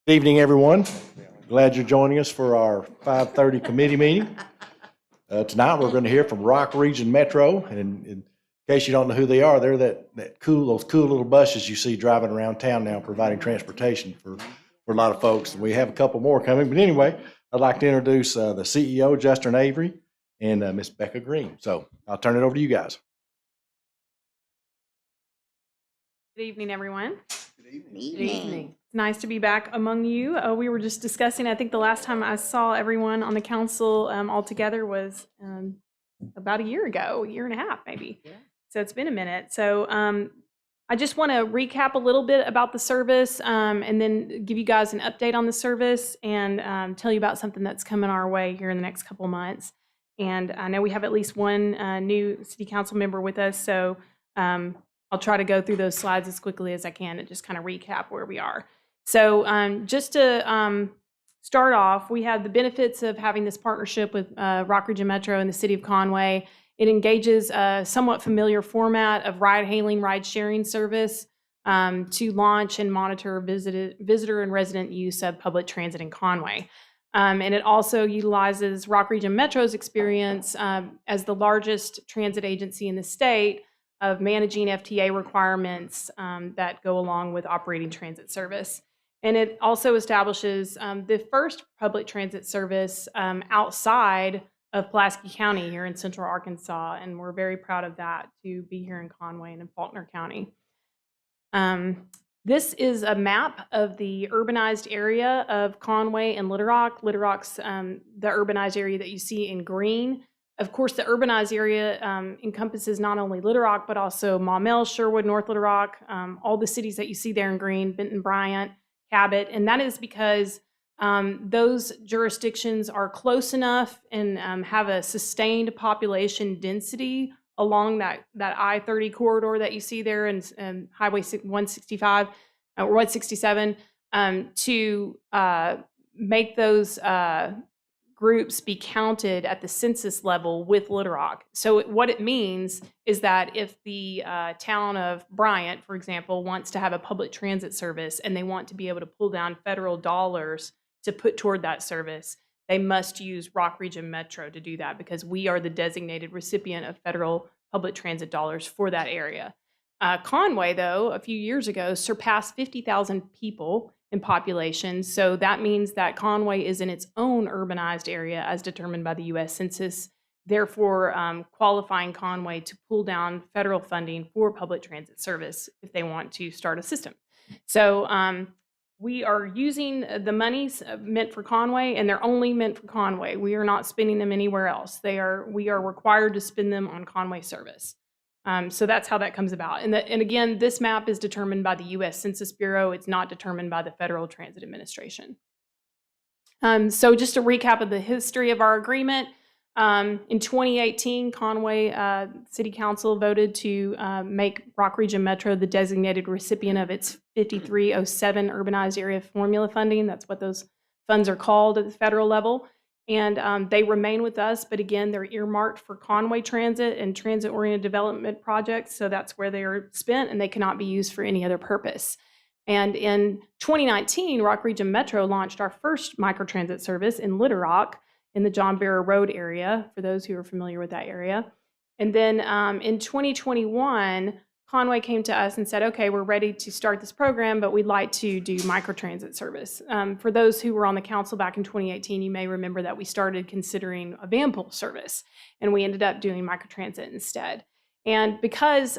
Good evening, everyone. Glad you're joining us for our 5:30 committee meeting. Tonight, we're going to hear from Rock Region Metro, and in case you don't know who they are, they're those cool little buses you see driving around town now, providing transportation for a lot of folks. We have a couple more coming, but anyway, I'd like to introduce the CEO, Justin Avery, and Miss Becca Green. So I'll turn it over to you guys. Good evening, everyone. Good evening. Good evening. It's nice to be back among you. We were just discussing, I think the last time I saw everyone on the council all together was about a year ago, a year and a half maybe. Yeah. So it's been a minute. So I just want to recap a little bit about the service and then give you guys an update on the service and tell you about something that's coming our way here in the next couple of months. And I know we have at least one new city council member with us, so I'll try to go through those slides as quickly as I can and just kind of recap where we are. So just to start off, we have the benefits of having this partnership with Rock Region Metro and the city of Conway. It engages a somewhat familiar format of ride-hailing, ride-sharing service to launch and monitor visitor and resident use of public transit in Conway. And it also utilizes Rock Region Metro's experience as the largest transit agency in the state of managing FTA requirements that go along with operating transit service. And it also establishes the first public transit service outside of Pulaski County here in Central Arkansas, and we're very proud of that to be here in Conway and in Faulkner County. This is a map of the urbanized area of Conway and Little Rock. Little Rock's the urbanized area that you see in green. Of course, the urbanized area encompasses not only Little Rock, but also Maumelle, Sherwood, North Little Rock, all the cities that you see there in green, Benton, Bryant, Cabot, and that is because those jurisdictions are close enough and have a sustained population density along that I-30 corridor that you see there and Highway 165 or 167 to make those groups be counted at the census level with Little Rock. So what it means is that if the town of Bryant, for example, wants to have a public transit service and they want to be able to pull down federal dollars to put toward that service, they must use Rock Region Metro to do that because we are the designated recipient of federal public transit dollars for that area. Conway, though, a few years ago surpassed 50,000 people in population. So that means that Conway is in its own urbanized area as determined by the U.S. Census, therefore qualifying Conway to pull down federal funding for public transit service if they want to start a system. So we are using the monies meant for Conway, and they're only meant for Conway. We are not spending them anywhere else. We are required to spend them on Conway service. So that's how that comes about. And again, this map is determined by the U.S. Census Bureau. It's not determined by the Federal Transit Administration. So just a recap of the history of our agreement. In 2018, Conway City Council voted to make Rock Region Metro the designated recipient of its 5307 Urbanized Area Formula funding. That's what those funds are called at the federal level. And they remain with us, but again, they're earmarked for Conway Transit and transit-oriented development projects, so that's where they are spent, and they cannot be used for any other purpose. And in 2019, Rock Region Metro launched our first microtransit service in Little Rock in the John Bearer Road area, for those who are familiar with that area. And then in 2021, Conway came to us and said, okay, we're ready to start this program, but we'd like to do microtransit service. For those who were on the council back in 2018, you may remember that we started considering a van pool service, and we ended up doing microtransit instead. And because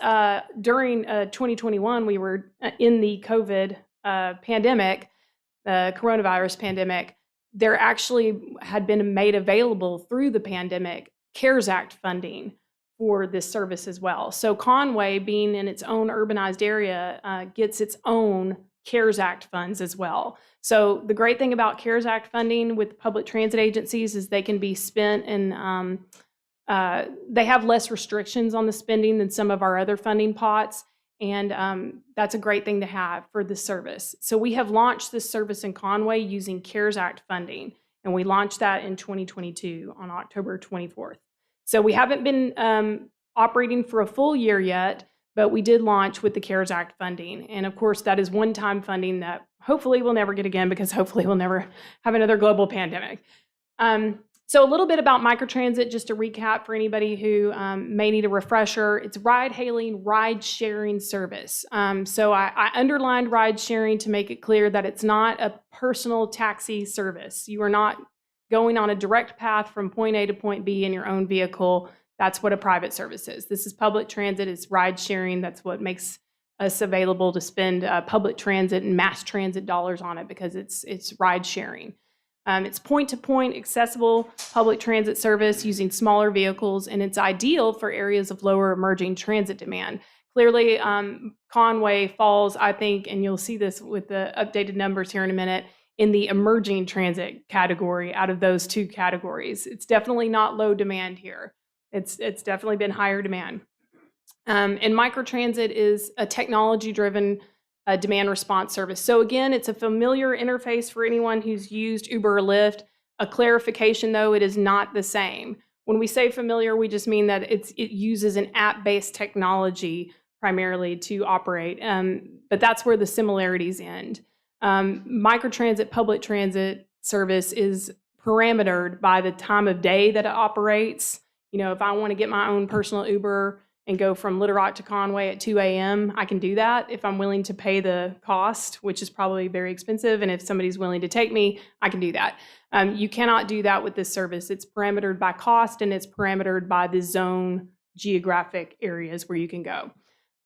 during 2021, we were in the COVID pandemic, the coronavirus pandemic, there actually had been made available through the pandemic CARES Act funding for this service as well. So Conway, being in its own urbanized area, gets its own CARES Act funds as well. So the great thing about CARES Act funding with public transit agencies is they can be spent and they have less restrictions on the spending than some of our other funding pots. And that's a great thing to have for the service. So we have launched this service in Conway using CARES Act funding, and we launched that in 2022 on October 24th. So we haven't been operating for a full year yet, but we did launch with the CARES Act funding. And of course, that is one-time funding that hopefully we'll never get again, because hopefully we'll never have another global pandemic. So a little bit about microtransit, just to recap for anybody who may need a refresher. It's ride-hailing, ride-sharing service. So I underlined ride-sharing to make it clear that it's not a personal taxi service. You are not going on a direct path from point A to point B in your own vehicle. That's what a private service is. This is public transit. It's ride-sharing. That's what makes us available to spend public transit and mass transit dollars on it, because it's ride-sharing. It's point-to-point accessible public transit service using smaller vehicles, and it's ideal for areas of lower emerging transit demand. Clearly, Conway falls, I think, and you'll see this with the updated numbers here in a minute, in the emerging transit category out of those two categories. It's definitely not low demand here. It's definitely been higher demand. And microtransit is a technology-driven demand response service. So again, it's a familiar interface for anyone who's used Uber or Lyft. A clarification though, it is not the same. When we say familiar, we just mean that it uses an app-based technology primarily to operate. But that's where the similarities end. Microtransit public transit service is parametered by the time of day that it operates. You know, if I want to get my own personal Uber and go from Little Rock to Conway at 2 a.m., I can do that if I'm willing to pay the cost, which is probably very expensive. And if somebody's willing to take me, I can do that. You cannot do that with this service. It's parametered by cost, and it's parametered by the zone geographic areas where you can go.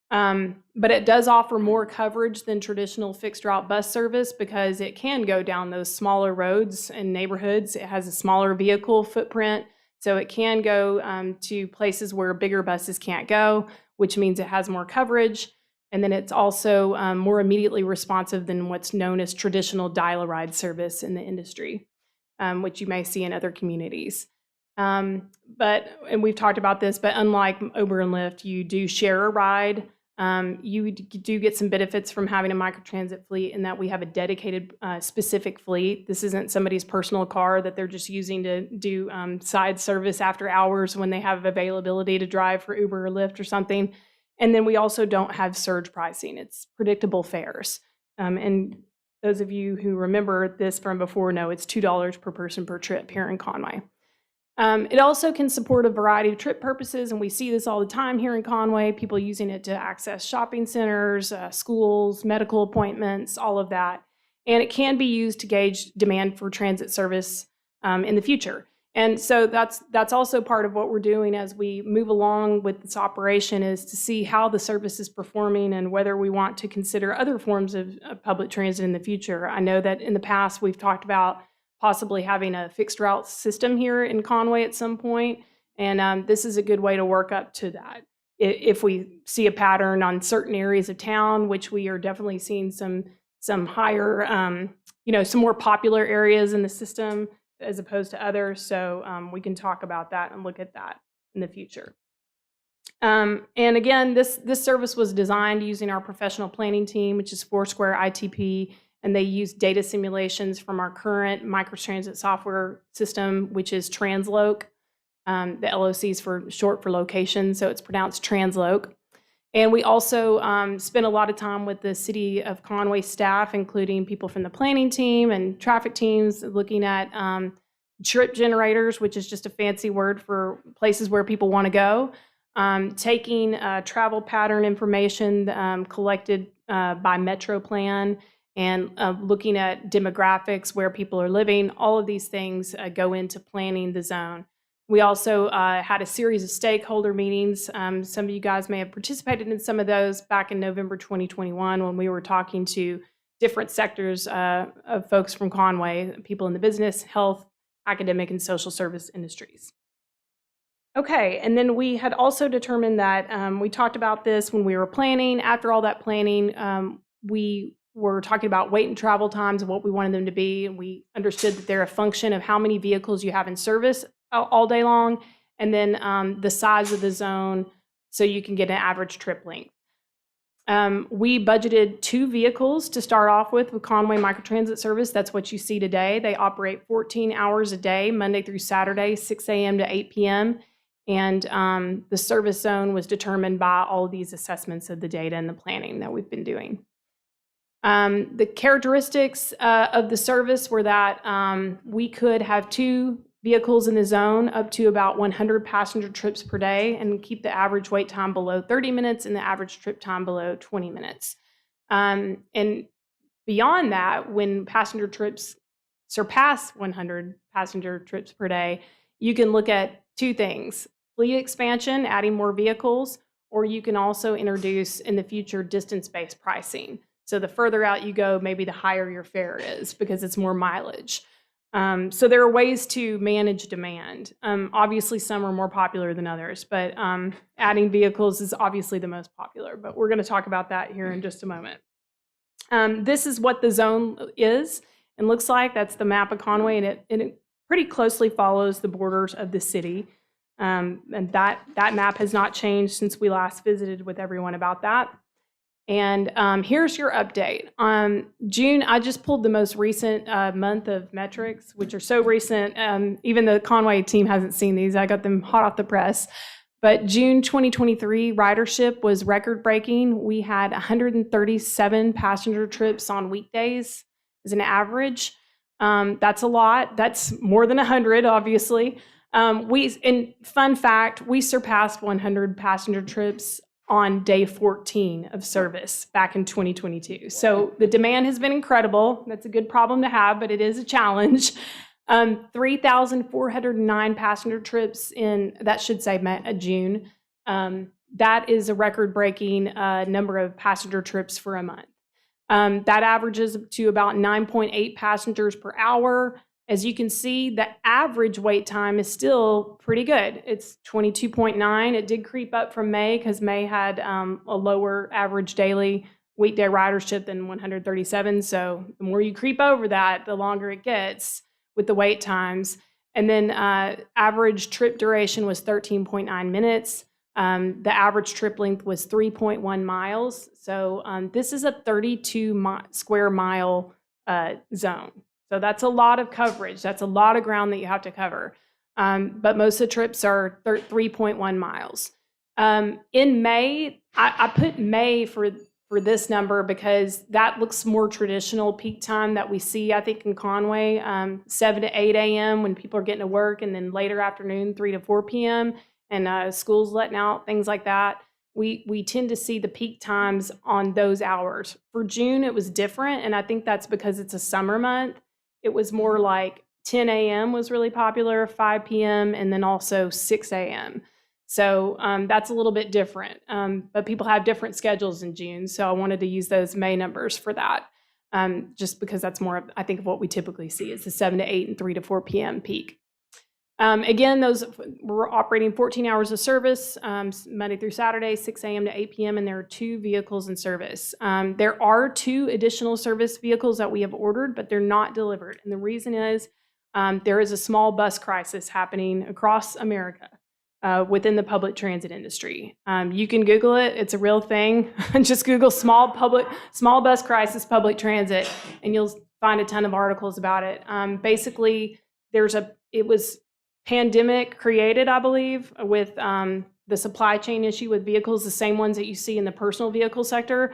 But it does offer more coverage than traditional fixed route bus service, because it can go down those smaller roads and neighborhoods. It has a smaller vehicle footprint. So it can go to places where bigger buses can't go, which means it has more coverage. And then it's also more immediately responsive than what's known as traditional dial-a-ride service in the industry, which you may see in other communities. And we've talked about this, but unlike Uber and Lyft, you do share a ride. You do get some benefits from having a microtransit fleet, in that we have a dedicated specific fleet. This isn't somebody's personal car that they're just using to do side service after hours when they have availability to drive for Uber or Lyft or something. And then we also don't have surge pricing. It's predictable fares. And those of you who remember this from before know it's $2 per person per trip here in Conway. It also can support a variety of trip purposes, and we see this all the time here in Conway, people using it to access shopping centers, schools, medical appointments, all of that. And it can be used to gauge demand for transit service in the future. And so that's also part of what we're doing as we move along with this operation, is to see how the service is performing and whether we want to consider other forms of public transit in the future. I know that in the past we've talked about possibly having a fixed route system here in Conway at some point. And this is a good way to work up to that. If we see a pattern on certain areas of town, which we are definitely seeing some higher, some more popular areas in the system as opposed to others. So we can talk about that and look at that in the future. And again, this service was designed using our professional planning team, which is Foursquare ITP. And they use data simulations from our current microtransit software system, which is Transloc. The LOC is short for location, so it's pronounced Transloc. And we also spent a lot of time with the City of Conway staff, including people from the planning team and traffic teams, looking at trip generators, which is just a fancy word for places where people want to go, taking travel pattern information collected by Metro Plan, and looking at demographics, where people are living. All of these things go into planning the zone. We also had a series of stakeholder meetings. Some of you guys may have participated in some of those back in November 2021, when we were talking to different sectors of folks from Conway, people in the business, health, academic, and social service industries. Okay, and then we had also determined that we talked about this when we were planning. After all that planning, we were talking about wait and travel times and what we wanted them to be. And we understood that they're a function of how many vehicles you have in service all day long, and then the size of the zone, so you can get an average trip length. We budgeted 2 vehicles to start off with Conway Microtransit Service. That's what you see today. They operate 14 hours a day, Monday through Saturday, 6 a.m. to 8 p.m. And the service zone was determined by all of these assessments of the data and the planning that we've been doing. The characteristics of the service were that we could have 2 vehicles in the zone up to about 100 passenger trips per day and keep the average wait time below 30 minutes and the average trip time below 20 minutes. And beyond that, when passenger trips surpass 100 passenger trips per day, you can look at 2 things: fleet expansion, adding more vehicles, or you can also introduce in the future distance-based pricing. So the further out you go, maybe the higher your fare is because it's more mileage. So there are ways to manage demand. Obviously, some are more popular than others, but adding vehicles is obviously the most popular. But we're going to talk about that here in just a moment. This is what the zone is and looks like. That's the map of Conway, and it pretty closely follows the borders of the city. And that map has not changed since we last visited with everyone about that. And here's your update. June, I just pulled the most recent month of metrics, which are so recent. Even the Conway team hasn't seen these. I got them hot off the press. But June 2023 ridership was record-breaking. We had 137 passenger trips on weekdays as an average. That's a lot. That's more than 100, obviously. And fun fact, we surpassed 100 passenger trips on day 14 of service back in 2022. So the demand has been incredible. That's a good problem to have, but it is a challenge. 3,409 passenger trips in, that should say June. That is a record-breaking number of passenger trips for a month. That averages to about 9.8 passengers per hour. As you can see, the average wait time is still pretty good. It's 22.9. It did creep up from May because May had a lower average daily weekday ridership than 137. So the more you creep over that, the longer it gets with the wait times. And then average trip duration was 13.9 minutes. The average trip length was 3.1 miles. So this is a 32 square mile zone. So that's a lot of coverage. That's a lot of ground that you have to cover. But most of the trips are 3.1 miles. In May, I put May for this number because that looks more traditional peak time that we see, I think, in Conway, 7 to 8 a.m. when people are getting to work, and then later afternoon, 3 to 4 p.m., and schools letting out, things like that. We tend to see the peak times on those hours. For June, it was different, and I think that's because it's a summer month. It was more like 10 a.m. was really popular, 5 p.m., and then also 6 a.m. So that's a little bit different. But people have different schedules in June, so I wanted to use those May numbers for that, just because that's more, I think, of what we typically see is the 7 to 8 and 3 to 4 p.m. peak. Again, those we're operating 14 hours of service, Monday through Saturday, 6 a.m. to 8 p.m., and there are 2 vehicles in service. There are 2 additional service vehicles that we have ordered, but they're not delivered. And the reason is there is a small bus crisis happening across America within the public transit industry. You can Google it. It's a real thing. Just Google small bus crisis public transit, and you'll find a ton of articles about it. Basically, it was pandemic created, I believe, with the supply chain issue with vehicles, the same ones that you see in the personal vehicle sector.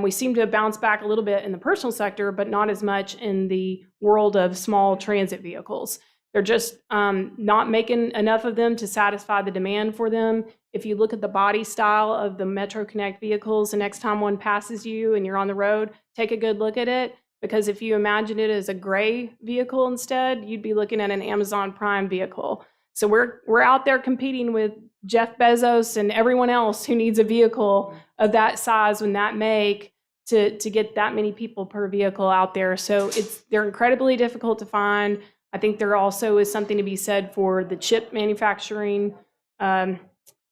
We seem to have bounced back a little bit in the personal sector, but not as much in the world of small transit vehicles. They're just not making enough of them to satisfy the demand for them. If you look at the body style of the Metro Connect vehicles, the next time one passes you and you're on the road, take a good look at it. Because if you imagine it as a gray vehicle instead, you'd be looking at an Amazon Prime vehicle. So we're out there competing with Jeff Bezos and everyone else who needs a vehicle of that size and that make to get that many people per vehicle out there. So they're incredibly difficult to find. I think there also is something to be said for the chip manufacturing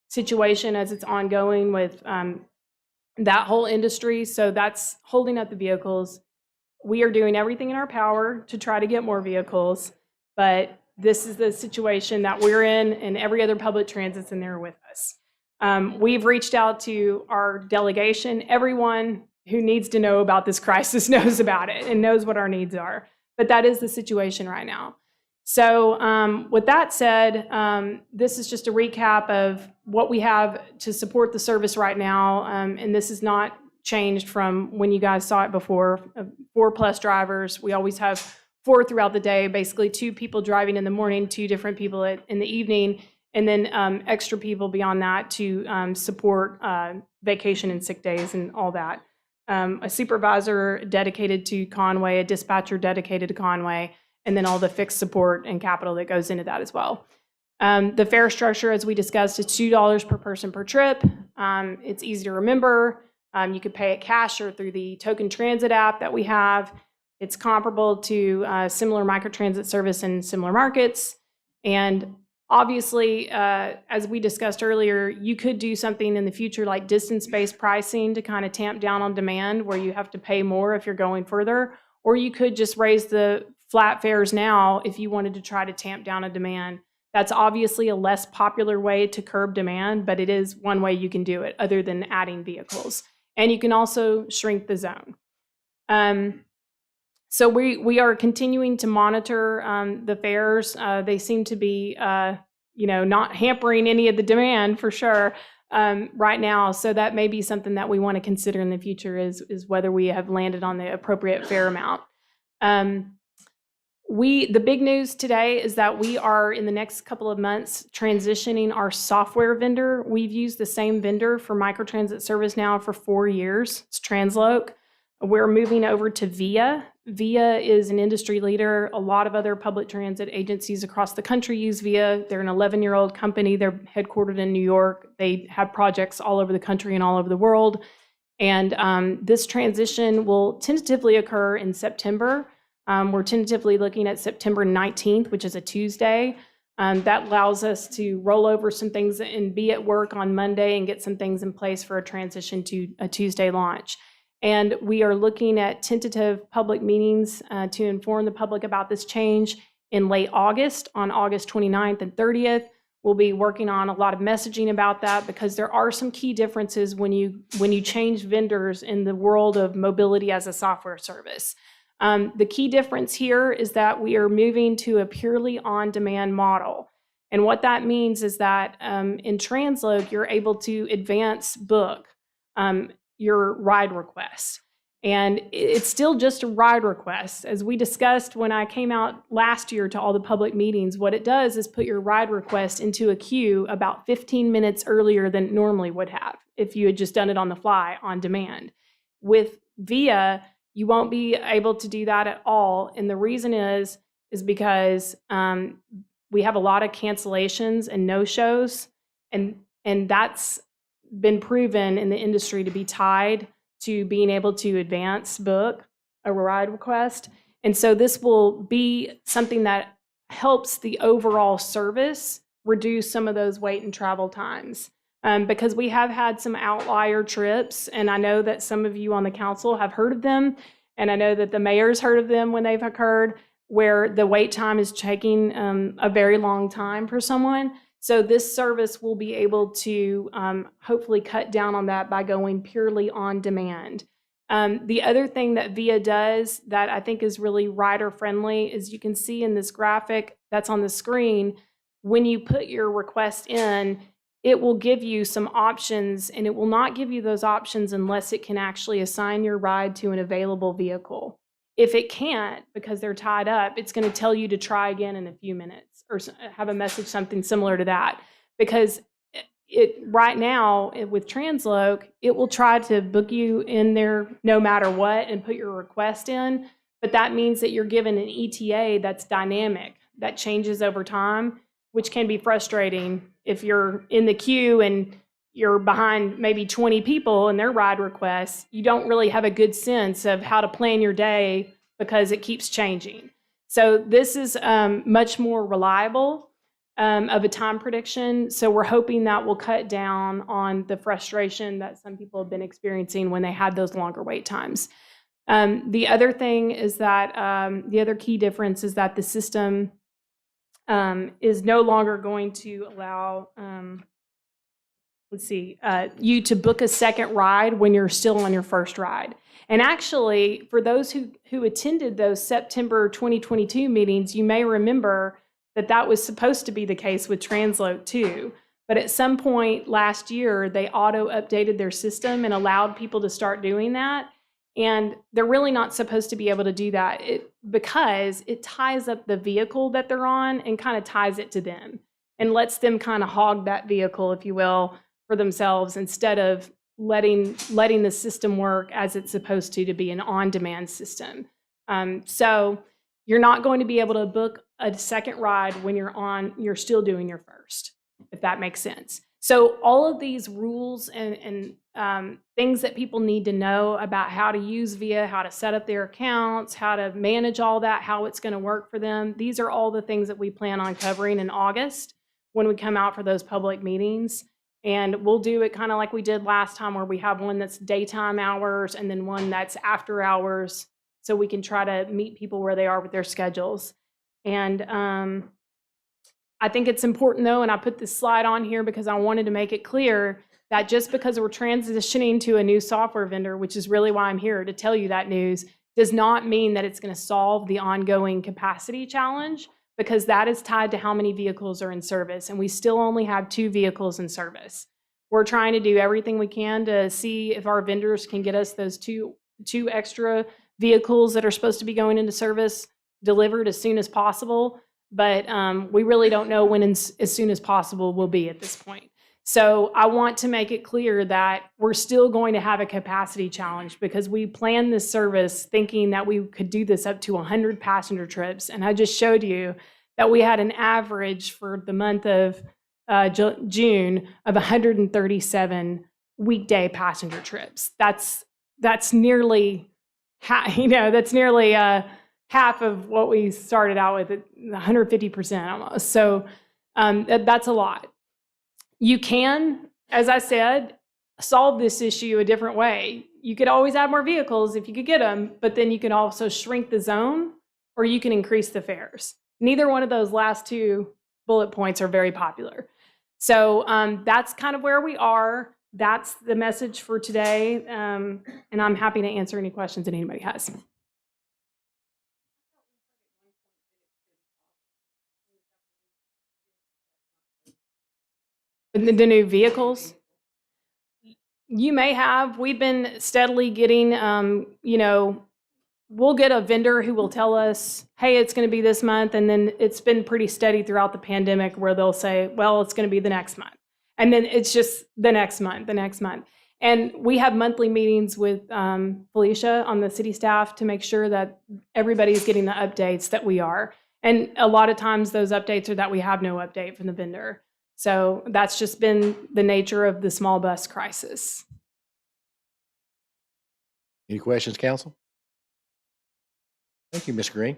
situation as it's ongoing with that whole industry. So that's holding up the vehicles. We are doing everything in our power to try to get more vehicles, but this is the situation that we're in, and every other public transit's in there with us. We've reached out to our delegation. Everyone who needs to know about this crisis knows about it and knows what our needs are, but that is the situation right now. So with that said, this is just a recap of what we have to support the service right now, and this is not changed from when you guys saw it before. 4+ drivers. We always have 4 throughout the day, basically 2 people driving in the morning, 2 different people in the evening, and then extra people beyond that to support vacation and sick days and all that. A supervisor dedicated to Conway, a dispatcher dedicated to Conway, and then all the fixed support and capital that goes into that as well. The fare structure, as we discussed, is $2 per person per trip. It's easy to remember. You could pay it cash or through the token transit app that we have. It's comparable to similar microtransit service in similar markets. And obviously, as we discussed earlier, you could do something in the future like distance-based pricing to kind of tamp down on demand where you have to pay more if you're going further, or you could just raise the flat fares now if you wanted to try to tamp down a demand. That's obviously a less popular way to curb demand, but it is one way you can do it other than adding vehicles. And you can also shrink the zone. So we are continuing to monitor the fares. They seem to be, not hampering any of the demand for sure right now. So that may be something that we want to consider in the future is whether we have landed on the appropriate fare amount. The big news today is that we are in the next couple of months transitioning our software vendor. We've used the same vendor for microtransit service now for 4 years. It's Transloc. We're moving over to VIA. VIA is an industry leader. A lot of other public transit agencies across the country use VIA. They're an 11-year-old company. They're headquartered in New York. They have projects all over the country and all over the world. And this transition will tentatively occur in September. We're tentatively looking at September 19th, which is a Tuesday. That allows us to roll over some things and be at work on Monday and get some things in place for a transition to a Tuesday launch. And we are looking at tentative public meetings to inform the public about this change in late August, on August 29th and 30th. We'll be working on a lot of messaging about that because there are some key differences when you change vendors in the world of mobility as a software service. The key difference here is that we are moving to a purely on-demand model. And what that means is that in Transloc, you're able to advance book your ride request. And it's still just a ride request. As we discussed when I came out last year to all the public meetings, what it does is put your ride request into a queue about 15 minutes earlier than it normally would have if you had just done it on the fly on demand. With VIA, you won't be able to do that at all. And the reason is because we have a lot of cancellations and no-shows. And that's been proven in the industry to be tied to being able to advance book a ride request. And so this will be something that helps the overall service reduce some of those wait and travel times. Because we have had some outlier trips, and I know that some of you on the council have heard of them, and I know that the mayor's heard of them when they've occurred, where the wait time is taking a very long time for someone. So this service will be able to hopefully cut down on that by going purely on demand. The other thing that VIA does that I think is really rider-friendly is you can see in this graphic that's on the screen, when you put your request in, it will give you some options, and it will not give you those options unless it can actually assign your ride to an available vehicle. If it can't, because they're tied up, it's going to tell you to try again in a few minutes or have a message, something similar to that. Because right now with Transloc, it will try to book you in there no matter what and put your request in. But that means that you're given an ETA that's dynamic, that changes over time, which can be frustrating if you're in the queue and you're behind maybe 20 people in their ride requests. You don't really have a good sense of how to plan your day because it keeps changing. So this is much more reliable of a time prediction. So we're hoping that will cut down on the frustration that some people have been experiencing when they had those longer wait times. The other thing is that the other key difference is that the system is no longer going to allow let's see, you to book a second ride when you're still on your first ride. And actually, for those who attended those September 2022 meetings, you may remember that that was supposed to be the case with Transload too. But at some point last year, they auto-updated their system and allowed people to start doing that. And they're really not supposed to be able to do that because it ties up the vehicle that they're on and kind of ties it to them and lets them kind of hog that vehicle, if you will, for themselves instead of letting the system work as it's supposed to be an on-demand system. So you're not going to be able to book a second ride when you're still doing your first, if that makes sense. So all of these rules and things that people need to know about how to use VIA, how to set up their accounts, how to manage all that, how it's going to work for them, these are all the things that we plan on covering in August when we come out for those public meetings. And we'll do it kind of like we did last time, where we have one that's daytime hours and then one that's after hours, so we can try to meet people where they are with their schedules. And I think it's important, though, and I put this slide on here because I wanted to make it clear that just because we're transitioning to a new software vendor, which is really why I'm here to tell you that news, does not mean that it's going to solve the ongoing capacity challenge, because that is tied to how many vehicles are in service, and we still only have 2 vehicles in service. We're trying to do everything we can to see if our vendors can get us those two extra vehicles that are supposed to be going into service delivered as soon as possible, but we really don't know when as soon as possible will be at this point. So I want to make it clear that we're still going to have a capacity challenge, because we planned this service thinking that we could do this up to 100 passenger trips. And I just showed you that we had an average for the month of June of 137 weekday passenger trips. That's nearly half of what we started out with, at 150% almost. So that's a lot. You can, as I said, solve this issue a different way. You could always add more vehicles if you could get them, but then you can also shrink the zone, or you can increase the fares. Neither one of those last 2 bullet points are very popular. So that's kind of where we are. That's the message for today, and I'm happy to answer any questions that anybody has. The new vehicles? You may have. We've been steadily getting, we'll get a vendor who will tell us, hey, it's going to be this month. And then it's been pretty steady throughout the pandemic, where they'll say, well, it's going to be the next month. And then it's just the next month. And we have monthly meetings with Felicia on the city staff to make sure that everybody's getting the updates that we are. And a lot of times those updates are that we have no update from the vendor. So that's just been the nature of the small bus crisis. Any questions, council? Thank you, Ms. Green.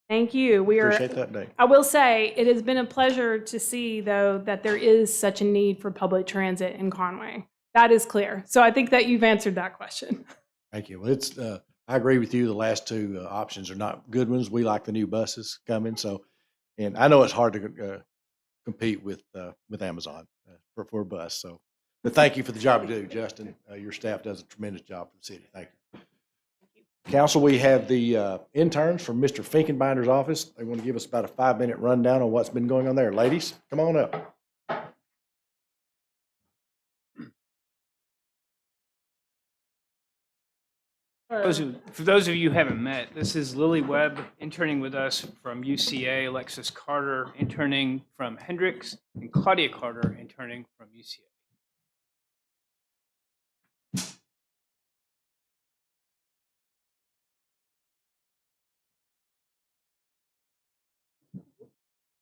Thank you. Appreciate the update. I will say it has been a pleasure to see, though, that there is such a need for public transit in Conway. That is clear. So I think that you've answered that question. Thank you. Well, I agree with you. The last 2 options are not good ones. We like the new buses coming. So, and I know it's hard to compete with Amazon for a bus. So, but thank you for the job you do, Justin. Your staff does a tremendous job for the city. Thank you. Council, we have the interns from Mr. Finkenbinder's office. They want to give us about a 5-minute rundown on what's been going on there. Ladies, come on up. For those of you who haven't met, this is Lily Webb interning with us from UCA, Alexis Carter interning from Hendrix, and Claudia Carter interning from UCA.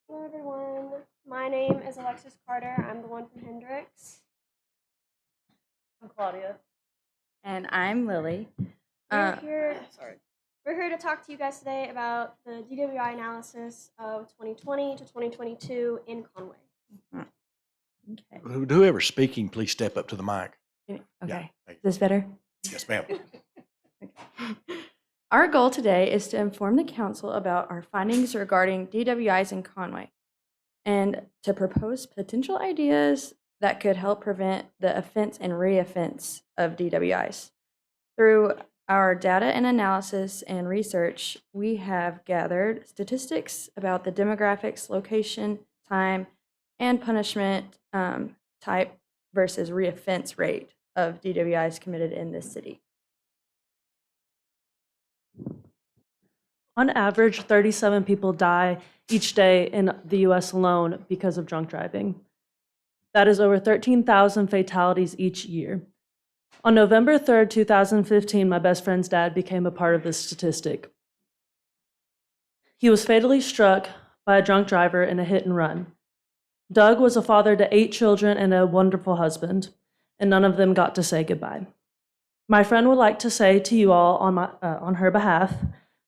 Hello everyone, my name is Alexis Carter. I'm the one from Hendrix. I'm Claudia. And I'm Lily. We're here to talk to you guys today about the DWI analysis of 2020 to 2022 in Conway. Okay. Whoever's speaking, please step up to the mic. Okay. Yeah, Is this better? yes, ma'am. Our goal today is to inform the council about our findings regarding DWIs in Conway and to propose potential ideas that could help prevent the offense and reoffense of DWIs. Through our data and analysis and research, we have gathered statistics about the demographics, location, time, and punishment type versus reoffense rate of DWIs committed in this city. On average, 37 people die each day in the US alone because of drunk driving. That is over 13,000 fatalities each year. On November 3rd, 2015, my best friend's dad became a part of this statistic. He was fatally struck by a drunk driver in a hit and run. Doug was a father to 8 children and a wonderful husband, and none of them got to say goodbye. My friend would like to say to you all on her behalf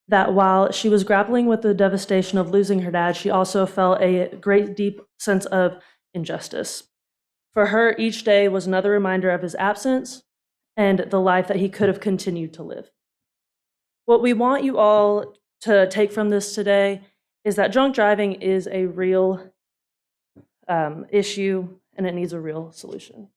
that while she was grappling with the devastation of losing her dad, she also felt a great deep sense of injustice. For her, each day was another reminder of his absence and the life that he could have continued to live. What we want you all to take from this today is that drunk driving is a real issue and it needs a real solution.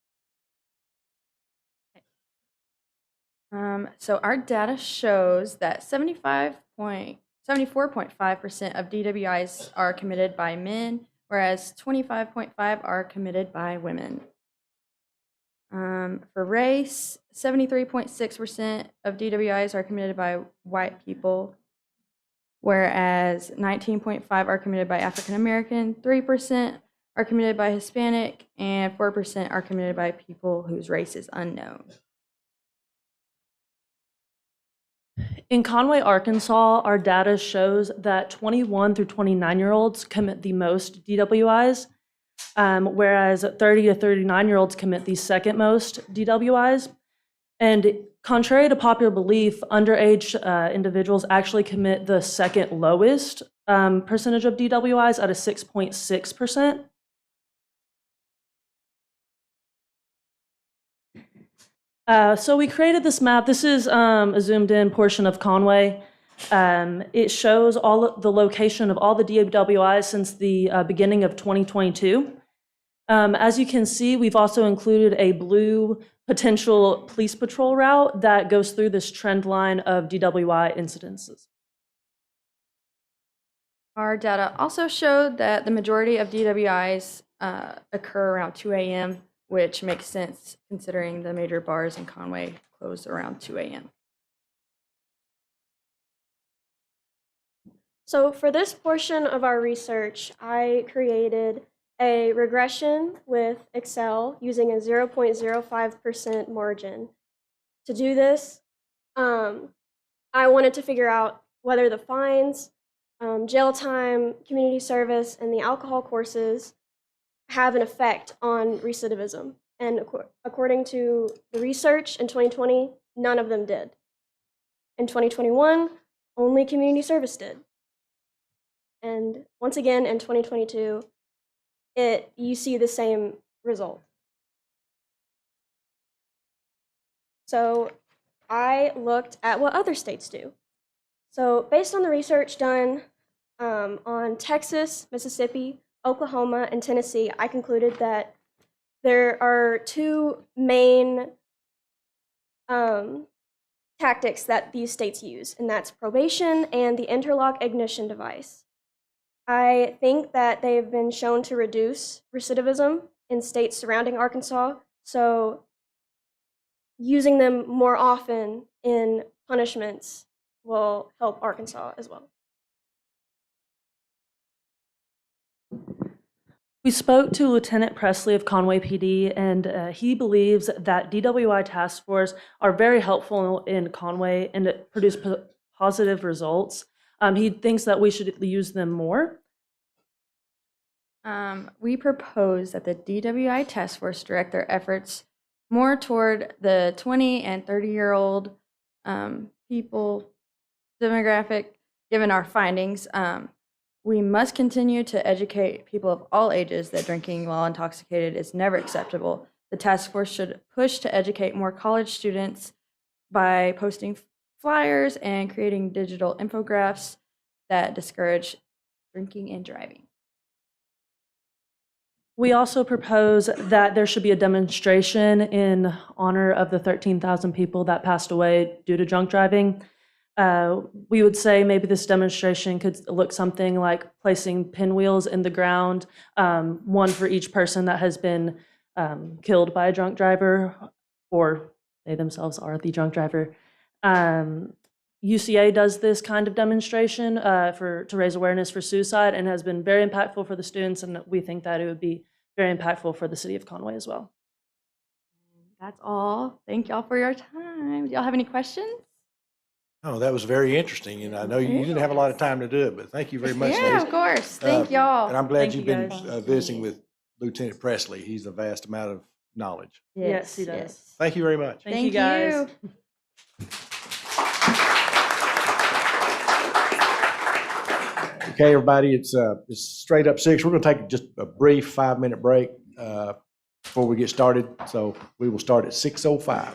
So our data shows that 74.5% of DWIs are committed by men, whereas 25.5% are committed by women. For race, 73.6% of DWIs are committed by white people, whereas 19.5% are committed by African American, 3% are committed by Hispanic, and 4% are committed by people whose race is unknown. In Conway, Arkansas, our data shows that 21 through 29-year-olds commit the most DWIs, whereas 30 to 39-year-olds commit the second most DWIs. And contrary to popular belief, underage individuals actually commit the second lowest percentage of DWIs at a 6.6%. So we created this map. This is a zoomed in portion of Conway. It shows all the location of all the DWIs since the beginning of 2022. As you can see, we've also included a blue potential police patrol route that goes through this trend line of DWI incidences. Our data also showed that the majority of DWIs occur around 2 a.m., which makes sense considering the major bars in Conway close around 2 a.m. So for this portion of our research, I created a regression with Excel using a 0.05% margin. To do this, I wanted to figure out whether the fines, jail time, community service, and the alcohol courses have an effect on recidivism. And according to the research in 2020, none of them did. In 2021, only community service did. And once again, in 2022, you see the same result. So I looked at what other states do. So based on the research done on Texas, Mississippi, Oklahoma, and Tennessee, I concluded that there are 2 main tactics that these states use, and that's probation and the interlock ignition device. I think that they've been shown to reduce recidivism in states surrounding Arkansas, so using them more often in punishments will help Arkansas as well. We spoke to Lieutenant Presley of Conway PD, and he believes that DWI task force are very helpful in Conway and produce positive results. He thinks that we should use them more. We propose that the DWI task force direct their efforts more toward the 20 and 30-year-old people demographic. Given our findings, we must continue to educate people of all ages that drinking while intoxicated is never acceptable. The task force should push to educate more college students by posting flyers and creating digital infographics that discourage drinking and driving. We also propose that there should be a demonstration in honor of the 13,000 people that passed away due to drunk driving. We would say maybe this demonstration could look something like placing pinwheels in the ground, one for each person that has been killed by a drunk driver, or they themselves are the drunk driver. UCA does this kind of demonstration to raise awareness for suicide and has been very impactful for the students, and we think that it would be very impactful for the city of Conway as well. That's all. Thank y'all for your time. Do y'all have any questions? Oh, that was very interesting, and I know you didn't have a lot of time to do it, but thank you very much, Yeah, ladies. of course. Thank And y'all. I'm glad Thank you've you, been guys. visiting with Lieutenant Presley. He's a vast amount of knowledge. Yes, he does. Thank you very much. Thank you, guys. Okay, everybody, it's straight up 6. We're going to take just a brief 5-minute break before we get started. So we will start at 6:05.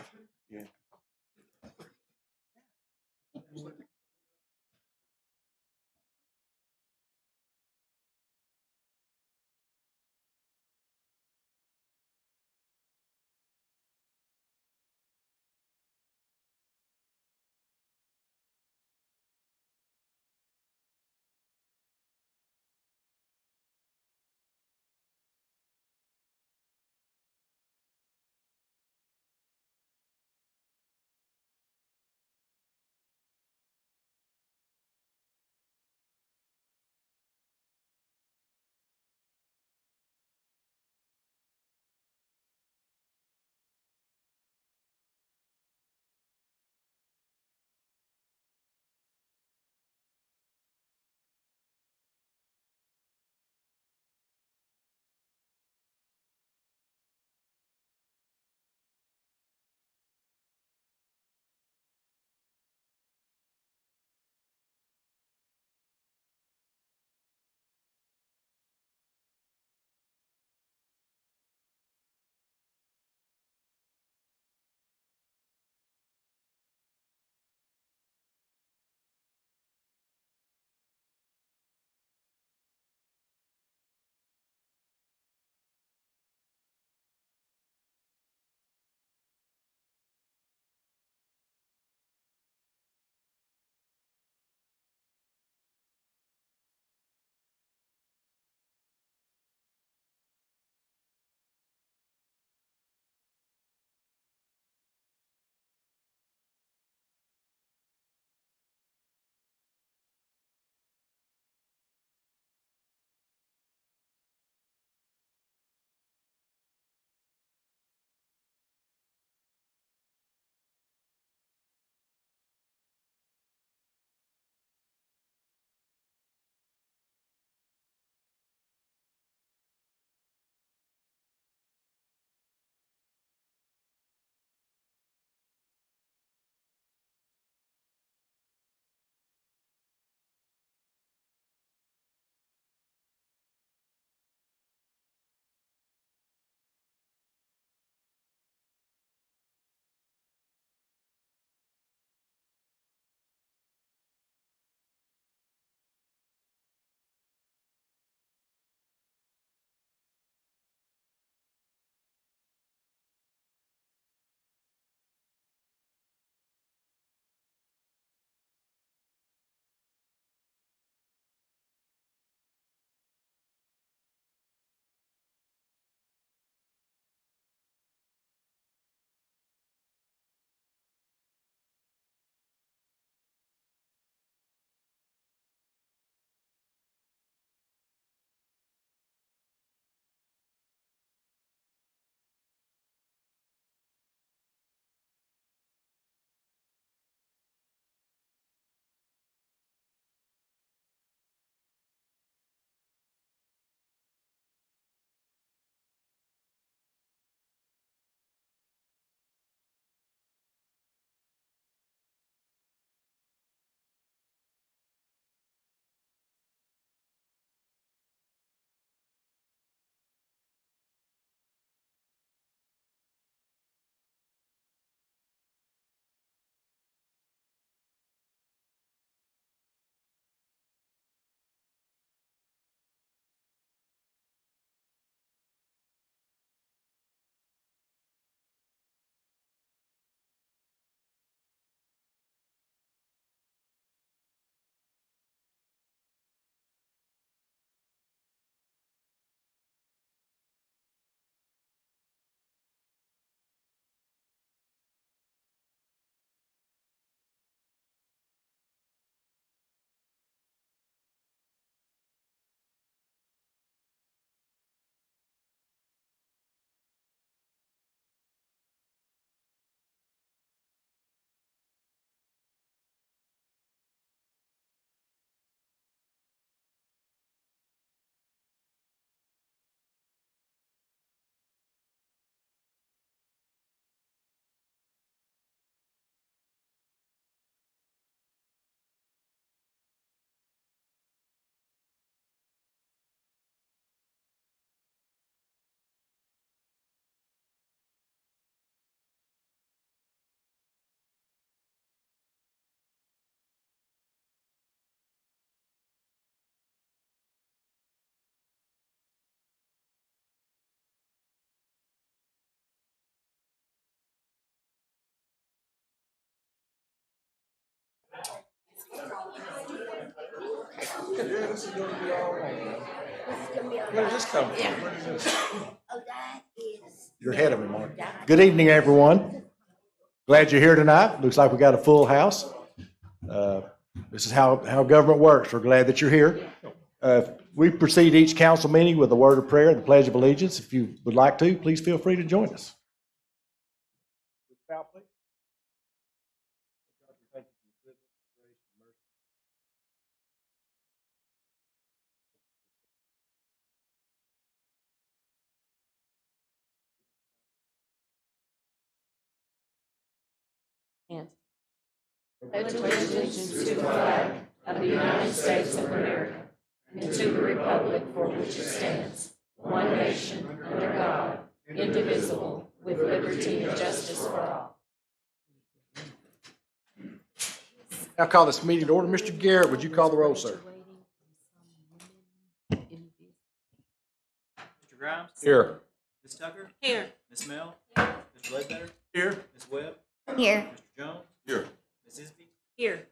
this is gonna be all right. Where does this come from? Where does this? You're ahead of me, Mark. Good evening, everyone. Glad you're here tonight. Looks like we got a full house. This is how government works. We're glad that you're here. We proceed each council meeting with a word of prayer and the Pledge of Allegiance. If you would like to, please feel free to join us. Pledge allegiance to the flag of the United States of America and to the republic for which it stands, one nation, under God, indivisible, with liberty and justice for all. Now call this meeting to order. Mr. Garrett, would you call the roll, sir? Mr. Grimes? Here. Ms. Tucker? Here. Ms. Mel? Mr. Ledbetter? Here. Ms. Webb? Here. Mr. Jones? Here. Ms. Isby? Here.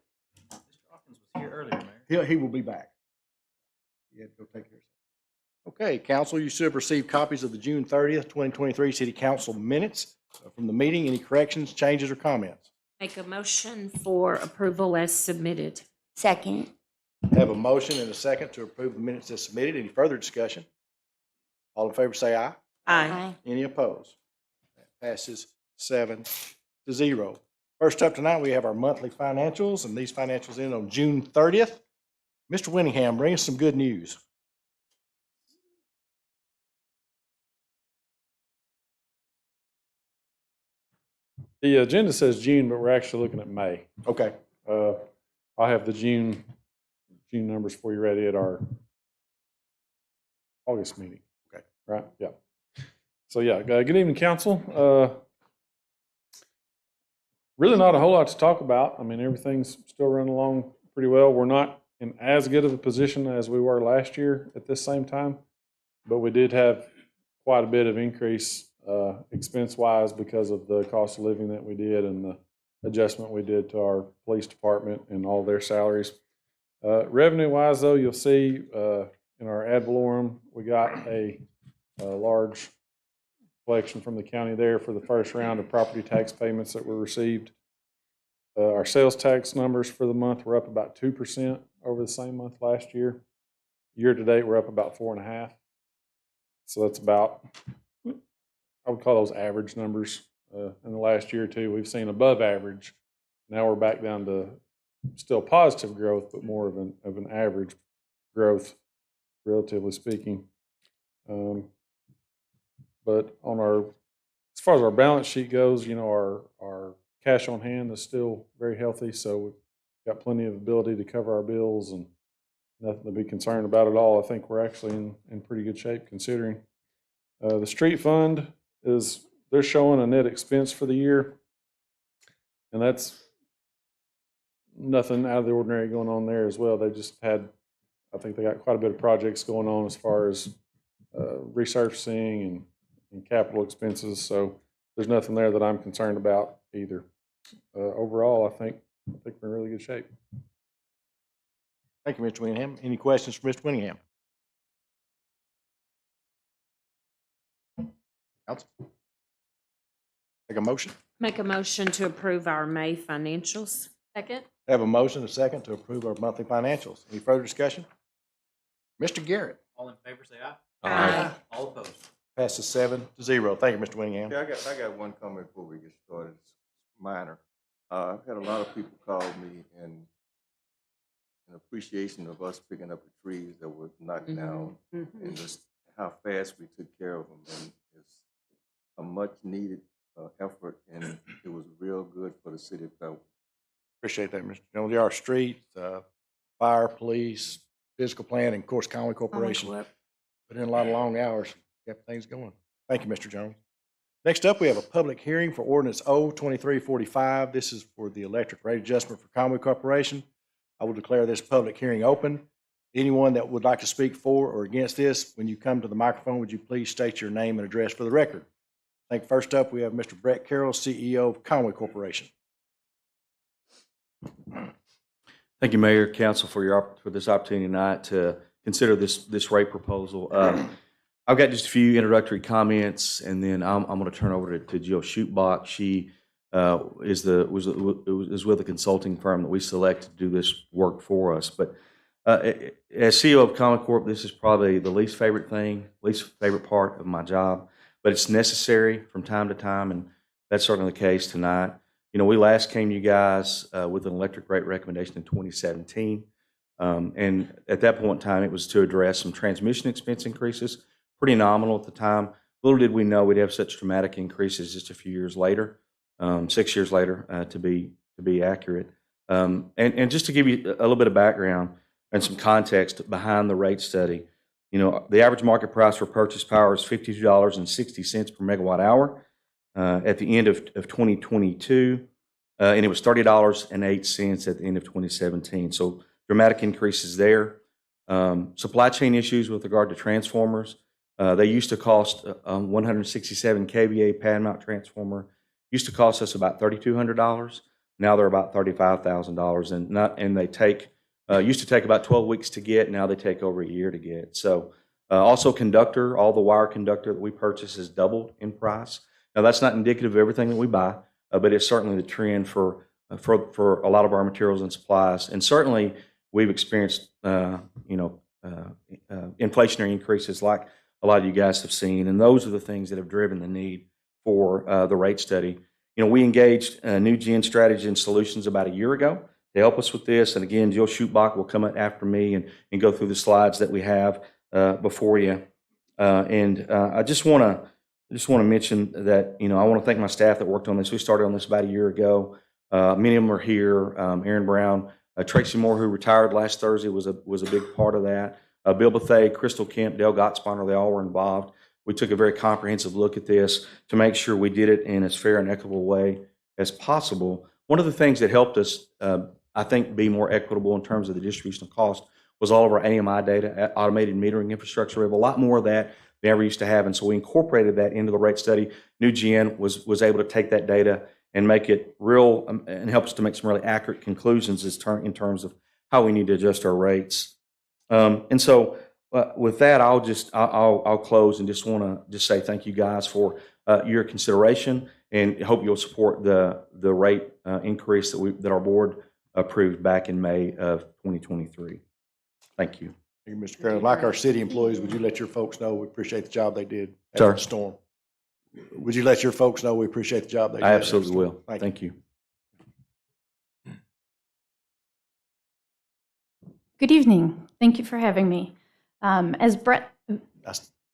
Mr. Hawkins was here earlier, Mayor. He will be back. You had to go take care of something. Okay, council, you should have received copies of the June 30th, 2023 City Council minutes from the meeting. Any corrections, changes, or comments? Make a motion for approval as submitted. Second. Have a motion and a second to approve the minutes as submitted. Any further discussion? All in favor say aye. Aye. Any opposed? That passes 7-0. First up tonight, we have our monthly financials, and these financials end on June 30th. Mr. Winningham, bring us some good news. The agenda says June, but we're actually looking at May. Okay. I have the June numbers for you ready at our August meeting. Okay. Right? Yeah. So yeah, good evening, council. Really not a whole lot to talk about. I mean, everything's still running along pretty well. We're not in as good of a position as we were last year at this same time, but we did have quite a bit of increase expense-wise because of the cost of living that we did and the adjustment we did to our police department and all their salaries. Revenue-wise, though, you'll see in our ad valorem, we got a large collection from the county there for the first round of property tax payments that were received. Our sales tax numbers for the month were up about 2% over the same month last year. Year to date, we're up about 4.5%. So that's about, I would call those average numbers. In the last year or two, we've seen above average. Now we're back down to still positive growth, but more of an average growth, relatively speaking. But as far as our balance sheet goes, you know, our cash on hand is still very healthy, so we've got plenty of ability to cover our bills and nothing to be concerned about at all. I think we're actually in pretty good shape considering. The street fund they're showing a net expense for the year, and that's nothing out of the ordinary going on there as well. They just I think they got quite a bit of projects going on as far as resurfacing and capital expenses, so there's nothing there that I'm concerned about either. Overall, I think we're in really good shape. Thank you, Mr. Winningham. Any questions for Mr. Winningham? Council? Take a motion. Make a motion to approve our May financials. Second? Have a motion, a second to approve our monthly financials. Any further discussion? Mr. Garrett. All in favor say aye. Aye. All opposed? Passes 7-0. Thank you, Mr. Winningham. Yeah, I got one comment before we get started. It's minor. I've had a lot of people call me in appreciation of us picking up the trees that were knocked down and just how fast we took care of them. And it's a much needed effort, and it was real good for the city of Conway. Appreciate that, Mr. Jones. Our streets, fire, police, physical plant, and of course, Conway Corporation. Put in a lot of long hours, kept things going. Thank you, Mr. Jones. Next up, we have a public hearing for ordinance O-2345. This is for the electric rate adjustment for Conway Corporation. I will declare this public hearing open. Anyone that would like to speak for or against this, when you come to the microphone, would you please state your name and address for the record? I think first up, we have Mr. Brett Carroll, CEO of Conway Corporation. Thank you, Mayor, Council, for this opportunity tonight to consider this rate proposal. I've got just a few introductory comments, and then I'm going to turn over to Jill Schutbach. She is with a consulting firm that we selected to do this work for us. But as CEO of Common Corp, this is probably the least favorite part of my job, but it's necessary from time to time, and that's certainly the case tonight. You know, we last came to you guys with an electric rate recommendation in 2017. And at that point in time, it was to address some transmission expense increases, pretty nominal at the time. Little did we know we'd have such dramatic increases just a few years later, 6 years later, to be accurate. And just to give you a little bit of background and some context behind the rate study, you know, the average market price for purchase power is $52.60 per megawatt hour. At the end of 2022, and it was $30.08 at the end of 2017. So dramatic increases there. Supply chain issues with regard to transformers. They used to cost 167 kVA pad mount transformer. Used to cost us about $3,200. Now they're about $35,000, and they take used to take about 12 weeks to get. Now they take over a year to get. So also conductor, all the wire conductor that we purchase has doubled in price. Now, that's not indicative of everything that we buy, but it's certainly the trend for a lot of our materials and supplies. And certainly, we've experienced, inflationary increases like a lot of you guys have seen, and those are the things that have driven the need for the rate study. You know, we engaged New Gen Strategy and Solutions about a year ago to help us with this. And again, Jill Schutbach will come up after me and go through the slides that we have before you. I just want to mention that, you know, I want to thank my staff that worked on this. We started on this about a year ago. Many of them are here. Aaron Brown, Tracy Moore, who retired last Thursday, was a big part of that. Bill Bethay, Crystal Kemp, Dale Gottsponer, they all were involved. We took a very comprehensive look at this to make sure we did it in as fair and equitable way as possible. One of the things that helped us, I think, be more equitable in terms of the distribution of cost was all of our AMI data, automated metering infrastructure. We have a lot more of that than we ever used to have, and so we incorporated that into the rate study. New Gen was able to take that data and make it real, and help us to make some really accurate conclusions in terms of how we need to adjust our rates. And so with that, I'll close and just want to say thank you guys for your consideration, and hope you'll support the rate increase that our board approved back in May of 2023. Thank you. Thank you, Mr. Carroll. Like our city employees, would you let your folks know we appreciate the job they did Sir? after the storm? Would you let your folks know we appreciate the job they did? I absolutely will. Thank you. Good evening. Thank you for having me. As Brett, Get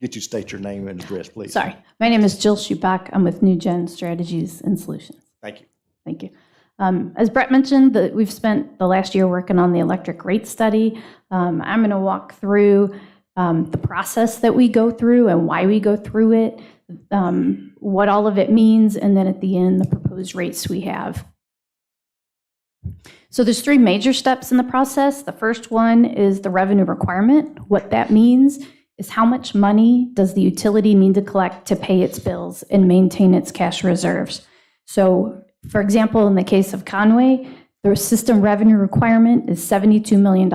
you to state your name and address, please. sorry, my name is Jill Schubach. I'm with New Gen Strategies and Solutions. Thank you. Thank you. As Brett mentioned, we've spent the last year working on the electric rate study. I'm going to walk through the process that we go through and why we go through it, what all of it means, and then at the end, the proposed rates we have. So there's three major steps in the process. The first one is the revenue requirement. What that means is how much money does the utility need to collect to pay its bills and maintain its cash reserves. So, for example, in the case of Conway, the system revenue requirement is $72 million.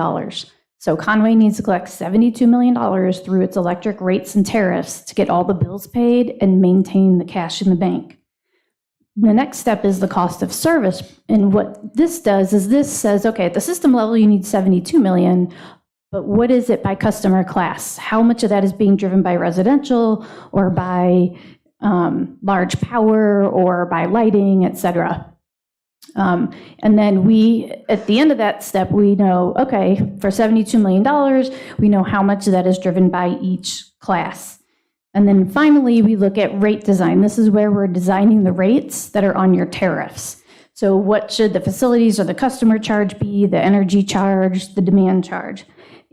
So Conway needs to collect $72 million through its electric rates and tariffs to get all the bills paid and maintain the cash in the bank. The next step is the cost of service. And what this does is this says, okay, at the system level, you need 72 million, but what is it by customer class? How much of that is being driven by residential or by large power or by lighting, et cetera? And then at the end of that step, we know, okay, for $72 million, we know how much of that is driven by each class. And then finally, we look at rate design. This is where we're designing the rates that are on your tariffs. So what should the facilities or the customer charge be, the energy charge, the demand charge?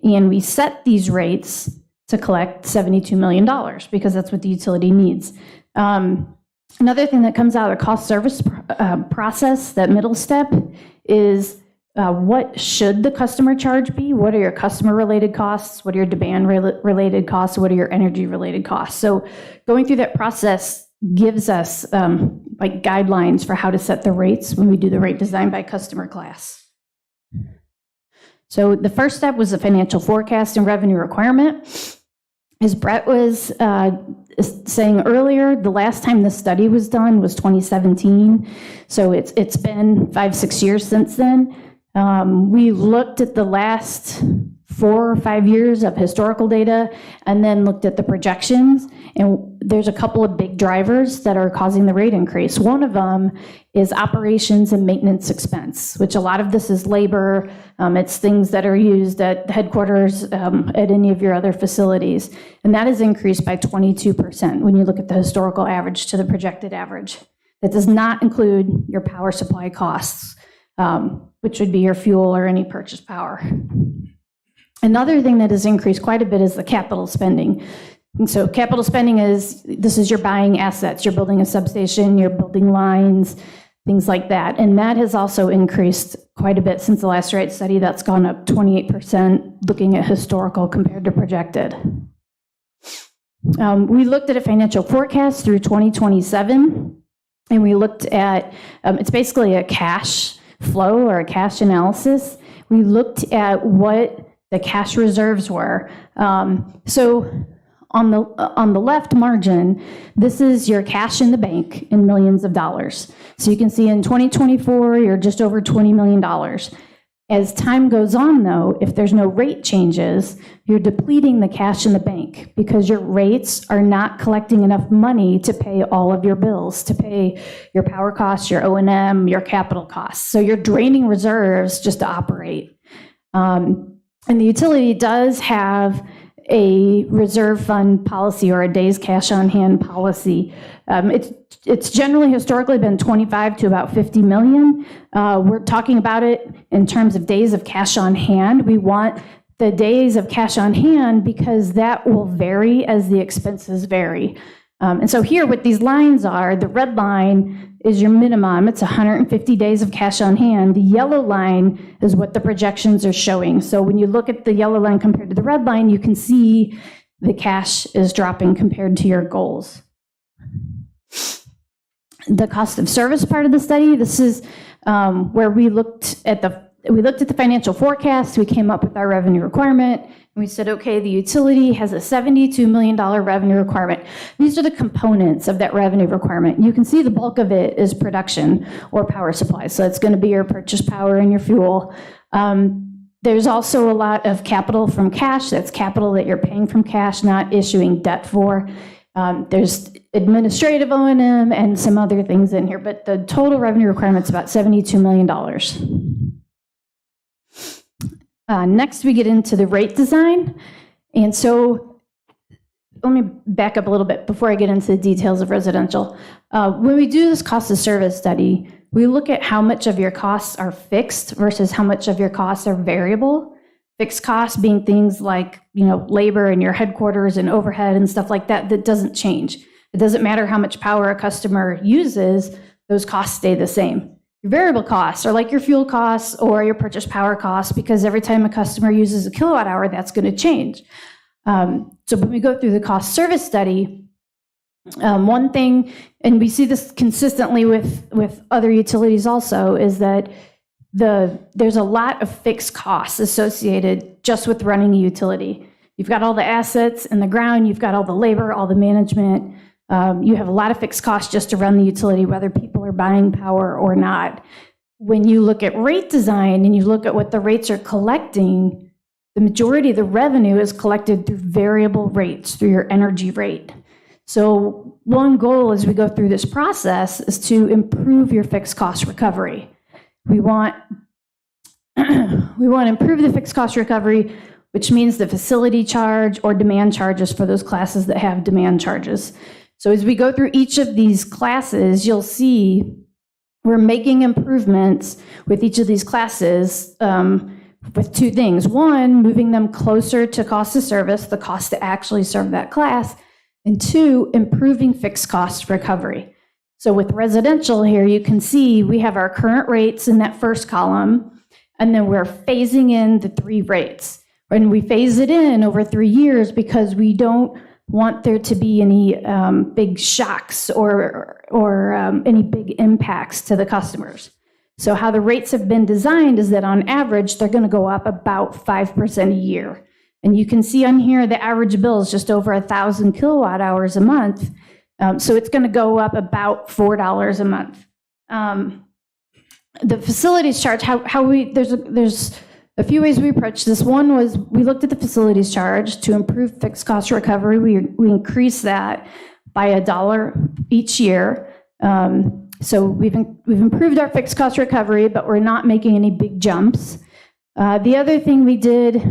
And we set these rates to collect $72 million because that's what the utility needs. Another thing that comes out of the cost service process, that middle step, is what should the customer charge be? What are your customer-related costs? What are your demand-related costs? What are your energy-related costs? So going through that process gives us like guidelines for how to set the rates when we do the rate design by customer class. So the first step was the financial forecast and revenue requirement. As Brett was saying earlier, the last time this study was done was 2017. So it's been 5-6 years since then. We looked at the last 4 or 5 years of historical data and then looked at the projections. And there's a couple of big drivers that are causing the rate increase. One of them is operations and maintenance expense, which a lot of this is labor. It's things that are used at headquarters, at any of your other facilities. And that has increased by 22% when you look at the historical average to the projected average. That does not include your power supply costs, which would be your fuel or any purchased power. Another thing that has increased quite a bit is the capital spending. And so capital spending this is you're buying assets, you're building a substation, you're building lines, things like that. And that has also increased quite a bit since the last rate study. That's gone up 28% looking at historical compared to projected. We looked at a financial forecast through 2027, and we looked at, it's basically a cash flow or a cash analysis. We looked at what the cash reserves were. So on the left margin, this is your cash in the bank in millions of dollars. So you can see in 2024, you're just over $20 million. As time goes on, though, if there's no rate changes, you're depleting the cash in the bank because your rates are not collecting enough money to pay all of your bills, to pay your power costs, your O&M, your capital costs. So you're draining reserves just to operate. And the utility does have a reserve fund policy or a days cash on hand policy. It's generally historically been 25 to about 50 million. We're talking about it in terms of days of cash on hand. We want the days of cash on hand because that will vary as the expenses vary. And so here what these lines are, the red line is your minimum. It's 150 days of cash on hand. The yellow line is what the projections are showing. So when you look at the yellow line compared to the red line, you can see the cash is dropping compared to your goals. The cost of service part of the study, this is where we looked at the financial forecast. We came up with our revenue requirement. And we said, okay, the utility has a $72 million revenue requirement. These are the components of that revenue requirement. You can see the bulk of it is production or power supply. So it's going to be your purchase power and your fuel. There's also a lot of capital from cash. That's capital that you're paying from cash, not issuing debt for. There's administrative O&M and some other things in here, but the total revenue requirement is about $72 million. Next, we get into the rate design. And so let me back up a little bit before I get into the details of residential. When we do this cost of service study, we look at how much of your costs are fixed versus how much of your costs are variable. Fixed costs being things like, labor and your headquarters and overhead and stuff like that, that doesn't change. It doesn't matter how much power a customer uses, those costs stay the same. Your variable costs are like your fuel costs or your purchase power costs, because every time a customer uses a kilowatt hour, that's going to change. So when we go through the cost service study, one thing, and we see this consistently with other utilities also, is that there's a lot of fixed costs associated just with running a utility. You've got all the assets in the ground, you've got all the labor, all the management. You have a lot of fixed costs just to run the utility, whether people are buying power or not. When you look at rate design and you look at what the rates are collecting, the majority of the revenue is collected through variable rates, through your energy rate. So one goal as we go through this process is to improve your fixed cost recovery. We want to improve the fixed cost recovery, which means the facility charge or demand charges for those classes that have demand charges. So as we go through each of these classes, you'll see we're making improvements with each of these classes with two things. One, moving them closer to cost of service, the cost to actually serve that class. And two, improving fixed cost recovery. So with residential here, you can see we have our current rates in that first column, and then we're phasing in the 3 rates. And we phase it in over 3 years because we don't want there to be any big shocks or any big impacts to the customers. So how the rates have been designed is that on average, they're going to go up about 5% a year. And you can see on here, the average bill is just over 1,000 kilowatt hours a month. So it's going to go up about $4 a month. The facilities charge, there's a few ways we approached this. One was we looked at the facilities charge to improve fixed cost recovery. We increased that by $1 each year. So we've improved our fixed cost recovery, but we're not making any big jumps. The other thing we did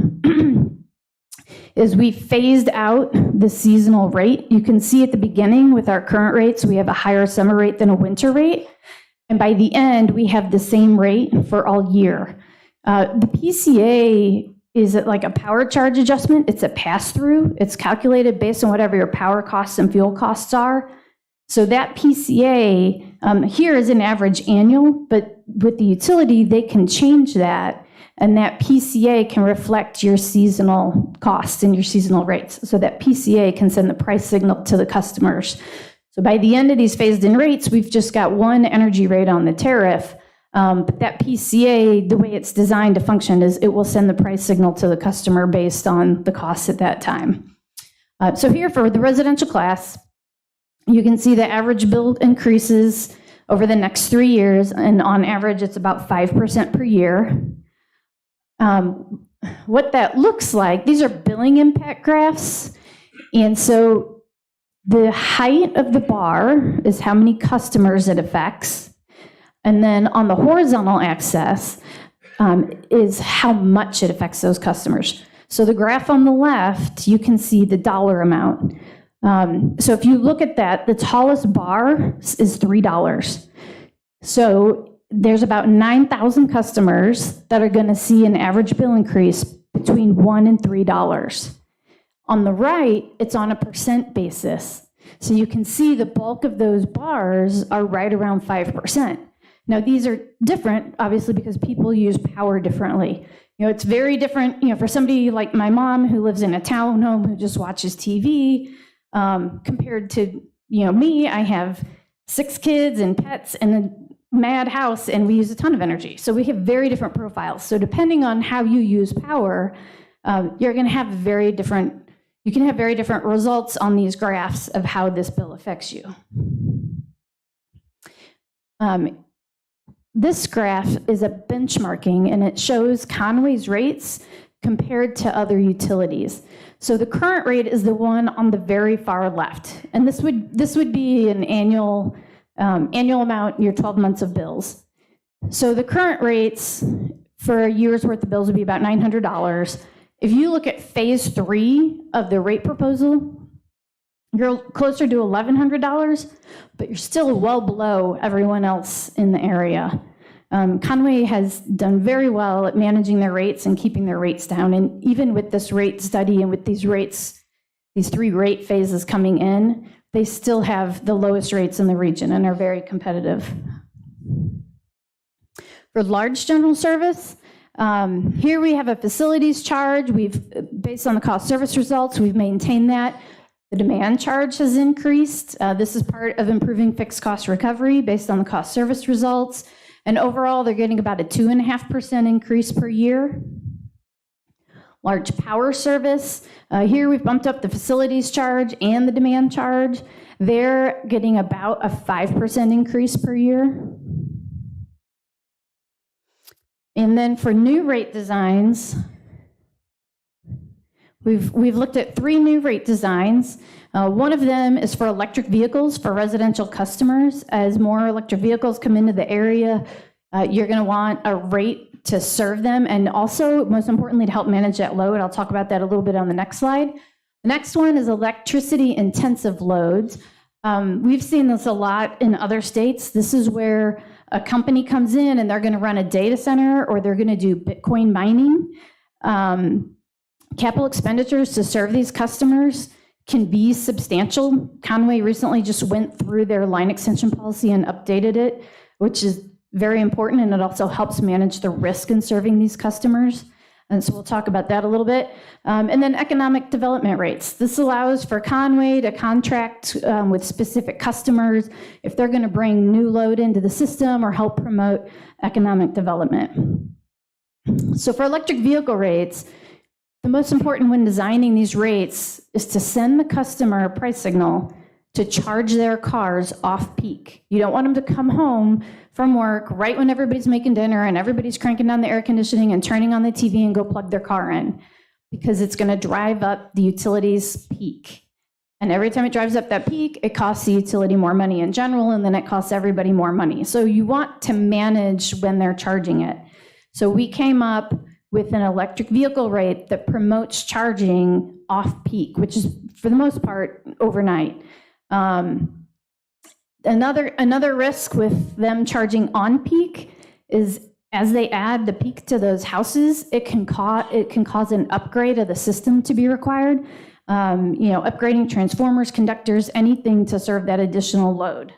is we phased out the seasonal rate. You can see at the beginning with our current rates, we have a higher summer rate than a winter rate. And by the end, we have the same rate for all year. The PCA is like a power charge adjustment. It's a pass-through. It's calculated based on whatever your power costs and fuel costs are. So that PCA here is an average annual, but with the utility, they can change that. And that PCA can reflect your seasonal costs and your seasonal rates. So that PCA can send the price signal to the customers. So by the end of these phased-in rates, we've just got one energy rate on the tariff. But that PCA, the way it's designed to function is it will send the price signal to the customer based on the costs at that time. So here for the residential class, you can see the average bill increases over the next 3 years, and on average, it's about 5% per year. What that looks like, these are billing impact graphs, and so the height of the bar is how many customers it affects, and then on the horizontal axis is how much it affects those customers. So the graph on the left, you can see the dollar amount. So if you look at that, the tallest bar is $3. So there's about 9,000 customers that are going to see an average bill increase between $1 and $3. On the right, it's on a percent basis. So you can see the bulk of those bars are right around 5%. Now, these are different, obviously, because people use power differently. You know, it's very different, you know, for somebody like my mom who lives in a townhome who just watches TV, compared to, you know, me. I have 6 kids and pets and a mad house, and we use a ton of energy. So we have very different profiles. So depending on how you use power, you're going to have you can have very different results on these graphs of how this bill affects you. This graph is a benchmarking, and it shows Conway's rates compared to other utilities. So the current rate is the one on the very far left, and this would be an annual amount in your 12 months of bills. So the current rates for a year's worth of bills would be about $900. If you look at phase 3 of the rate proposal, you're closer to $1,100, but you're still well below everyone else in the area. Conway has done very well at managing their rates and keeping their rates down. And even with this rate study and with these rates, these 3 rate phases coming in, they still have the lowest rates in the region and are very competitive. For large general service, here we have a facilities charge. Based on the cost service results, we've maintained that. The demand charge has increased. This is part of improving fixed cost recovery based on the cost service results. And overall, they're getting about a 2.5% increase per year. Large power service, here we've bumped up the facilities charge and the demand charge. They're getting about a 5% increase per year. And then for new rate designs, we've looked at 3 new rate designs. One of them is for electric vehicles for residential customers. As more electric vehicles come into the area, you're going to want a rate to serve them, and also, most importantly, to help manage that load. I'll talk about that a little bit on the next slide. The next one is electricity-intensive loads. We've seen this a lot in other states. This is where a company comes in and they're going to run a data center, or they're going to do Bitcoin mining. Capital expenditures to serve these customers can be substantial. Conway recently just went through their line extension policy and updated it, which is very important, and it also helps manage the risk in serving these customers. And so we'll talk about that a little bit. And then economic development rates. This allows for Conway to contract with specific customers if they're going to bring new load into the system or help promote economic development. So for electric vehicle rates, the most important when designing these rates is to send the customer a price signal to charge their cars off peak. You don't want them to come home from work right when everybody's making dinner and everybody's cranking down the air conditioning and turning on the TV and go plug their car in, because it's going to drive up the utility's peak. And every time it drives up that peak, it costs the utility more money in general, and then it costs everybody more money. So you want to manage when they're charging it. So we came up with an electric vehicle rate that promotes charging off peak, which is for the most part overnight. Another risk with them charging on peak is as they add the peak to those houses, it can cause an upgrade of the system to be required. Upgrading transformers, conductors, anything to serve that additional load.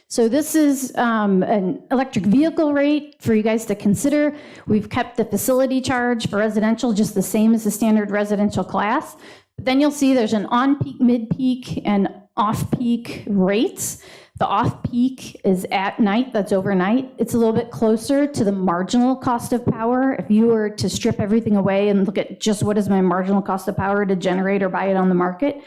So this is an electric vehicle rate for you guys to consider. We've kept the facility charge for residential just the same as the standard residential class. But then you'll see there's an on-peak, mid-peak, and off-peak rates. The off-peak is at night, that's overnight. It's a little bit closer to the marginal cost of power. If you were to strip everything away and look at just what is my marginal cost of power to generate or buy it on the market,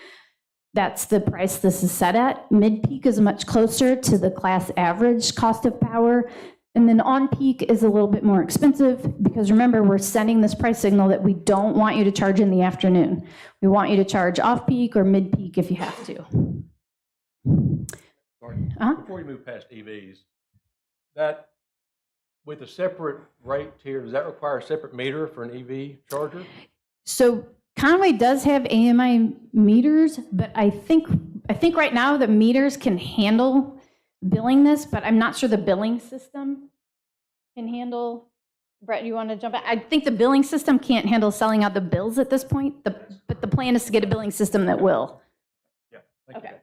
that's the price this is set at. Mid-peak is much closer to the class average cost of power. And then on-peak is a little bit more expensive because remember, we're sending this price signal that we don't want you to charge in the afternoon. We want you to charge off-peak or mid-peak if you have to. Sorry. Before you move past EVs, that with a separate rate tier, does that require a separate meter for an EV charger? So Conway does have AMI meters, but I think right now the meters can handle billing this, but I'm not sure the billing system can handle. Brett, you want to jump in? I think the billing system can't handle selling out the bills at this point, but the plan is to get a billing system that will. Yeah. Thank Okay. you.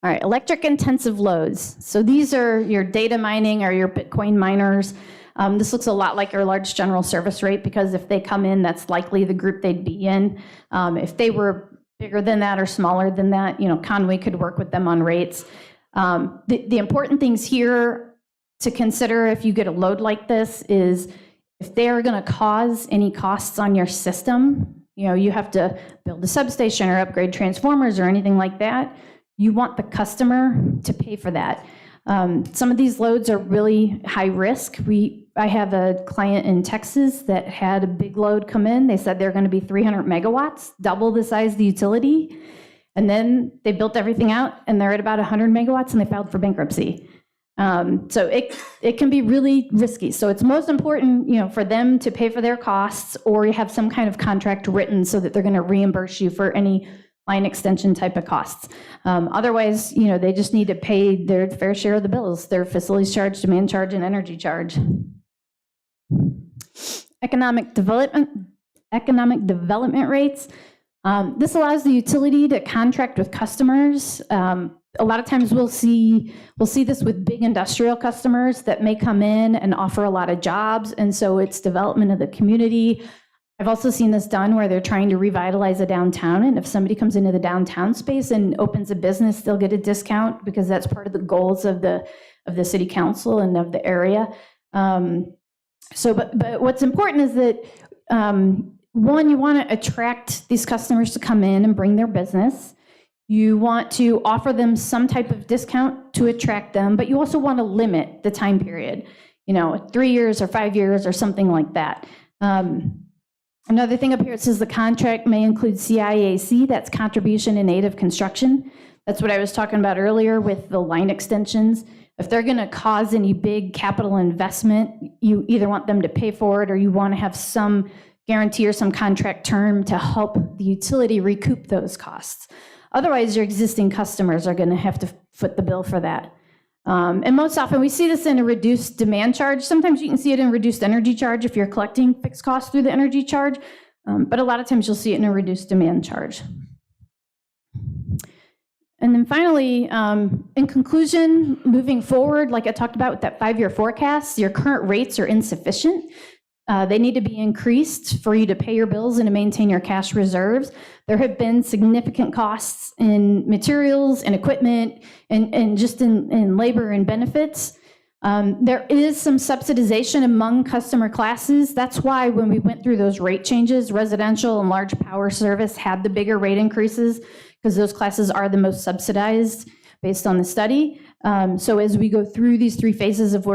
All right, electric intensive loads. So these are your data mining or your Bitcoin miners. This looks a lot like your large general service rate because if they come in, that's likely the group they'd be in. If they were bigger than that or smaller than that, Conway could work with them on rates. The important things here to consider if you get a load like this is if they are going to cause any costs on your system, you have to build a substation or upgrade transformers or anything like that. You want the customer to pay for that. Some of these loads are really high risk. I have a client in Texas that had a big load come in. They said they're going to be 300 megawatts, double the size of the utility. And then they built everything out and they're at about 100 megawatts and they filed for bankruptcy. So it can be really risky. So it's most important, for them to pay for their costs or you have some kind of contract written so that they're going to reimburse you for any line extension type of costs. Otherwise, they just need to pay their fair share of the bills, their facilities charge, demand charge, and energy charge. Economic development rates. This allows the utility to contract with customers. A lot of times we'll see this with big industrial customers that may come in and offer a lot of jobs, and so it's development of the community. I've also seen this done where they're trying to revitalize a downtown, and if somebody comes into the downtown space and opens a business, they'll get a discount because that's part of the goals of the city council and of the area. But what's important is that one, you want to attract these customers to come in and bring their business. You want to offer them some type of discount to attract them, but you also want to limit the time period, 3 years or 5 years or something like that. Another thing up here, it says the contract may include CIAC, that's contribution in aid of construction. That's what I was talking about earlier with the line extensions. If they're going to cause any big capital investment, you either want them to pay for it or you want to have some guarantee or some contract term to help the utility recoup those costs. Otherwise, your existing customers are going to have to foot the bill for that. And most often we see this in a reduced demand charge. Sometimes you can see it in reduced energy charge if you're collecting fixed costs through the energy charge, but a lot of times you'll see it in a reduced demand charge. And then finally, in conclusion, moving forward, like I talked about with that 5-year forecast, your current rates are insufficient. They need to be increased for you to pay your bills and to maintain your cash reserves. There have been significant costs in materials and equipment and just in labor and benefits. There is some subsidization among customer classes. That's why when we went through those rate changes, residential and large power service had the bigger rate increases because those classes are the most subsidized based on the study. So as we go through these 3 phases of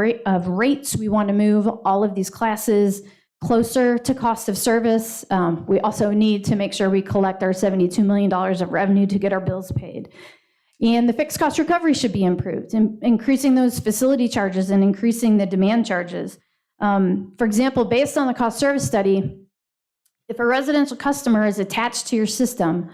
rates, we want to move all of these classes closer to cost of service. We also need to make sure we collect our $72 million of revenue to get our bills paid. And the fixed cost recovery should be improved, increasing those facility charges and increasing the demand charges. For example, based on the cost service study, if a residential customer is attached to your system,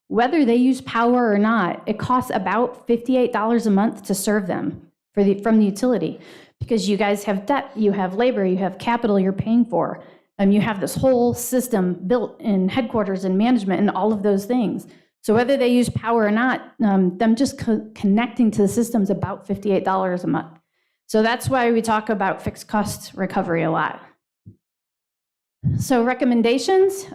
whether they use power or not, it costs about $58 a month to serve them from the utility, because you guys have debt, you have labor, you have capital you're paying for, and you have this whole system built in headquarters and management and all of those things. So whether they use power or not, them just connecting to the system is about $58 a month. So that's why we talk about fixed cost recovery a lot. So recommendations.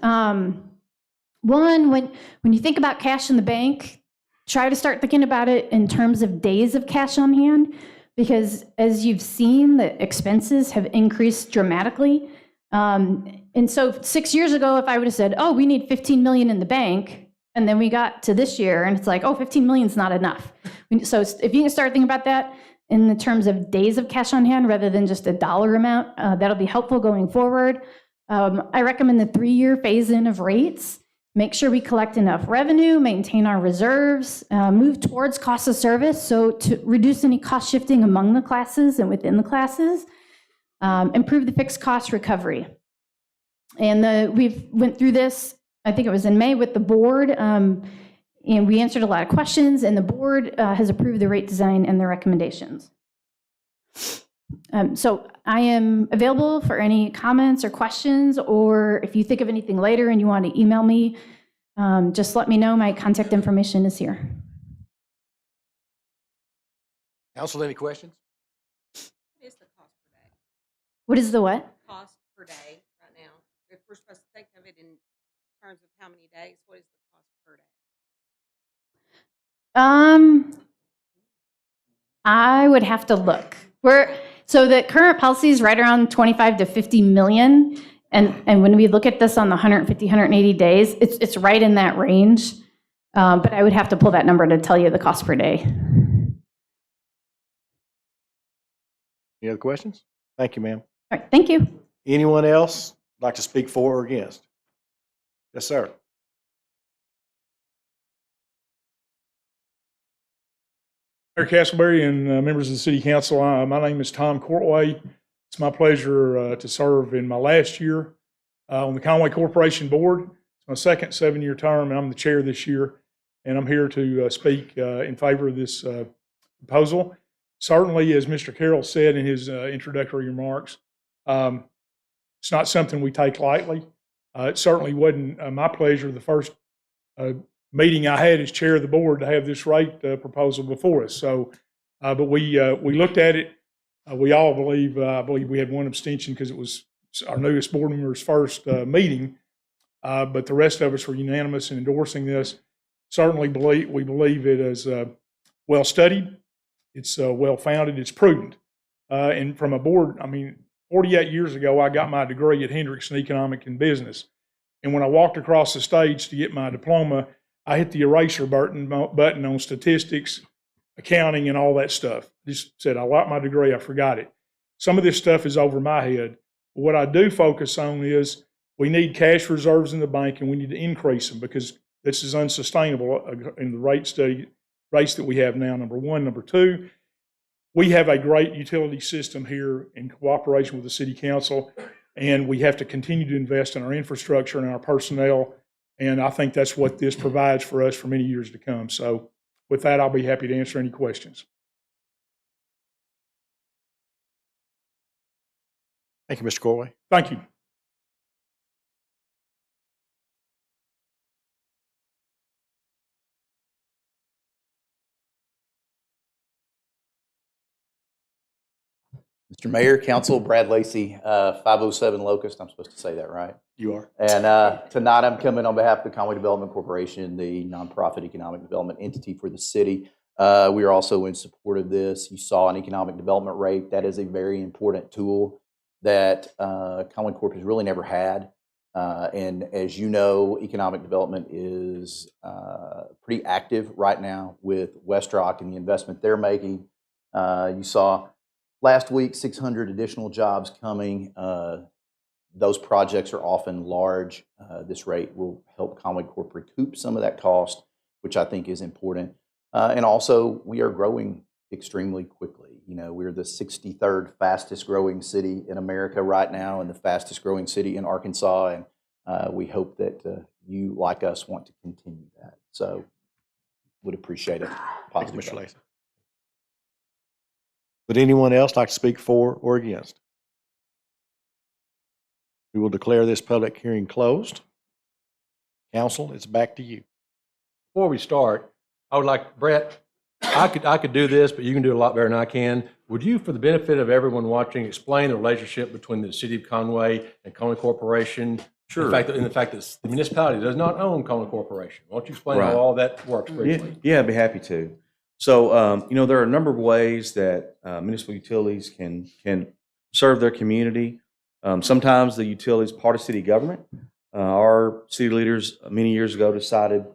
One, when you think about cash in the bank, try to start thinking about it in terms of days of cash on hand, because as you've seen, the expenses have increased dramatically. And so 6 years ago, if I would have said, oh, we need 15 million in the bank, and then we got to this year and it's like, oh, 15 million is not enough. So if you can start thinking about that in the terms of days of cash on hand rather than just a dollar amount, that'll be helpful going forward. I recommend the 3-year phase-in of rates. Make sure we collect enough revenue, maintain our reserves, move towards cost of service, so to reduce any cost shifting among the classes and within the classes, improve the fixed cost recovery. And we've went through this, I think it was in May, with the board, and we answered a lot of questions, and the board has approved the rate design and the recommendations. So I am available for any comments or questions, or if you think of anything later and you want to email me, just let me know. My contact information is here. Council, any questions? What is the cost per day? What is the what? Cost per day right now? If we're supposed to think of it in terms of how many days, what is the cost per day? I would have to look. So the current policy is right around 25 to 50 million. And when we look at this on the 150, 180 days, it's right in that range. But I would have to pull that number to tell you the cost per day. Any other questions? Thank you, ma'am. All right, thank you. Anyone else like to speak for or against? Yes, sir. Mayor Castleberry and members of the City Council, my name is Tom Conway. It's my pleasure to serve in my last year on the Conway Corporation Board. It's my second 7-year term, and I'm the chair this year. And I'm here to speak in favor of this proposal. Certainly, as Mr. Carroll said in his introductory remarks, it's not something we take lightly. It certainly wasn't my pleasure the first meeting I had as chair of the board to have this rate proposal before us. So, but we looked at it. We all believe, I believe we had one abstention because it was our newest board member's first meeting. But the rest of us were unanimous in endorsing this. Certainly we believe it is well studied. It's well founded. It's prudent. And from a board, 48 years ago, I got my degree at Hendrix in economic and business. And when I walked across the stage to get my diploma, I hit the eraser button on statistics, accounting, and all that stuff. Just said, I like my degree, I forgot it. Some of this stuff is over my head. But what I do focus on is we need cash reserves in the bank, and we need to increase them because this is unsustainable in the rates that we have now, number one. Number two, we have a great utility system here in cooperation with the City Council, and we have to continue to invest in our infrastructure and our personnel. And I think that's what this provides for us for many years to come. So with that, I'll be happy to answer any questions. Thank you, Mr. Conway. Thank you. Mr. Mayor, Council, Brad Lacey, 507 Locust. I'm supposed to say that, right? You are. And tonight I'm coming on behalf of the Conway Development Corporation, the nonprofit economic development entity for the city. We are also in support of this. You saw an economic development rate. That is a very important tool that Conway Corp has really never had. And as you know, economic development is pretty active right now with Westrock and the investment they're making. You saw last week 600 additional jobs coming. Those projects are often large. This rate will help Conway Corp recoup some of that cost, which I think is important. And also, we are growing extremely quickly. You know, we're the 63rd fastest growing city in America right now and the fastest growing city in Arkansas. And we hope that you, like us, want to continue that. So would appreciate it. Thank you, Mr. Lacey. Would anyone else like to speak for or against? We will declare this public hearing closed. Council, it's back to you. Before we start, I would like, Brett, I could do this, but you can do it a lot better than I can. Would you, for the benefit of everyone watching, explain the relationship between the city of Conway and Conway Corporation? Sure. In the fact that the municipality does not own Conway Corporation. Why don't you explain how all that works briefly? Yeah, I'd be happy to. So, you know, there are a number of ways that municipal utilities can serve their community. Sometimes the utility is part of city government. Our city leaders many years ago decided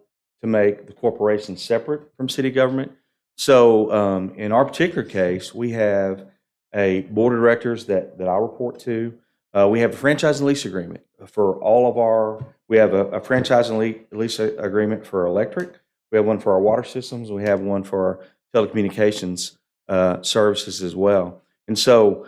to make the corporation separate from city government. So in our particular case, we have a board of directors that I report to. We have a franchise and lease agreement for all of our, we have a franchise and lease agreement for electric. We have one for our water systems. We have one for our telecommunications services as well. And so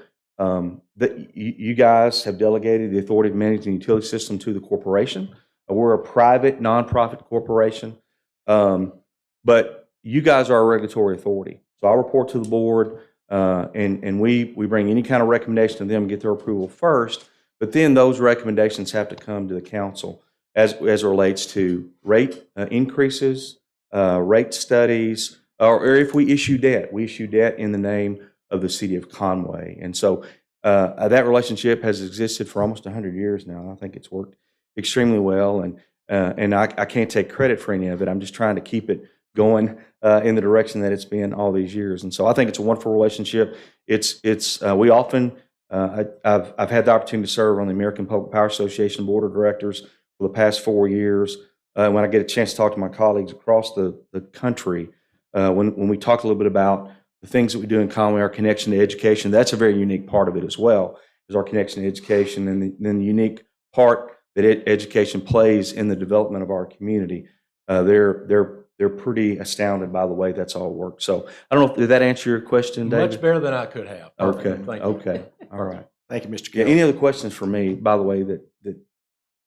you guys have delegated the authority of managing the utility system to the corporation. We're a private, nonprofit corporation, but you guys are a regulatory authority. So I report to the board, and we bring any kind of recommendation to them and get their approval first. But then those recommendations have to come to the council as it relates to rate increases, rate studies, or if we issue debt. We issue debt in the name of the city of Conway. And so that relationship has existed for almost 100 years now. I think it's worked extremely well, and I can't take credit for any of it. I'm just trying to keep it going in the direction that it's been all these years. And so I think it's a wonderful relationship. We often, I've had the opportunity to serve on the American Public Power Association Board of Directors for the past 4 years. When I get a chance to talk to my colleagues across the country, when we talk a little bit about the things that we do in Conway, our connection to education, that's a very unique part of it as well, is our connection to education, and then the unique part that education plays in the development of our community. They're pretty astounded by the way that's all worked. So I don't know, did that answer your question, David? Much better than I could have. Okay. Thank you. Okay. All right. Thank you, Mr. Yeah, Carroll. any other questions for me, by the way, that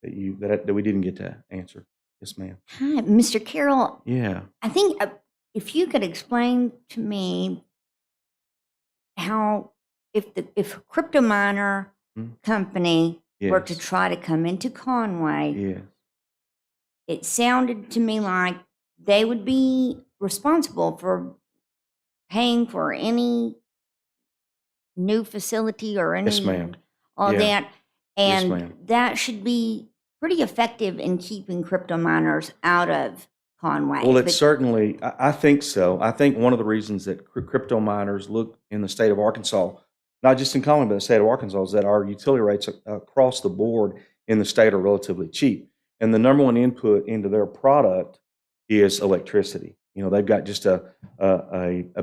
we didn't get to answer? Yes, ma'am. Hi, Mr. Carroll. Yeah. I think if you could explain to me how, if a crypto miner company were to try to come into Conway, it sounded to me like they would be responsible for paying for any new facility or any all that, and that should be pretty effective in keeping crypto miners out of Conway. Well, it's certainly, I think so. I think one of the reasons that crypto miners look in the state of Arkansas, not just in Conway, but the state of Arkansas, is that our utility rates across the board in the state are relatively cheap. And the number one input into their product is electricity. You know, they've got just a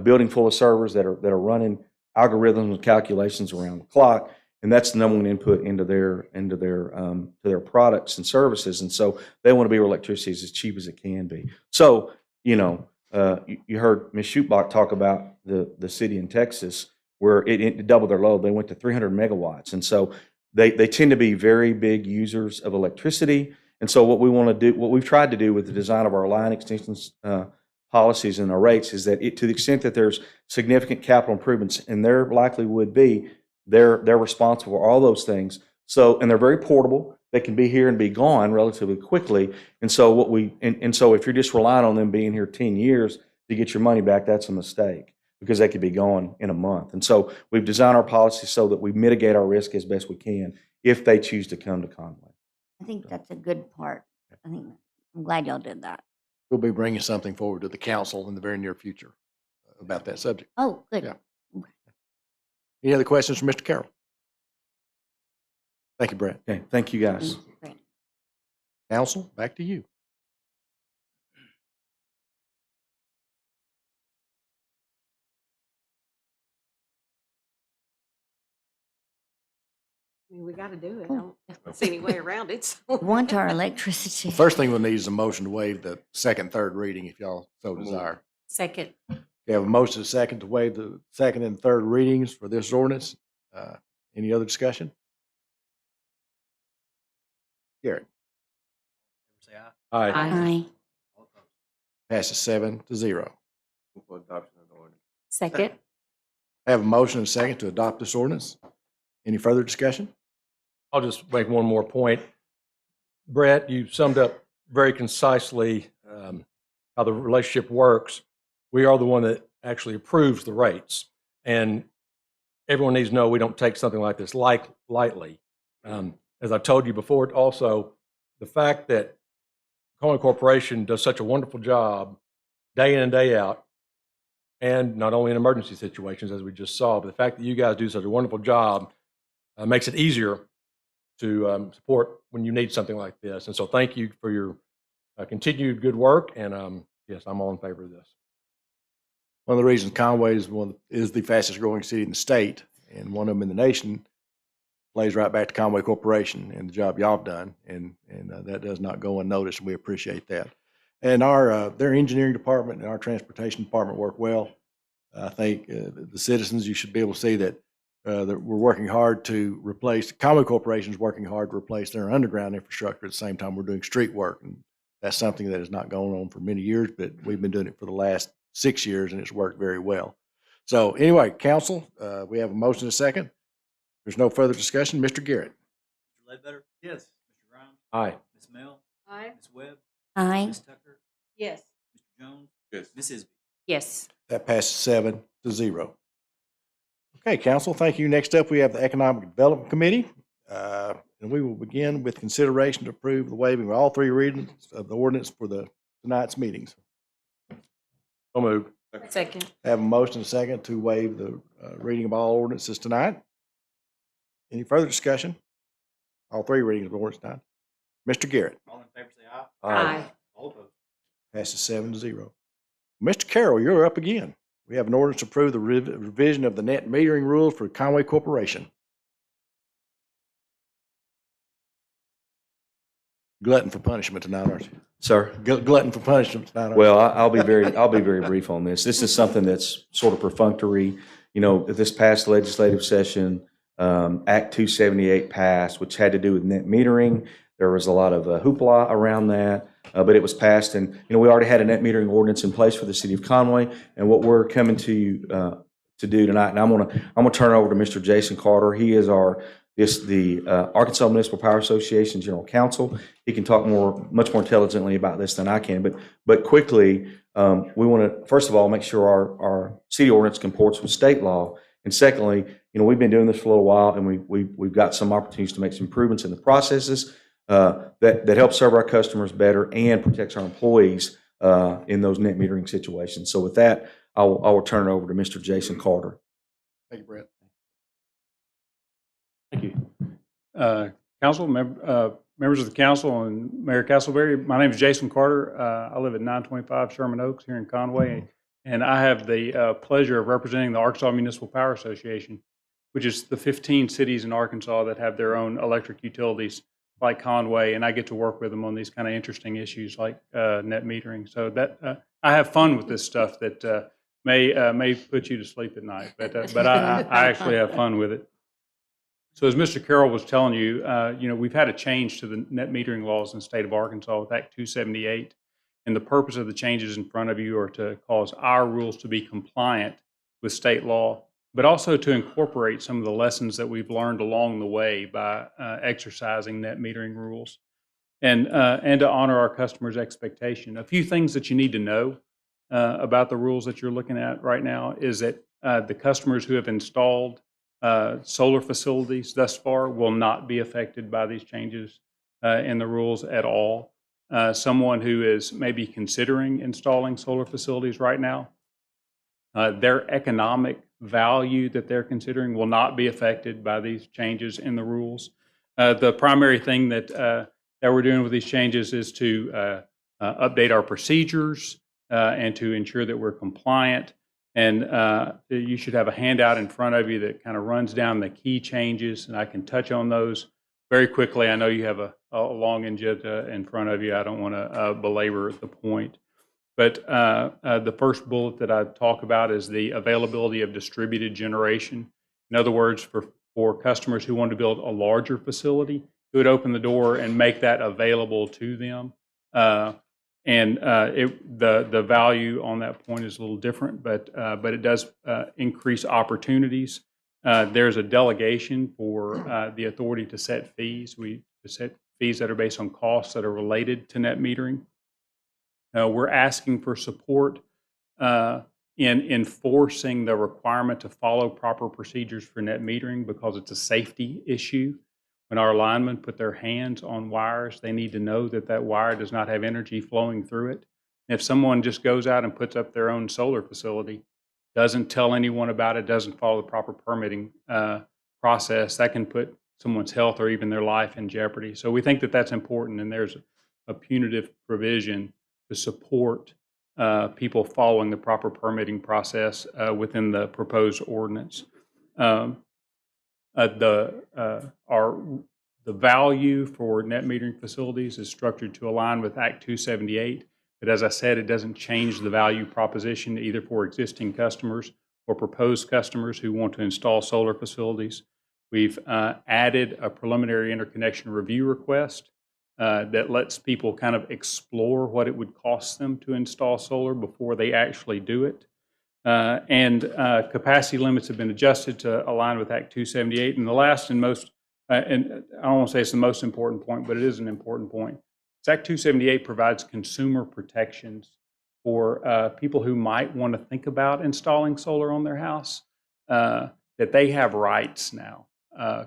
building full of servers that are running algorithms and calculations around the clock, and that's the number one input into their products and services. And so they want to be where electricity is as cheap as it can be. So, you know, you heard Ms. Schutbach talk about the city in Texas where it doubled their load. They went to 300 megawatts, and so they tend to be very big users of electricity. And so what we want to do, what we've tried to do with the design of our line extensions policies and our rates, is that to the extent that there's significant capital improvements, and there likely would be, they're responsible for all those things. So, and they're very portable. They can be here and be gone relatively quickly. And so so if you're just relying on them being here 10 years to get your money back, that's a mistake. because they could be gone in a month. And so we've designed our policy so that we mitigate our risk as best we can if they choose to come to Conway. I think that's a good part. I'm glad y'all did that. We'll be bringing something forward to the council in the very near future about that subject. Oh, good. Yeah. Any other questions for Mr. Carroll? Thank you, Brett. Okay, thank you, guys. Great. Council, back to you. I mean, we got to do it. I don't see any way around it. So. Want our electricity. The first thing we'll need is a motion to waive the second, third reading if y'all so desire. Second. We have a motion and a second to waive the second and third readings for this ordinance. Any other discussion? Garrett. Say aye. Aye. Aye. Passes 7-0. Move for adoption of the ordinance. Second. I have a motion and a second to adopt this ordinance. Any further discussion? I'll just make one more point. Brett, you summed up very concisely how the relationship works. We are the one that actually approves the rates. And everyone needs to know we don't take something like this lightly. As I told you before, also, the fact that Conway Corporation does such a wonderful job day in and day out, and not only in emergency situations, as we just saw, but the fact that you guys do such a wonderful job makes it easier to support when you need something like this. And so thank you for your continued good work. And yes, I'm all in favor of this. One of the reasons Conway is the fastest growing city in the state and one of them in the nation plays right back to Conway Corporation and the job y'all have done. And that does not go unnoticed. And we appreciate that. And their engineering department and our transportation department work well. I think the citizens, you should be able to see that we're working hard to replace, Conway Corporation is working hard to replace their underground infrastructure at the same time we're doing street work. And that's something that has not gone on for many years, but we've been doing it for the last 6 years and it's worked very well. So anyway, council, we have a motion and a second. There's no further discussion. Mr. Garrett. Mr. Ledbetter? Yes. Mr. Grimes? Aye. Ms. Mel? Aye. Ms. Webb? Aye. Ms. Tucker? Yes. Mr. Jones? Yes. Ms. Isby? Yes. That passes 7-0. Okay, council, thank you. Next up, we have the Economic Development Committee. And we will begin with consideration to approve the waiving of all three readings of the ordinance for tonight's meetings. So moved. Second. I have a motion and a second to waive the reading of all ordinances tonight. Any further discussion? All three readings of the ordinance tonight. Mr. Garrett. All in favor say aye. Aye. All opposed? Passes 7-0. Mr. Carroll, you're up again. We have an ordinance to approve the revision of the net metering rules for Conway Corporation. Glutton for punishment tonight, aren't you? Sir? Glutton for punishment tonight, aren't you? Well, I'll be very brief on this. This is something that's sort of perfunctory. You know, this past legislative session, Act 278 passed, which had to do with net metering. There was a lot of hoopla around that, but it was passed, and we already had a net metering ordinance in place for the city of Conway. And what we're coming to you to do tonight, and I'm gonna turn it over to Mr. Jason Carter. He is the Arkansas Municipal Power Association General Counsel. He can talk much more intelligently about this than I can. But quickly, we want to first of all make sure our city ordinance comports with state law, and secondly, we've been doing this for a little while, and we've got some opportunities to make some improvements in the processes that help serve our customers better and protects our employees in those net metering situations. So with that, I will turn it over to Mr. Jason Carter. Thank you, Brett. Thank you. Council, members of the council, and Mayor Castleberry, my name is Jason Carter. I live at 925 Sherman Oaks here in Conway, and I have the pleasure of representing the Arkansas Municipal Power Association, which is the 15 cities in Arkansas that have their own electric utilities like Conway, and I get to work with them on these kind of interesting issues like net metering. So that I have fun with this stuff that may put you to sleep at night, but I actually have fun with it. So as Mr. Carroll was telling you, we've had a change to the net metering laws in the state of Arkansas with Act 278, and the purpose of the changes in front of you are to cause our rules to be compliant with state law, but also to incorporate some of the lessons that we've learned along the way by exercising net metering rules, and to honor our customers' expectation. A few things that you need to know about the rules that you're looking at right now is that the customers who have installed solar facilities thus far will not be affected by these changes in the rules at all. Someone who is maybe considering installing solar facilities right now, their economic value that they're considering will not be affected by these changes in the rules. The primary thing that we're doing with these changes is to update our procedures and to ensure that we're compliant. And you should have a handout in front of you that kind of runs down the key changes, and I can touch on those very quickly. I know you have a long agenda in front of you. I don't want to belabor the point. But the first bullet that I talk about is the availability of distributed generation. In other words, for customers who want to build a larger facility, we would open the door and make that available to them. The value on that point is a little different, but it does increase opportunities. There's a delegation for the authority to set fees. To set fees that are based on costs that are related to net metering. We're asking for support in enforcing the requirement to follow proper procedures for net metering because it's a safety issue. When our linemen put their hands on wires, they need to know that that wire does not have energy flowing through it. If someone just goes out and puts up their own solar facility, doesn't tell anyone about it, doesn't follow the proper permitting process, that can put someone's health or even their life in jeopardy. So we think that that's important, and there's a punitive provision to support people following the proper permitting process within the proposed ordinance. The value for net metering facilities is structured to align with Act 278, but as I said, it doesn't change the value proposition either for existing customers or proposed customers who want to install solar facilities. We've added a preliminary interconnection review request that lets people kind of explore what it would cost them to install solar before they actually do it. Capacity limits have been adjusted to align with Act 278. And the last and most, and I don't want to say it's the most important point, but it is an important point. Act 278 provides consumer protections for people who might want to think about installing solar on their house, that they have rights now,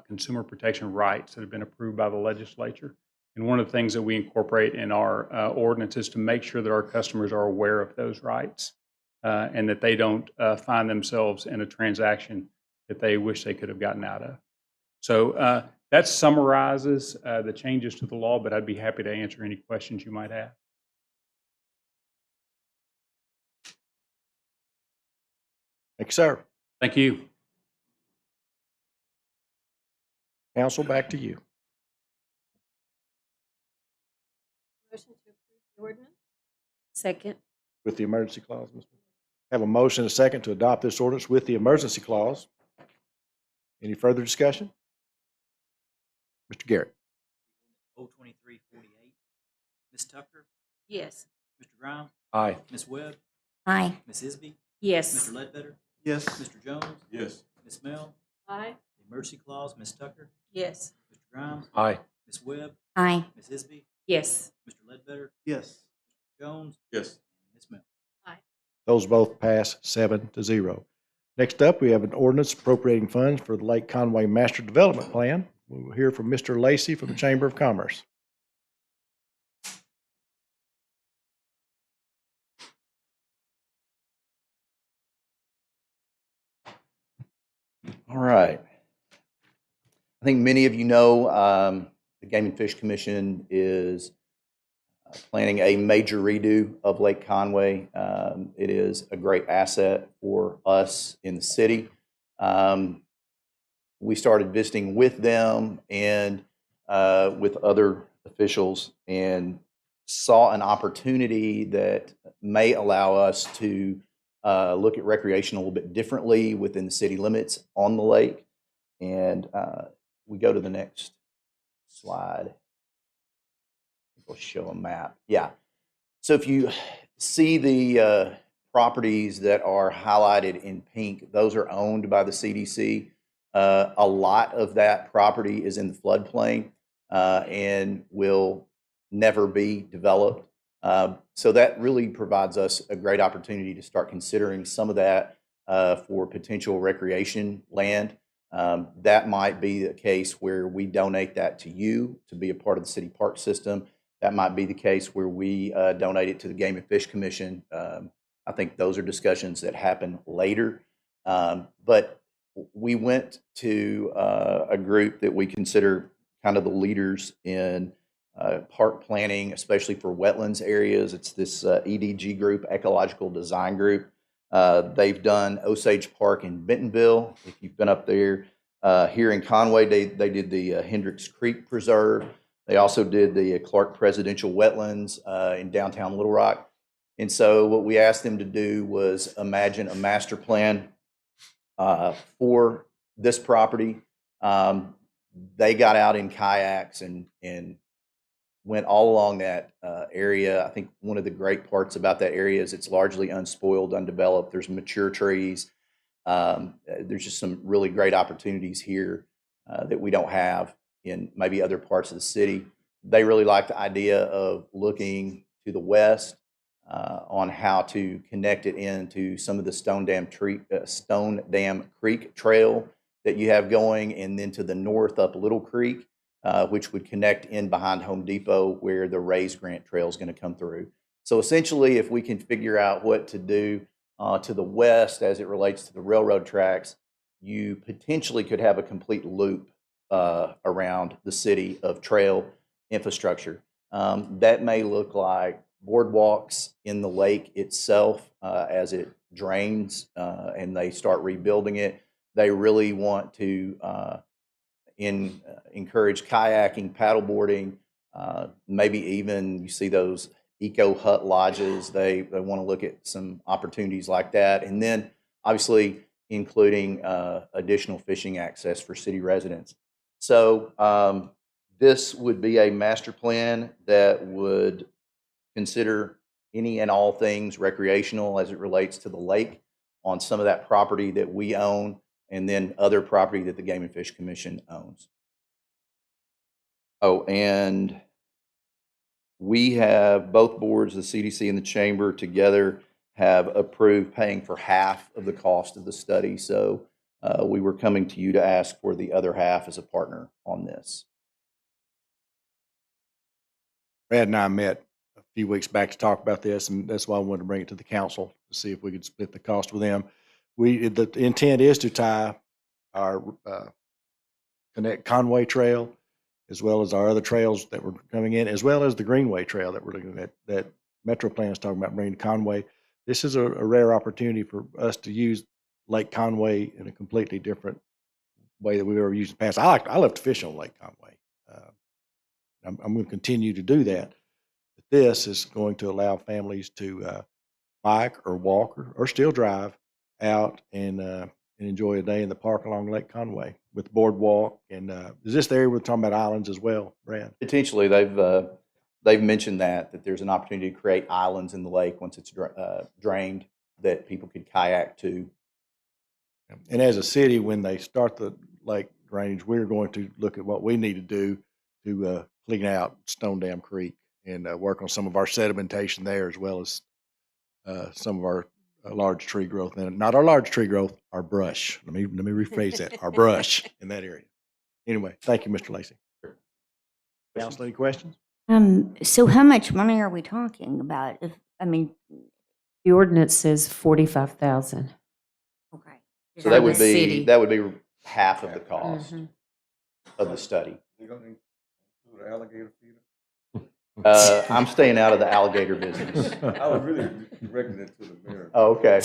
consumer protection rights that have been approved by the legislature. And one of the things that we incorporate in our ordinance is to make sure that our customers are aware of those rights and that they don't find themselves in a transaction that they wish they could have gotten out of. So that summarizes the changes to the law, but I'd be happy to answer any questions you might have. Thank you, sir. Thank you. Council, back to you. Motion to approve the ordinance? Second. With the emergency clause, Ms. Have a motion and a second to adopt this ordinance with the emergency clause. Any further discussion? Mr. Garrett. 02348. Ms. Tucker? Yes. Mr. Grimes? Aye. Ms. Webb? Aye. Ms. Isby? Yes. Mr. Ledbetter? Yes. Mr. Jones? Yes. Ms. Mel? Aye. The emergency clause, Ms. Tucker? Yes. Mr. Grimes? Aye. Ms. Webb? Aye. Ms. Isby? Yes. Mr. Ledbetter? Yes. Mr. Jones? Yes. Ms. Mel? Those both pass 7-0. Next up, we have an ordinance appropriating funds for the Lake Conway Master Development Plan. We will hear from Mr. Lacey from the Chamber of Commerce. All right. I think many of you know the Game and Fish Commission is planning a major redo of Lake Conway. It is a great asset for us in the city. We started visiting with them and with other officials and saw an opportunity that may allow us to look at recreation a little bit differently within the city limits on the lake. And we go to the next slide. We'll show a map. Yeah. So if you see the properties that are highlighted in pink, those are owned by the CDC. A lot of that property is in the floodplain and will never be developed. So that really provides us a great opportunity to start considering some of that for potential recreation land. That might be the case where we donate that to you to be a part of the city park system. That might be the case where we donate it to the Game and Fish Commission. I think those are discussions that happen later. But we went to a group that we consider kind of the leaders in park planning, especially for wetlands areas. It's this EDG group, Ecological Design Group. They've done Osage Park in Bentonville. If you've been up there, here in Conway, they did the Hendricks Creek Preserve. They also did the Clark Presidential Wetlands in downtown Little Rock. And so what we asked them to do was imagine a master plan for this property. They got out in kayaks and went all along that area. I think one of the great parts about that area is it's largely unspoiled, undeveloped. There's mature trees. There's just some really great opportunities here that we don't have in maybe other parts of the city. They really like the idea of looking to the west on how to connect it into some of the Stone Dam Creek Trail that you have going, and then to the north up Little Creek, which would connect in behind Home Depot where the Rays Grant Trail is going to come through. So essentially, if we can figure out what to do to the west as it relates to the railroad tracks, you potentially could have a complete loop around the city of trail infrastructure. That may look like boardwalks in the lake itself as it drains and they start rebuilding it. They really want to encourage kayaking, paddleboarding, maybe even you see those eco hut lodges. They want to look at some opportunities like that. And then obviously including additional fishing access for city residents. So this would be a master plan that would consider any and all things recreational as it relates to the lake on some of that property that we own, and then other property that the Game and Fish Commission owns. Oh, and we have both boards, the CDC and the Chamber together, have approved paying for half of the cost of the study. So we were coming to you to ask for the other half as a partner on this. Brad and I met a few weeks back to talk about this, and that's why I wanted to bring it to the council to see if we could split the cost with them. The intent is to tie our Connect Conway Trail, as well as our other trails that were coming in, as well as the Greenway Trail that we're looking at, that Metro Plan is talking about bringing to Conway. This is a rare opportunity for us to use Lake Conway in a completely different way that we've ever used in the past. I love to fish on Lake Conway. I'm going to continue to do that. But this is going to allow families to bike or walk or still drive out and enjoy a day in the park along Lake Conway with boardwalk. And is this the area we're talking about islands as well, Brad? Potentially, they've mentioned that there's an opportunity to create islands in the lake once it's drained that people could kayak to. And as a city, when they start the lake drainage, we're going to look at what we need to do to clean out Stone Dam Creek and work on some of our sedimentation there, as well as some of our large tree growth. And not our large tree growth, our brush. Let me rephrase that. Our brush in that area. Anyway, thank you, Mr. Lacy. Council, any questions? So how much money are we talking about? The ordinance says 45,000. Okay. So that would be half of the cost of the study. You're going to include an alligator feeder? I'm staying out of the alligator business. I was really directing it to the mayor. Oh, okay.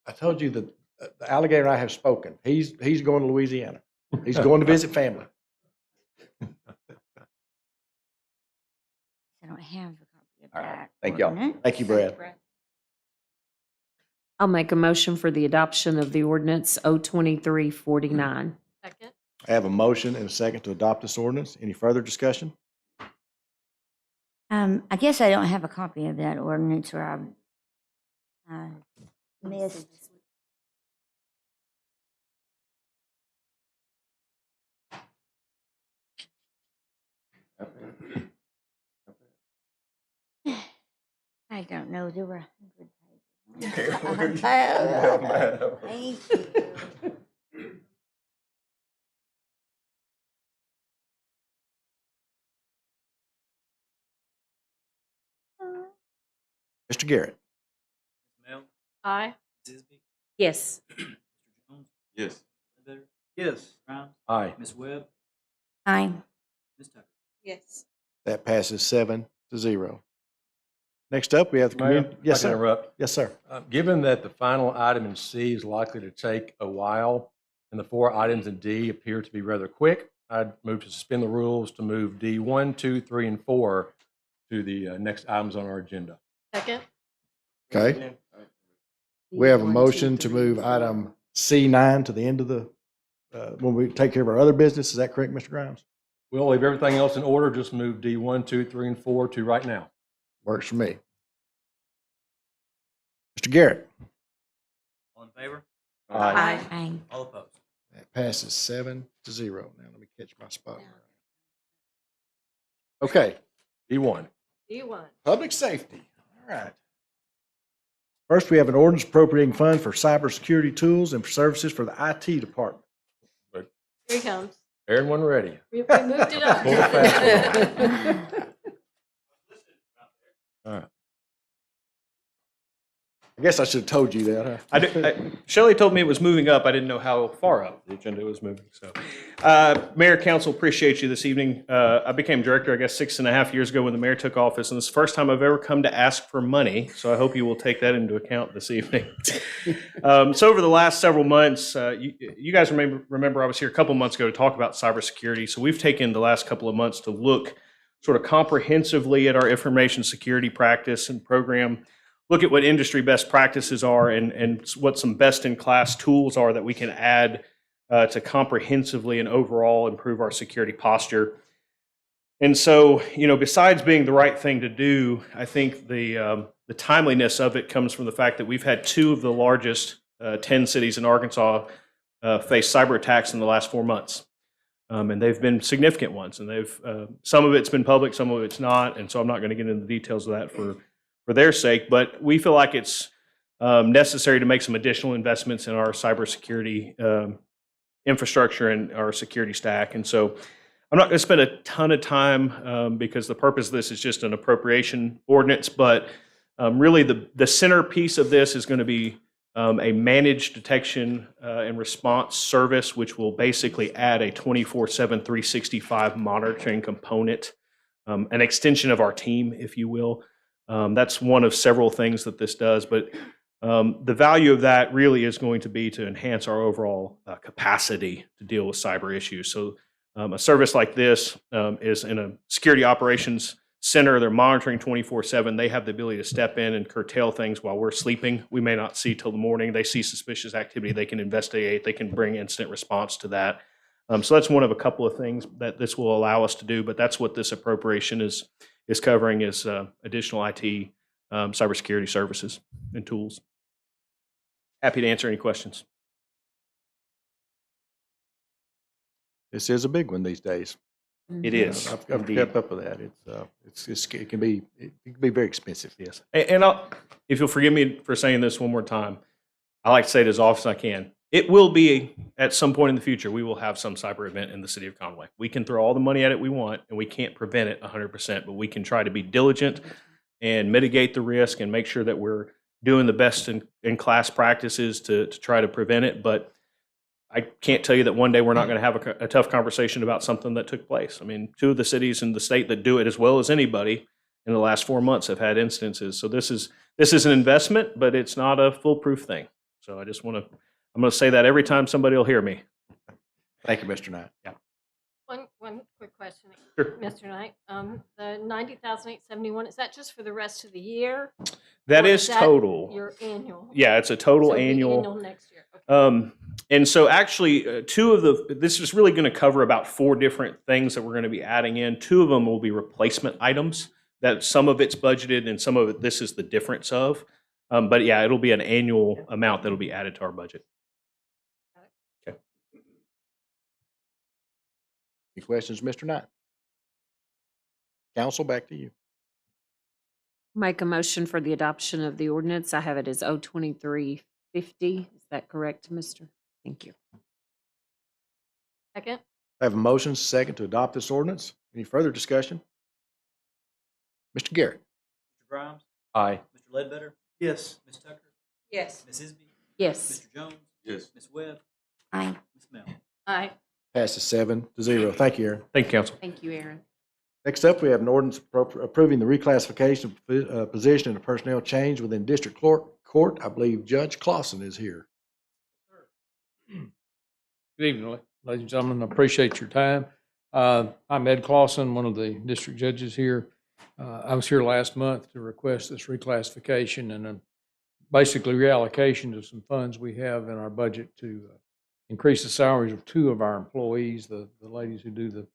I told you that the alligator and I have spoken. He's going to Louisiana. He's going to visit family. I don't have a copy of All that. right. Thank y'all. ordinance. Thank you, Brad. I'll make a motion for the adoption of the ordinance 02349. Second. I have a motion and a second to adopt this ordinance. Any further discussion? I guess I don't have a copy of that ordinance, or I missed. I don't know, there were 100 pages. Well, madam. Thank you. Mr. Garrett. Mel, Aye. Tisby, Yes. Mr. Jones, Yes. Ledbetter, Yes. Grimes, Aye. Ms. Webb, Aye. Ms. Tucker. Yes. That passes 7-0. Next up, we have the Mayor, community. Yes, if I can sir. interrupt. Yes, sir. Given that the final item in C is likely to take a while, and the 4 items in D appear to be rather quick, I'd move to suspend the rules to move D 1, 2, 3, and 4 to the next items on our agenda. Second? Okay. We have a motion to move item C9 to the end of the, when we take care of our other business. Is that correct, Mr. Grimes? We'll leave everything else in order, just move D 1, 2, 3, and 4 to right now. Works for me. Mr. Garrett. All in favor? Aye. Aye. All opposed? That passes 7-0. Now let me catch my spot. Okay, D1. D1. public safety. All right. First, we have an ordinance appropriating funds for cybersecurity tools and for services for the IT department. Here he comes. Aaron wasn't ready. We moved it up. Pull it fast. All right. I guess I should have told you that, huh? Shelley told me it was moving up. I didn't know how far up the agenda was moving. So, Mayor, Council, appreciate you this evening. I became director, I guess, 6.5 years ago when the mayor took office, and it's the first time I've ever come to ask for money. So I hope you will take that into account this evening. So over the last several months, you guys remember I was here a couple months ago to talk about cybersecurity. So we've taken the last couple of months to look sort of comprehensively at our information security practice and program. Look at what industry best practices are and what some best-in-class tools are that we can add to comprehensively and overall improve our security posture. And so, besides being the right thing to do, I think the timeliness of it comes from the fact that we've had 2 of the largest 10 cities in Arkansas face cyber attacks in the last 4 months. And they've been significant ones, and some of it's been public, some of it's not, and so I'm not going to get into the details of that for their sake, but we feel like it's necessary to make some additional investments in our cybersecurity infrastructure and our security stack. And so I'm not going to spend a ton of time because the purpose of this is just an appropriation ordinance, but really the centerpiece of this is going to be a managed detection and response service, which will basically add a 24/7, 365 monitoring component, an extension of our team, if you will. That's one of several things that this does, but the value of that really is going to be to enhance our overall capacity to deal with cyber issues. So a service like this is in a security operations center. They're monitoring 24/7. They have the ability to step in and curtail things while we're sleeping. We may not see till the morning. They see suspicious activity. They can investigate. They can bring incident response to that. So that's one of a couple of things that this will allow us to do, but that's what this appropriation is covering is additional IT cybersecurity services and tools. Happy to answer any questions. This is a big one these days. It is. I've indeed. kept up with that. It can be very expensive. Yes. And if you'll forgive me for saying this one more time, I like to say it as often as I can. It will be, at some point in the future, we will have some cyber event in the city of Conway. We can throw all the money at it we want, and we can't prevent it 100%, but we can try to be diligent and mitigate the risk and make sure that we're doing the best in class practices to try to prevent it. But I can't tell you that one day we're not going to have a tough conversation about something that took place. I mean, 2 of the cities in the state that do it as well as anybody in the last 4 months have had instances. So this is an investment, but it's not a foolproof thing. So I'm going to say that every time somebody will hear me. Thank you, Mr. Knight. Yeah. One quick question, Sure. Mr. Knight. The 90,871, is that just for the rest of the year? That Or is total. Your annual? Yeah, it's a total So it'll be annual. next year. Okay. And so actually, this is really going to cover about 4 different things that we're going to be adding in. 2 of them will be replacement items that some of it's budgeted and some of it, this is the difference of. But yeah, it'll be an annual amount that'll be added to our budget. Okay. Any questions, Mr. Knight? Council, back to you. Make a motion for the adoption of the ordinance. I have it as 02350. Is that correct, Mr.? Thank you. Second? I have a motion second to adopt this ordinance. Any further discussion? Mr. Garrett. Mr. Grimes? Aye. Mr. Ledbetter? Yes. Ms. Tucker? Yes. Ms. Isby? Yes. Mr. Jones? Yes. Ms. Webb? Aye. Ms. Mel? Aye. Passes 7-0. Thank you, Aaron. Thank you, council. Thank you, Aaron. Next up, we have an ordinance approving the reclassification of position and a personnel change within District Court. I believe Judge Clausen is here. Good evening, ladies and gentlemen. I appreciate your time. I'm Ed Clausen, one of the district judges here. I was here last month to request this reclassification and basically reallocation of some funds we have in our budget to increase the salaries of two of our employees, the ladies who do the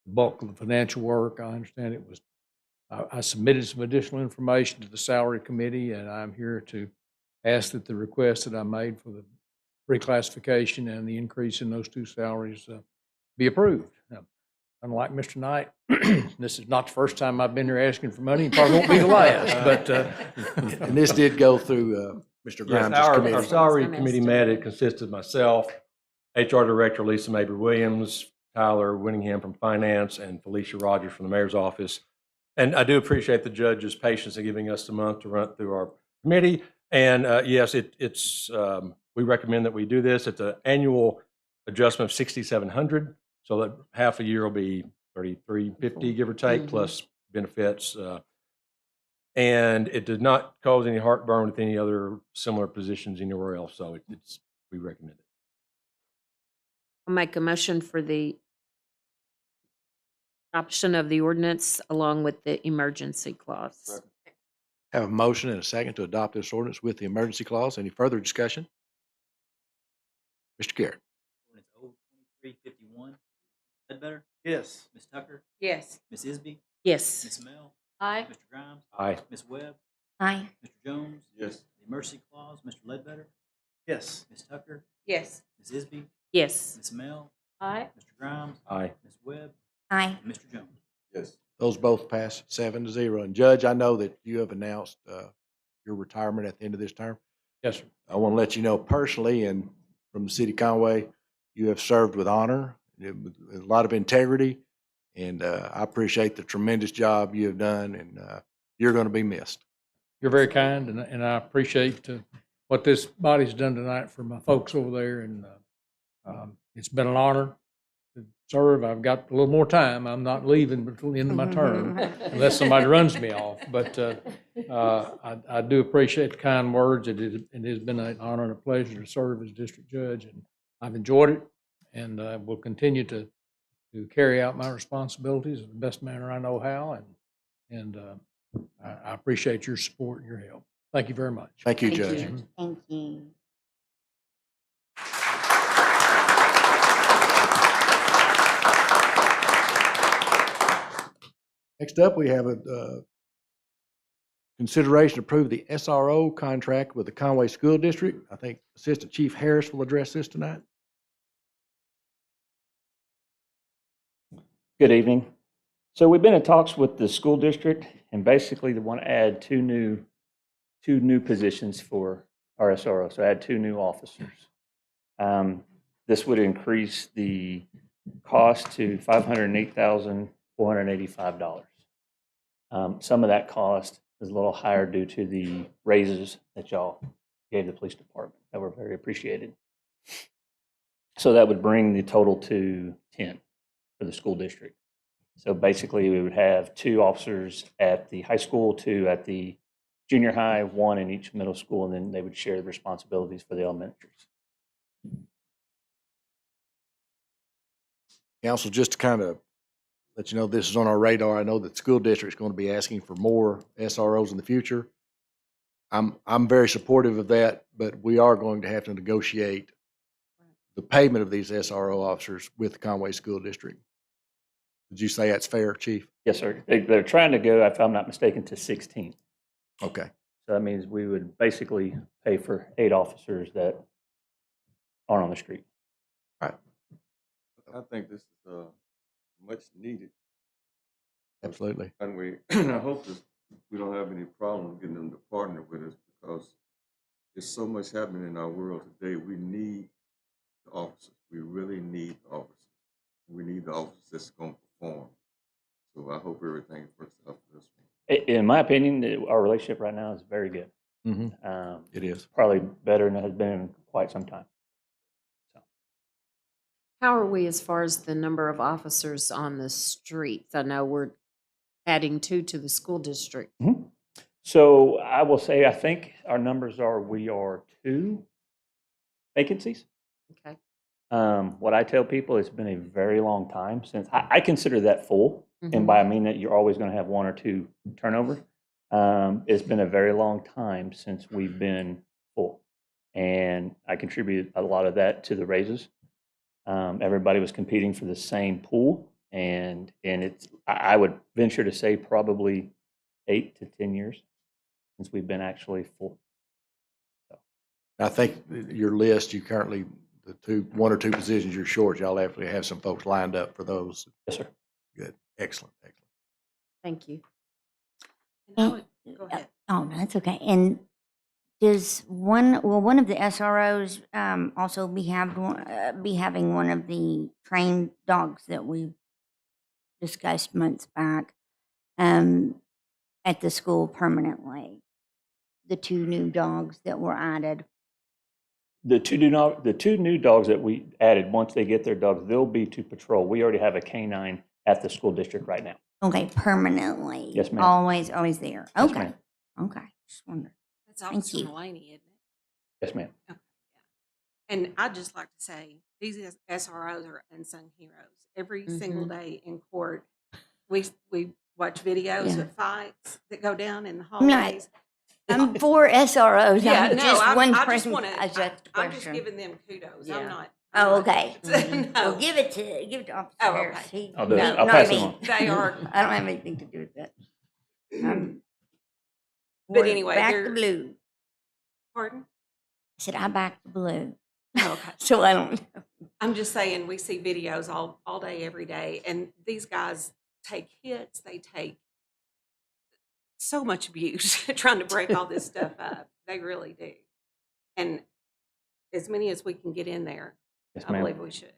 bulk of the financial work. I understand it was, I submitted some additional information to the salary committee, and I'm here to ask that the request that I made for the reclassification and the increase in those two salaries be approved. Now, unlike Mr. Knight, this is not the first time I've been here asking for money, and probably won't be the last, but. And this did go through Mr. Yes, Grimes' our committee. salary committee met. It consisted of myself, HR Director Lisa Mabry Williams, Tyler Winningham from Finance, and Felicia Rogers from the Mayor's Office. And I do appreciate the judge's patience in giving us a month to run through our committee. And yes, it's we recommend that we do this. It's an annual adjustment of $6,700, so that half a year will be $3,350, give or take, plus benefits. And it did not cause any heartburn with any other similar positions anywhere else. So we recommend it. I'll make a motion for the adoption of the ordinance along with the emergency clause. Have a motion and a second to adopt this ordinance with the emergency clause. Any further discussion? Mr. Garrett. Ordinance 02351. Ledbetter? Yes. Ms. Tucker? Yes. Ms. Isby? Yes. Ms. Mel? Aye. Mr. Grimes? Aye. Ms. Webb? Aye. Mr. Jones? Yes. The emergency clause, Mr. Ledbetter? Yes. Ms. Tucker? Yes. Ms. Isby? Yes. Ms. Mel? Aye. Mr. Grimes? Aye. Ms. Webb? Aye. And Mr. Jones? Yes. Those both pass 7-0. And Judge, I know that you have announced your retirement at the end of this term. Yes, sir. I want to let you know personally and from the city of Conway, you have served with honor, with a lot of integrity, and I appreciate the tremendous job you have done, and you're going to be missed. You're very kind, and I appreciate what this body's done tonight for my folks over there, and it's been an honor to serve. I've got a little more time. I'm not leaving before the end of my term unless somebody runs me off, but I do appreciate the kind words. It has been an honor and a pleasure to serve as district judge, and I've enjoyed it, and will continue to carry out my responsibilities in the best manner I know how, and I appreciate your support and your help. Thank you very much. Thank you, Thank Judge. you. Thank you. Next up, we have a consideration to approve the SRO contract with the Conway School District. I think Assistant Chief Harris will address this tonight. Good evening. So we've been in talks with the school district, and basically they want to add two new positions for our SRO. So add two new officers. This would increase the cost to $508,485. Some of that cost is a little higher due to the raises that y'all gave the police department that were very appreciated. So that would bring the total to 10 for the school district. So basically, we would have 2 officers at the high school, 2 at the junior high, 1 in each middle school, and then they would share the responsibilities for the elementaries. Council, just to kind of let you know this is on our radar. I know that the school district is going to be asking for more SROs in the future. I'm very supportive of that, but we are going to have to negotiate the payment of these SRO officers with the Conway School District. Did you say that's fair, Chief? Yes, sir. They're trying to go, if I'm not mistaken, to 16. Okay. So that means we would basically pay for 8 officers that aren't on the street. Right. I think this is much needed. Absolutely. And I hope the we don't have any problem getting them to partner with us because there's so much happening in our world today. We need the officers. We really need the officers. We need the officers that's going to perform. So I hope everything works out for this one. In my opinion, our relationship right now is very good. It is. Probably better than it has been in quite some time. How are we as far as the number of officers on the streets? I know we're adding 2 to the school district. So I will say, I think our numbers are, we are 2 vacancies. Okay. What I tell people, it's been a very long time since, I consider that full. And by I mean that you're always going to have 1 or 2 turnover. It's been a very long time since we've been full. And I contribute a lot of that to the raises. Everybody was competing for the same pool. And it's, I would venture to say probably 8 to 10 years since we've been actually full. I think your list, you currently, the 1 or 2 positions you're short, y'all actually have some folks lined up for those. Yes, sir. Good. Excellent. Excellent. Thank you. Go ahead. Oh, no, that's okay. And does one of the SROs also be having one of the trained dogs that we discussed months back at the school permanently? The 2 new dogs that were added. The two new dogs that we added, once they get their dogs, they'll be to patrol. We already have a canine at the school district right now. Okay, permanently. Yes, ma'am. Always there. Yes, Okay. ma'am. Okay. Just wondering. That's Thank Officer you. Mulaney, isn't it? Yes, ma'am. Okay, yeah. And I'd just like to say, these SROs are unsung heroes. Every single day in court, we watch videos Yeah. of fights that go down in the I'm not- hallways. I'm for SROs. Yeah, I'm no, just I one just person. want to. I just I'm just question. giving them kudos. Yeah. I'm not. Oh, okay. No. Well, give it to Officer Oh, Harris. okay. He, I'll do it. no, I'll not pass it me. on. They are. I don't have anything to do with that. But We're anyway, back they're- to blue. Pardon? I said I back to blue. Oh, okay. So I don't know. I'm just saying, we see videos all day, every day, and these guys take hits. They take so much abuse trying to break all this stuff up. They really do. And as many as we can get in there, Yes, I ma'am. believe we should.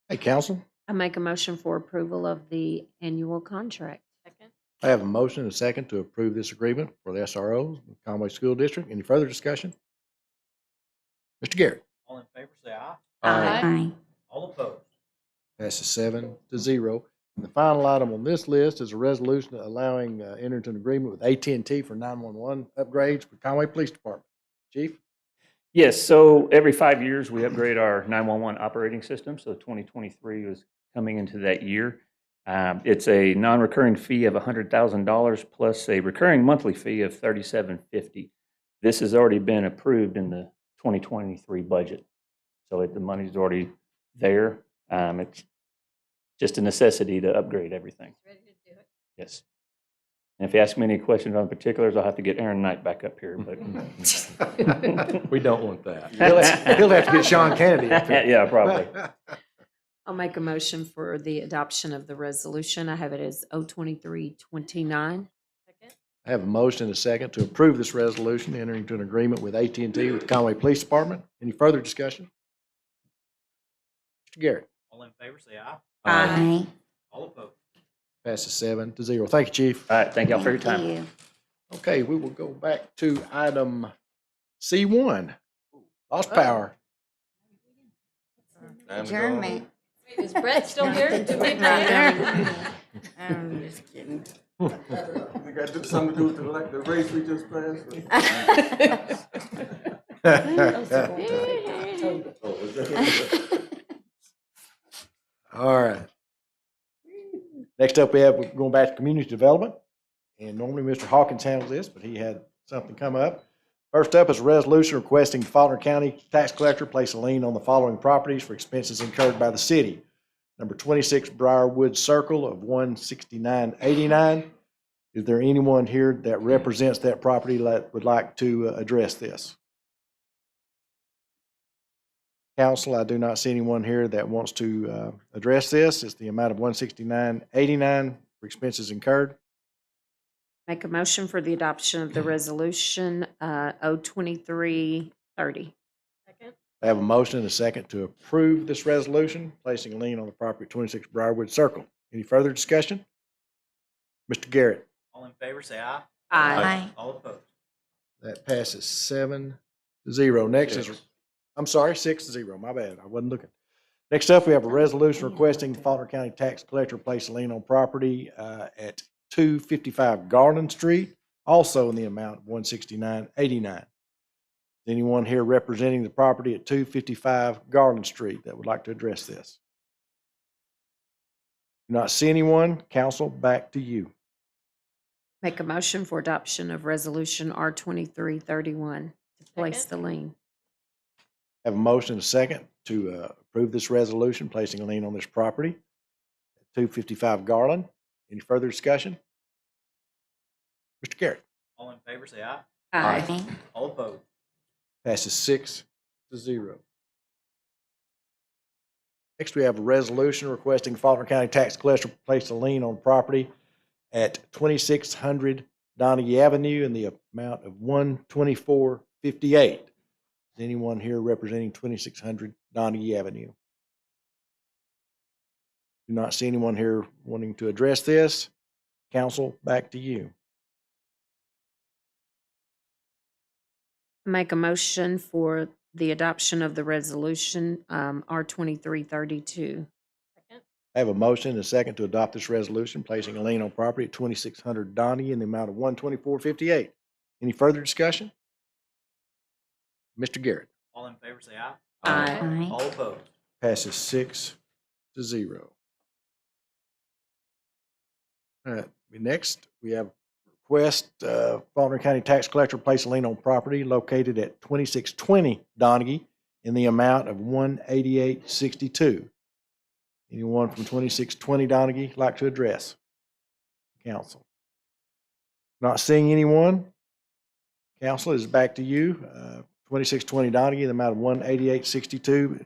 Hey, council, I make a motion for approval of the annual contract. Second. I have a motion and a second to approve this agreement for the SROs, Conway School District. Any further discussion? Mr. Garrett. All in favor, say aye. Aye. All opposed. Passes 7-0. And the final item on this list is a resolution allowing enter into an agreement with AT&T for 911 upgrades for Conway Police Department. Chief? Yes, so every 5 years, we upgrade our 911 operating system. So 2023 was coming into that year. It's a non-recurring fee of $100,000 plus a recurring monthly fee of $37.50. This has already been approved in the 2023 budget. So the money's already there. It's just a necessity to upgrade everything. Ready to do it. Yes. And if you ask me any questions on particulars, I'll have to get Aaron Knight back up here. But We don't want that. He'll have to get Sean Kennedy up here. Yeah, probably. I'll make a motion for the adoption of the resolution. I have it as 02329. Second. I have a motion and a second to approve this resolution, entering into an agreement with AT&T with the Conway Police Department. Any further discussion? Mr. Garrett. All in favor, say aye. Aye. All opposed. Passes 7-0. Thank you, Chief. All right, thank y'all for your Thank time. you. Okay, we will go back to item C1. Lost power. Time to go Adjournment. Is Brett still here? Did we Not pay him? there. I'm just kidding. home. We got to do something to do with the race we just passed. All right. Next up, we're going back to community development. And normally Mr. Hawkins handles this, but he had something come up. First up is a resolution requesting Faulkner County tax collector place a lien on the following properties for expenses incurred by the city. Number 26 Briarwood Circle of 16989. Is there anyone here that represents that property that would like to address this? Council, I do not see anyone here that wants to address this. It's the amount of $169.89 for expenses incurred. Make a motion for the adoption of the resolution, 02330. I have a motion and a second to approve this resolution, placing a lien on the property at 26 Briarwood Circle. Any further discussion? Mr. Garrett? All in favor, say aye. Aye. All opposed. That passes 7-0. Next is, I'm sorry, 6-0. My bad. I wasn't looking. Next up, we have a resolution requesting Faulkner County Tax Collector place a lien on property at 255 Garland Street, also in the amount of $169.89. Anyone here representing the property at 255 Garland Street that would like to address this? Do not see anyone. Council, back to you. Make a motion for adoption of resolution R2331 to place the lien. Have a motion and a second to approve this resolution, placing a lien on this property at 255 Garland. Any further discussion? Mr. Garrett? All in favor, say aye. Aye. All opposed. Passes 6-0. Next, we have a resolution requesting Faulkner County Tax Collector place a lien on property at 2600 Donaghy Avenue in the amount of $124.58. Is anyone here representing 2600 Donaghy Avenue? Do not see anyone here wanting to address this. Council, back to you. Make a motion for the adoption of the resolution, R2332. I have a motion and a second to adopt this resolution, placing a lien on property at 2600 Donaghy in the amount of $124.58. Any further discussion? Mr. Garrett? All in favor, say aye. Aye. All opposed. Passes 6-0. All right, next, we have request, Faulkner County Tax Collector place a lien on property located at 2620 Donaghy in the amount of $188.62. Anyone from 2620 Donaghy like to address council? Not seeing anyone. Council, is back to you. 2620 Donaghy, the amount of $188.62,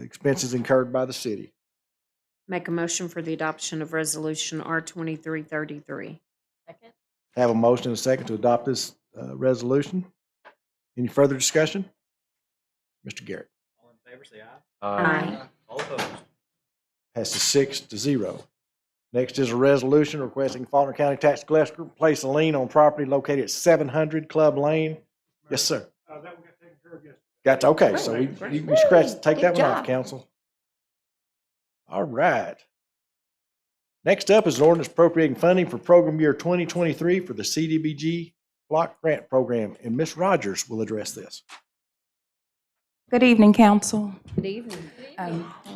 expenses incurred by the city. Make a motion for the adoption of resolution R2333. Have a motion and a second to adopt this resolution. Any further discussion? Mr. Garrett? All in favor, say aye. Aye. All opposed. Passes 6-0. Next is a resolution requesting Faulkner County Tax Collector place a lien on property located at 700 Club Lane. Yes, sir. That one got taken care of yesterday. Got to, okay, so you can scratch, take that Good one off, job. council. All right. Next up is an ordinance appropriating funding for program year 2023 for the CDBG Block Grant Program, and Ms. Rogers will address this. Good evening, council. Good evening.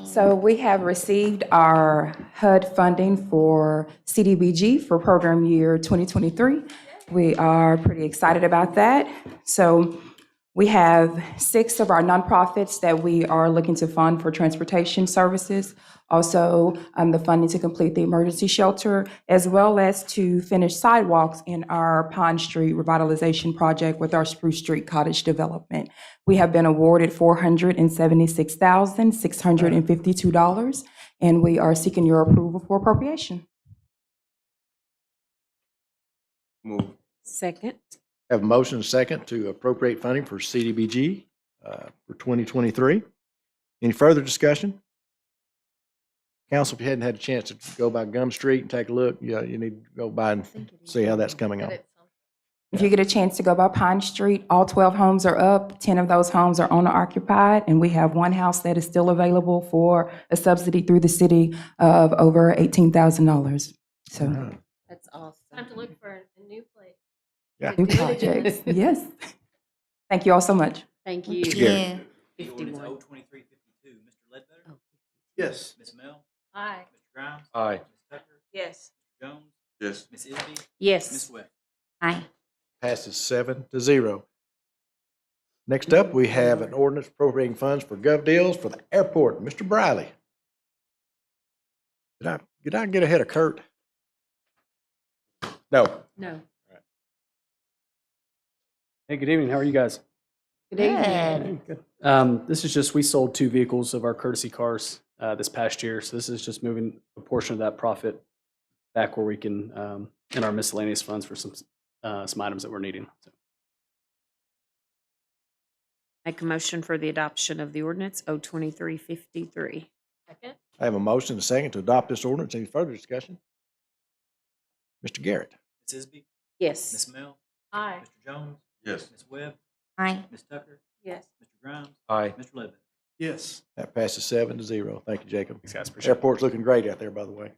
So we have received our HUD funding for CDBG for program year 2023. We are pretty excited about that. So we have 6 of our nonprofits that we are looking to fund for transportation services. Also, the funding to complete the emergency shelter, as well as to finish sidewalks in our Pond Street revitalization project with our Spruce Street Cottage development. We have been awarded $476,652, and we are seeking your approval for appropriation. Move. Second. Have a motion and a second to appropriate funding for CDBG for 2023. Any further discussion? Council, if you hadn't had a chance to go by Gum Street and take a look, you need to go by and see how that's coming on. If you get a chance to go by Pine Street, all 12 homes are up. 10 of those homes are owner occupied, and we have 1 house that is still available for a subsidy through the city of over $18,000. So That's awesome. Time to look for a new place. Yeah. new projects, yes. Thank you all so much. Thank you. The ordinance 51. 02352. Mr. Ledbetter? Yes. Ms. Mel? Aye. Mr. Grimes? Aye. Ms. Tucker? Yes. Mr. Jones? Yes. Ms. Isby? Yes. Ms. Webb? Aye. Passes 7-0. Next up, we have an ordinance appropriating funds for gov deals for the airport. Mr. Briley. Did I get ahead of Kurt? No. No. Hey, good evening. How are you guys? Good evening. This is just, we sold 2 vehicles of our courtesy cars this past year. So this is just moving a portion of that profit back where we can, in our miscellaneous funds for some items that we're needing. So. Make a motion for the adoption of the ordinance 02353. Second. I have a motion and a second to adopt this ordinance. Any further discussion? Mr. Garrett. Ms. Isby? Yes. Ms. Mel? Aye. Mr. Jones? Yes. Ms. Webb? Aye. Ms. Tucker? Yes. Mr. Grimes? Aye. Mr. Ledbetter? Yes. That passes 7-0. Thank you, Jacob. Thanks, guys. Appreciate it. Airport's looking great out there, by the way.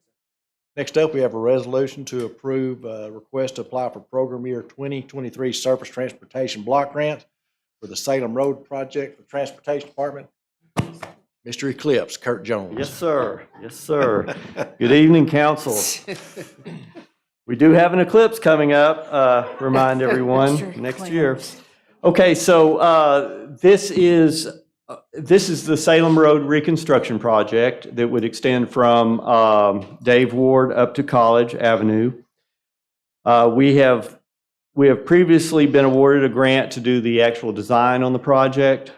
Next up, we have a resolution to approve a request to apply for program year 2023 Surface Transportation Block Grant for the Salem Road Project for Transportation Department. Mr. Eclipse, Kurt Jones. Yes, sir. Yes, sir. Good evening, council. We do have an eclipse coming up, remind everyone, next year. Okay, so this is the Salem Road reconstruction project that would extend from Dave Ward up to College Avenue. We have previously been awarded a grant to do the actual design on the project.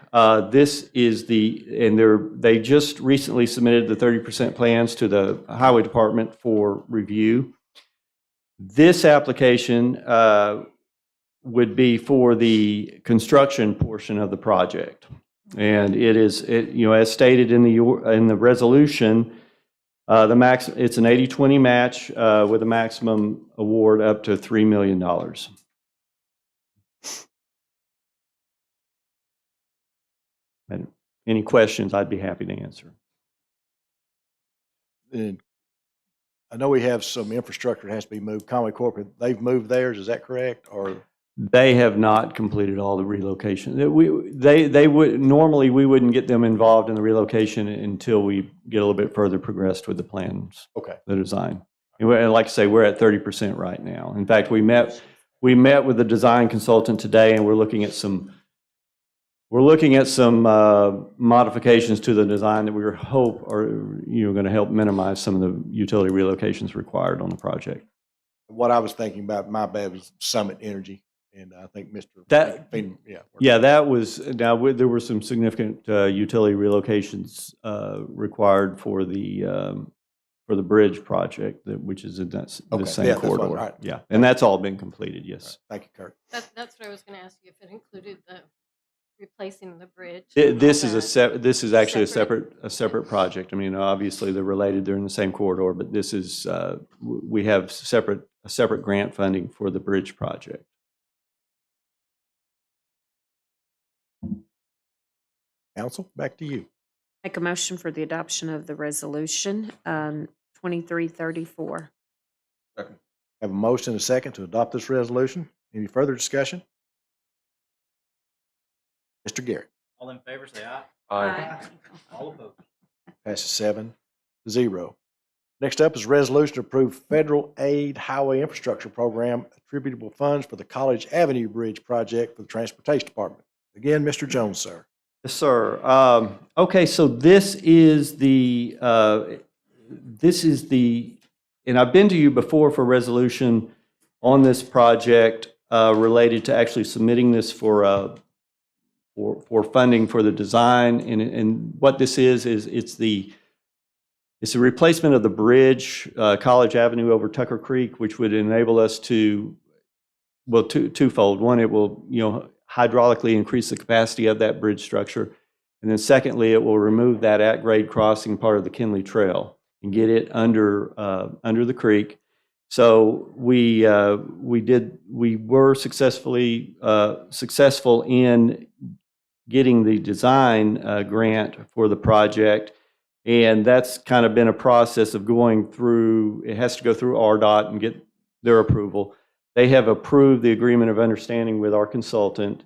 This is they just recently submitted the 30% plans to the Highway Department for review. This application would be for the construction portion of the project. And as stated in the resolution, it's an 80-20 match with a maximum award up to $3 million. And any questions, I'd be happy to answer. And I know we have some infrastructure that has to be moved. Conway Corporate, they've moved theirs, is that correct? Or they have not completed all the relocation. They would normally, we wouldn't get them involved in the relocation until we get a little bit further progressed with the plans. Okay. The design. And like I say, we're at 30% right now. In fact, we met with the design consultant today, and we're looking at some modifications to the design that we hope are going to help minimize some of the utility relocations required on the project. what I was thinking about, my bad, was Summit Energy. And I think Mr. That was, there were some significant utility relocations required for the bridge project, which is in the same corridor. Right. Yeah, and that's all been completed, yes. Right. Thank you, Kurt. That's what I was going to ask you, if it included the replacing the bridge. This is actually a separate project. I mean, obviously they're related, they're in the same corridor, but this is, we have a separate grant funding for the bridge project. Council, back to you. Make a motion for the adoption of the resolution 2334. Second. Have a motion and a second to adopt this resolution. Any further discussion? Mr. Garrett. All in favor, say aye. Aye. All opposed. Passes 7-0. Next up is a resolution to approve federal aid highway infrastructure program attributable funds for the College Avenue Bridge project for the Transportation Department. Again, Mr. Jones, sir. Yes, sir. Okay, so this is the, and I've been to you before for resolution on this project related to actually submitting this for funding for the design. And what this is it's a replacement of the bridge, College Avenue over Tucker Creek, which would enable us to, well, twofold. One, it will, hydraulically increase the capacity of that bridge structure. And then secondly, it will remove that at-grade crossing part of the Kinley Trail and get it under the creek. So we were successful in getting the design grant for the project. And that's kind of been a process of going through, it has to go through RDOT and get their approval. They have approved the agreement of understanding with our consultant,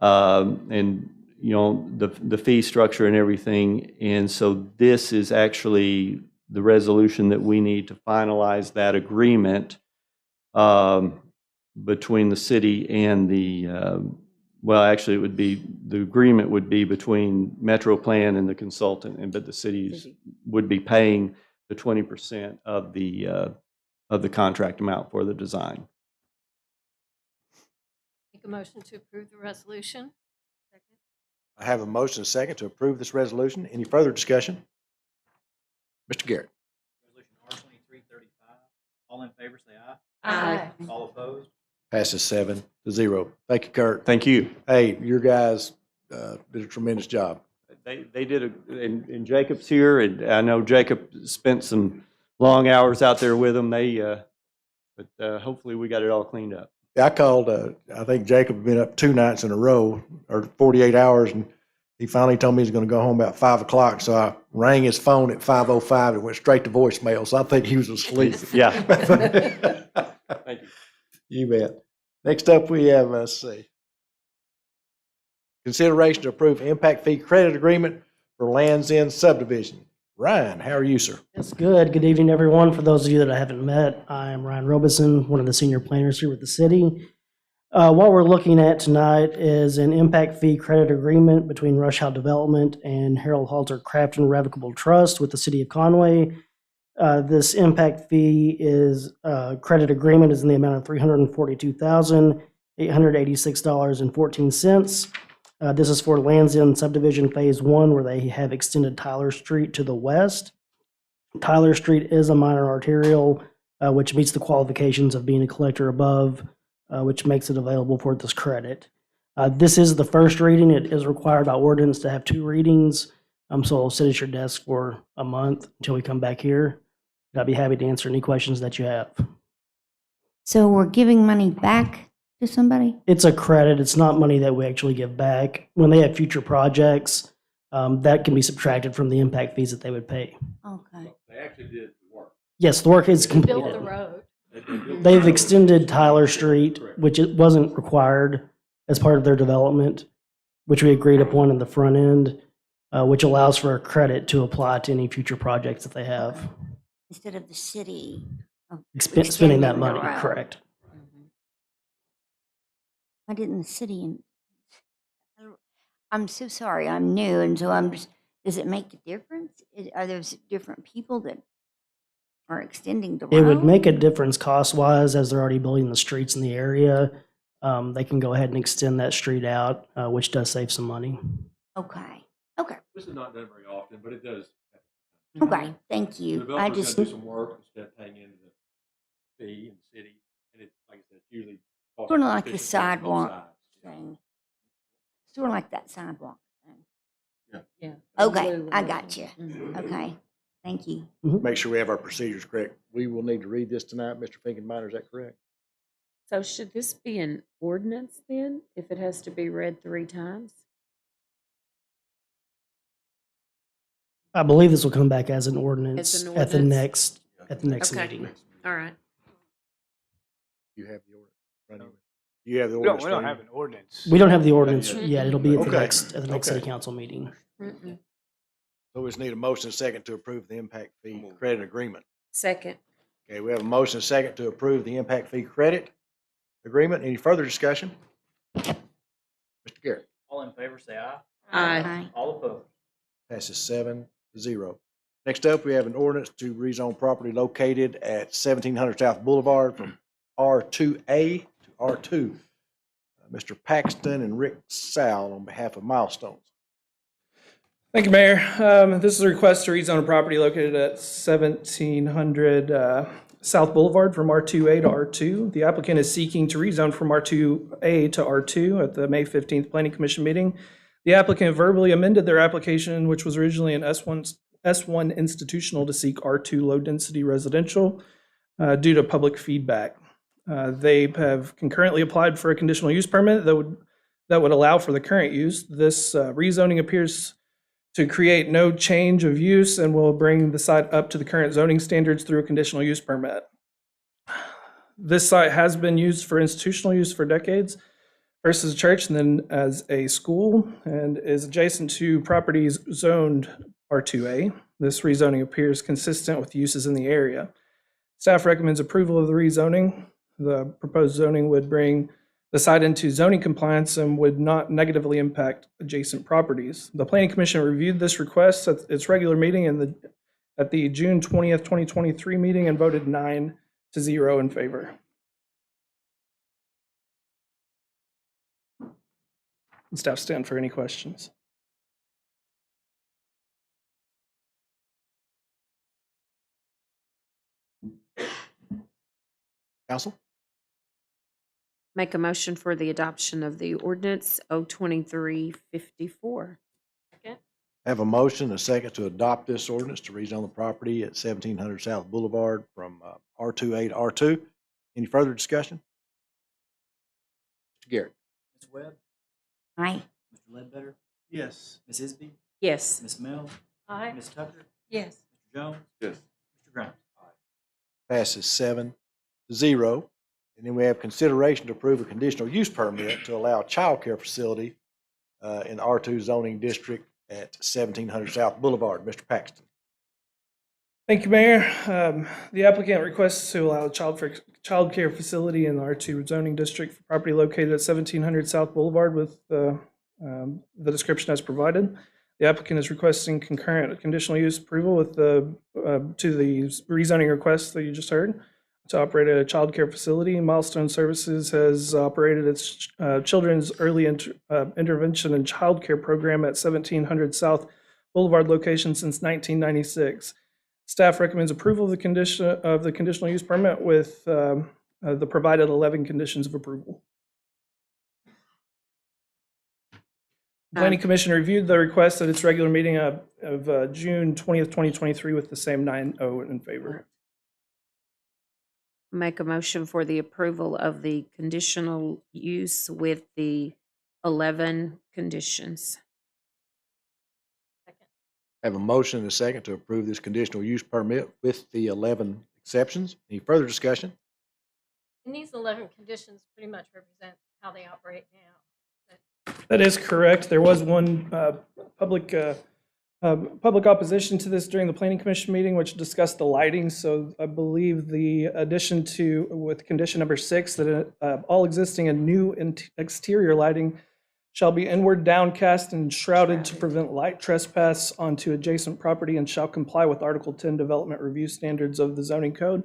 and the fee structure and everything. And so this is actually the resolution that we need to finalize that agreement between the city and the. Well, actually, the agreement would be between MetroPlan and the consultant, but the cities would be paying the 20% of the contract amount for the design. Make a motion to approve the resolution. Second. I have a motion and a second to approve this resolution. Any further discussion? Mr. Garrett. Resolution R 2335. All in favor, say aye. Aye. All opposed? Passes 7-0. Thank you, Kurt. Thank you. Hey, your guys did a tremendous job. They did and Jacob's here, and I know Jacob spent some long hours out there with them. But hopefully we got it all cleaned up. I called, I think Jacob had been up 2 nights in a row, or 48 hours, and he finally told me he's going to go home about 5 o'clock. So I rang his phone at 5:05 and went straight to voicemail. So I think he was asleep. Yeah. Thank you. You bet. Next up, we have, let's see. Consideration to approve impact fee credit agreement for Lands End subdivision. Ryan, how are you, sir? That's good. Good evening, everyone. For those of you that I haven't met, I am Ryan Robeson, one of the senior planners here with the city. What we're looking at tonight is an impact fee credit agreement between Rush House Development and Harold Halter Craft and Revocable Trust with the city of Conway. This impact fee is credit agreement is in the amount of $342,886.14. This is for Lands End subdivision phase 1, where they have extended Tyler Street to the west. Tyler Street is a minor arterial, which meets the qualifications of being a collector above, which makes it available for this credit. This is the first reading. It is required by ordinance to have 2 readings. So it'll sit at your desk for a month until we come back here. I'd be happy to answer any questions that you have. So we're giving money back to somebody? It's a credit. It's not money that we actually give back. When they have future projects, that can be subtracted from the impact fees that they would pay. Okay. They actually did the work. Yes, the work is Built completed. the road. They've extended Tyler Street, which it wasn't required as part of their development, which we agreed upon in the front end, which allows for a credit to apply to any future projects that they have. Instead of the city Spending that money, the road. correct. Why didn't the city? I'm so sorry. I'm new, and so I'm just. Does it make a difference? Are there different people that are extending the road? It would make a difference cost-wise, as they're already building the streets in the area. They can go ahead and extend that street out, which does save some money. Okay. Okay. This is not done very often, but it does. Okay. Thank The you. developer's gonna do some work instead of paying into the fee in the city, and it's, like I said, it's usually cost Sort of like the efficient for both sidewalk sides. thing. Sort of like that sidewalk thing. Yeah. Okay, I got you. Okay, thank you. Make sure we have our procedures correct. We will need to read this tonight, Mr. Finkenbeiner, is that correct? So should this be an ordinance then, if it has to be read 3 times? I believe this will come back as an ordinance As an at the ordinance? next Okay. meeting. All right. You have the ordinance. You have the We don't, ordinance. we don't don't have you? an ordinance. We don't have the ordinance yet. It'll be at the Okay. next city Okay. council meeting. So we just need a motion and a second to approve the impact fee credit agreement. Second. Okay, we have a motion and a second to approve the impact fee credit agreement. Any further discussion? Mr. Garrett. All in favor, say aye. Aye. All opposed? Passes 7-0. Next up, we have an ordinance to rezone property located at 1700 South Boulevard from R2A to R2. Mr. Paxton and Rick Sal on behalf of Milestones. Thank you, Mayor. This is a request to rezone a property located at 1700 South Boulevard from R2A to R2. The applicant is seeking to rezone from R2A to R2 at the May 15th Planning Commission meeting. The applicant verbally amended their application, which was originally an S1 institutional, to seek R2 low-density residential due to public feedback. They have concurrently applied for a conditional use permit that would allow for the current use. This rezoning appears to create no change of use and will bring the site up to the current zoning standards through a conditional use permit. This site has been used for institutional use for decades, first as a church and then as a school, and is adjacent to properties zoned R2A. This rezoning appears consistent with uses in the area. Staff recommends approval of the rezoning. The proposed zoning would bring the site into zoning compliance and would not negatively impact adjacent properties. The Planning Commission reviewed this request at its regular meeting at the June 20th, 2023 meeting and voted 9-0 in favor. And staff stand for any questions. Council? Make a motion for the adoption of the ordinance 02354. Second. Have a motion, a second to adopt this ordinance to rezone the property at 1700 South Boulevard from R28 to R2. Any further discussion? Mr. Garrett? Ms. Webb? Aye. Mr. Ledbetter? Yes. Ms. Isby? Yes. Ms. Mills? Aye. Ms. Tucker? Yes. Mr. Jones? Yes. Mr. Grimes? Passes 7-0. And then we have consideration to approve a conditional use permit to allow a childcare facility in the R2 zoning district at 1700 South Boulevard. Mr. Paxton. Thank you, Mayor. The applicant requests to allow a childcare facility in the R2 zoning district for property located at 1700 South Boulevard with the description as provided. The applicant is requesting concurrent conditional use approval with to the rezoning request that you just heard to operate a childcare facility. Milestone Services has operated its children's early intervention and childcare program at 1700 South Boulevard location since 1996. Staff recommends approval of the conditional use permit with the provided 11 conditions of approval. The Planning Commission reviewed the request at its regular meeting of June 20th, 2023 with the same 9-0 in favor. Make a motion for the approval of the conditional use with the 11 conditions. Have a motion and a second to approve this conditional use permit with the 11 exceptions. Any further discussion? And these 11 conditions pretty much represent how they operate now. That is correct. There was one public opposition to this during the Planning Commission meeting, which discussed the lighting. So I believe the addition with condition number 6, that all existing and new exterior lighting shall be inward downcast and shrouded to prevent light trespass onto adjacent property and shall comply with Article 10 development review standards of the zoning code,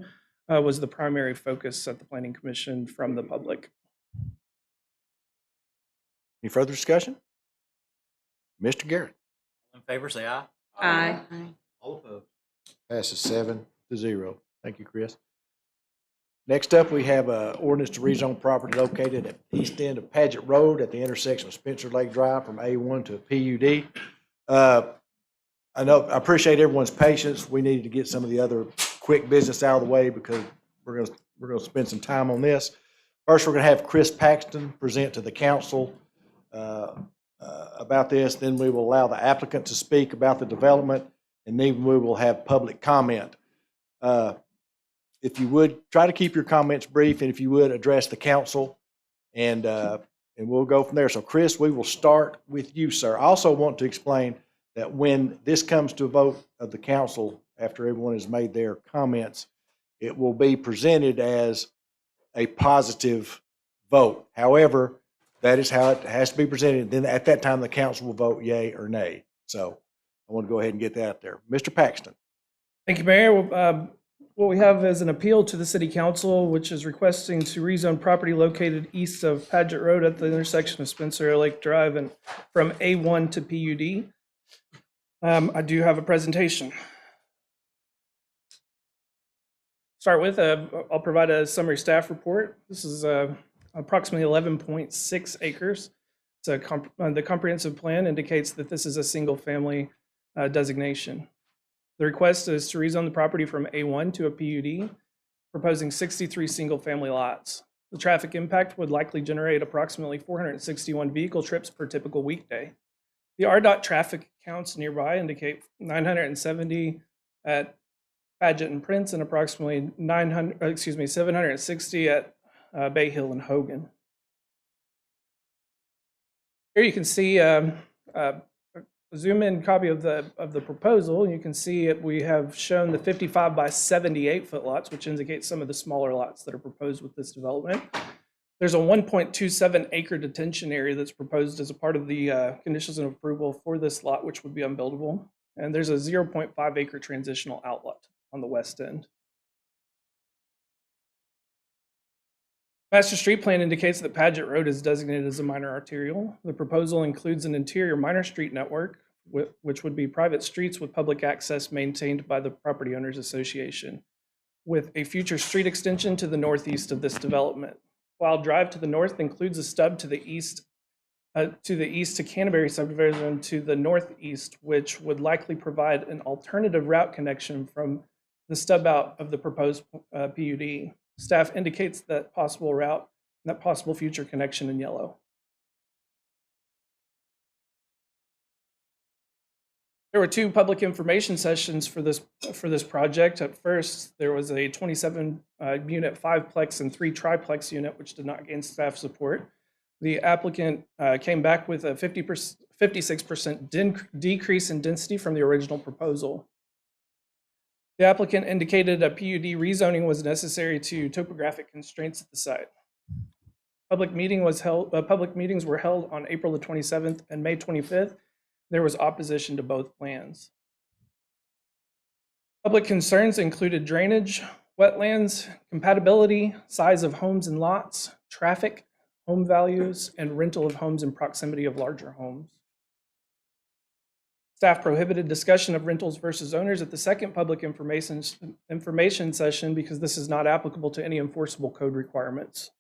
was the primary focus at the Planning Commission from the public. Any further discussion? Mr. Garrett. All in favor, say aye. Aye. All opposed? Passes 7-0. Thank you, Chris. Next up, we have an ordinance to rezone property located at the east end of Paget Road at the intersection of Spencer Lake Drive from A1 to PUD. I appreciate everyone's patience. We needed to get some of the other quick business out of the way because we're going to spend some time on this. First, we're going to have Chris Paxton present to the council about this. Then we will allow the applicant to speak about the development, and then we will have public comment. If you would, try to keep your comments brief, and if you would, address the council, and we'll go from there. So, Chris, we will start with you, sir. I also want to explain that when this comes to a vote of the council, after everyone has made their comments, it will be presented as a positive vote. However, that is how it has to be presented. Then at that time, the council will vote yay or nay. So I want to go ahead and get that out there. Mr. Paxton. Thank you, Mayor. What we have is an appeal to the City Council, which is requesting to rezone property located east of Paget Road at the intersection of Spencer Lake Drive and from A1 to PUD. I do have a presentation. Start with, I'll provide a summary staff report. This is approximately 11.6 acres. The comprehensive plan indicates that this is a single family designation. The request is to rezone the property from A1 to a PUD, proposing 63 single-family lots. The traffic impact would likely generate approximately 461 vehicle trips per typical weekday. The RDOT traffic counts nearby indicate 970 at Paget and Prince and approximately 760 at Bay Hill and Hogan. Here you can see zoom in copy of the proposal. You can see we have shown the 55 by 78 foot lots, which indicates some of the smaller lots that are proposed with this development. There's a 1.27 acre detention area that's proposed as a part of the conditions of approval for this lot, which would be unbuildable. And there's a 0.5 acre transitional outlet on the west end. Master Street Plan indicates that Paget Road is designated as a minor arterial. The proposal includes an interior minor street network, which would be private streets with public access maintained by the Property Owners Association. with a future street extension to the northeast of this development. While Drive to the north includes a stub to the east to Canterbury subdivision to the northeast, which would likely provide an alternative route connection from the stub out of the proposed PUD. Staff indicates that possible route and that possible future connection in yellow. There were 2 public information sessions for this project. At first, there was a 27 unit 5-plex and 3 triplex unit, which did not gain staff support. The applicant came back with a 56% decrease in density from the original proposal. The applicant indicated a PUD rezoning was necessary to topographic constraints at the site. Public meetings were held on April the 27th and May 25th. There was opposition to both plans. Public concerns included drainage, wetlands, compatibility, size of homes and lots, traffic, home values, and rental of homes in proximity of larger homes. Staff prohibited discussion of rentals versus owners at the second public information session because this is not applicable to any enforceable code requirements.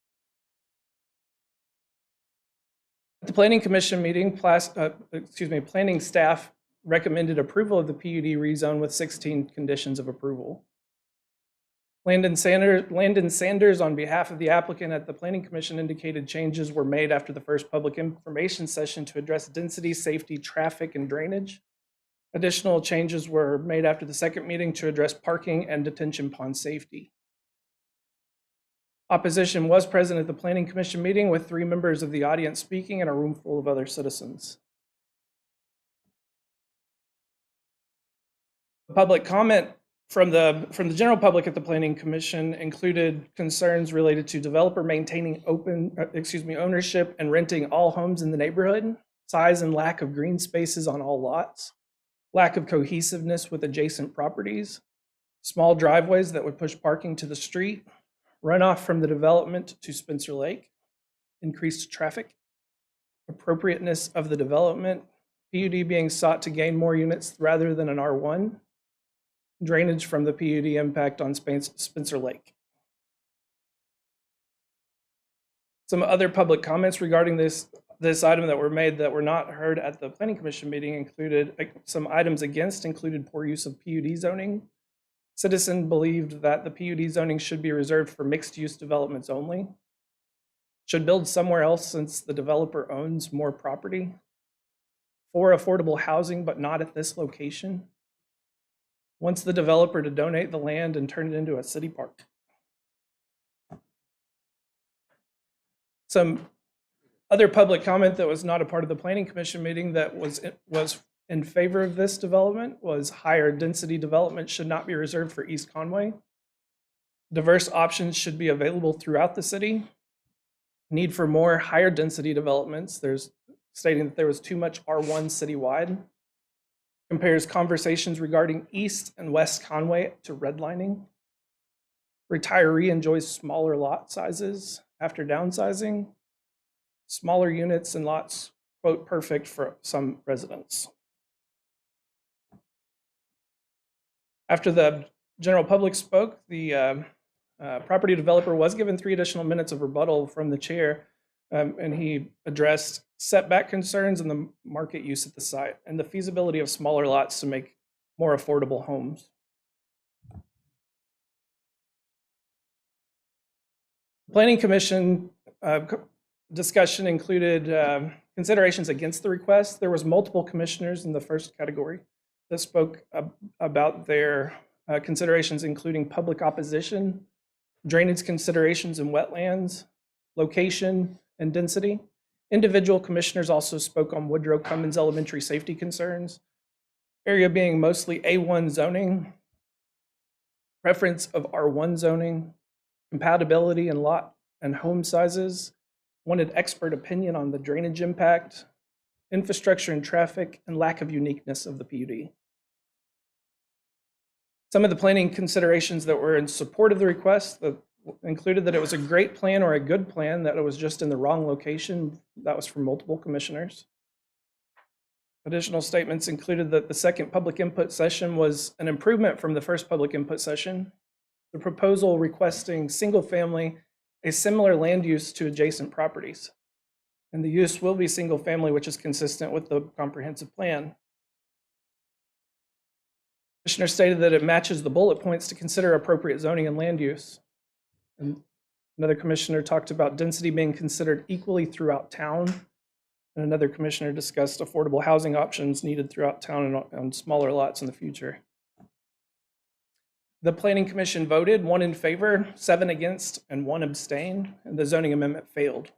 At the Planning Commission meeting, planning staff recommended approval of the PUD rezone with 16 conditions of approval. Landon Sanders, on behalf of the applicant at the Planning Commission, indicated changes were made after the first public information session to address density, safety, traffic, and drainage. Additional changes were made after the second meeting to address parking and detention pond safety. Opposition was present at the Planning Commission meeting with 3 members of the audience speaking and a room full of other citizens. Public comment from the general public at the Planning Commission included concerns related to developer maintaining ownership and renting all homes in the neighborhood, size and lack of green spaces on all lots, lack of cohesiveness with adjacent properties, small driveways that would push parking to the street, runoff from the development to Spencer Lake, increased traffic, appropriateness of the development, PUD being sought to gain more units rather than an R1, drainage from the PUD impact on Spencer Lake. Some other public comments regarding this item that were made that were not heard at the Planning Commission meeting included some items against included poor use of PUD zoning. Citizen believed that the PUD zoning should be reserved for mixed-use developments only. Should build somewhere else since the developer owns more property. For affordable housing, but not at this location. Wants the developer to donate the land and turn it into a city park. Some other public comment that was not a part of the Planning Commission meeting that was in favor of this development was higher density development should not be reserved for East Conway. Diverse options should be available throughout the city. Need for more higher density developments. There's stating that there was too much R1 citywide. Compares conversations regarding East and West Conway to redlining. Retiree enjoys smaller lot sizes after downsizing. Smaller units and lots, quote, perfect for some residents. After the general public spoke, the property developer was given 3 additional minutes of rebuttal from the chair, and he addressed setback concerns and the market use at the site and the feasibility of smaller lots to make more affordable homes. Planning Commission discussion included considerations against the request. There was multiple commissioners in the first category that spoke about their considerations, including public opposition, drainage considerations in wetlands, location, and density. Individual commissioners also spoke on Woodrow Cummins Elementary safety concerns, area being mostly A1 zoning, preference of R1 zoning, compatibility in lot and home sizes, wanted expert opinion on the drainage impact, infrastructure and traffic, and lack of uniqueness of the PUD. Some of the planning considerations that were in support of the request that included that it was a great plan or a good plan, that it was just in the wrong location. That was from multiple commissioners. Additional statements included that the second public input session was an improvement from the first public input session. the proposal requesting single-family, a similar land use to adjacent properties. And the use will be single-family, which is consistent with the comprehensive plan. Commissioner stated that it matches the bullet points to consider appropriate zoning and land use. And another commissioner talked about density being considered equally throughout town. And another commissioner discussed affordable housing options needed throughout town and on smaller lots in the future. The Planning Commission voted 1 in favor, 7 against, and 1 abstained, and the zoning amendment failed.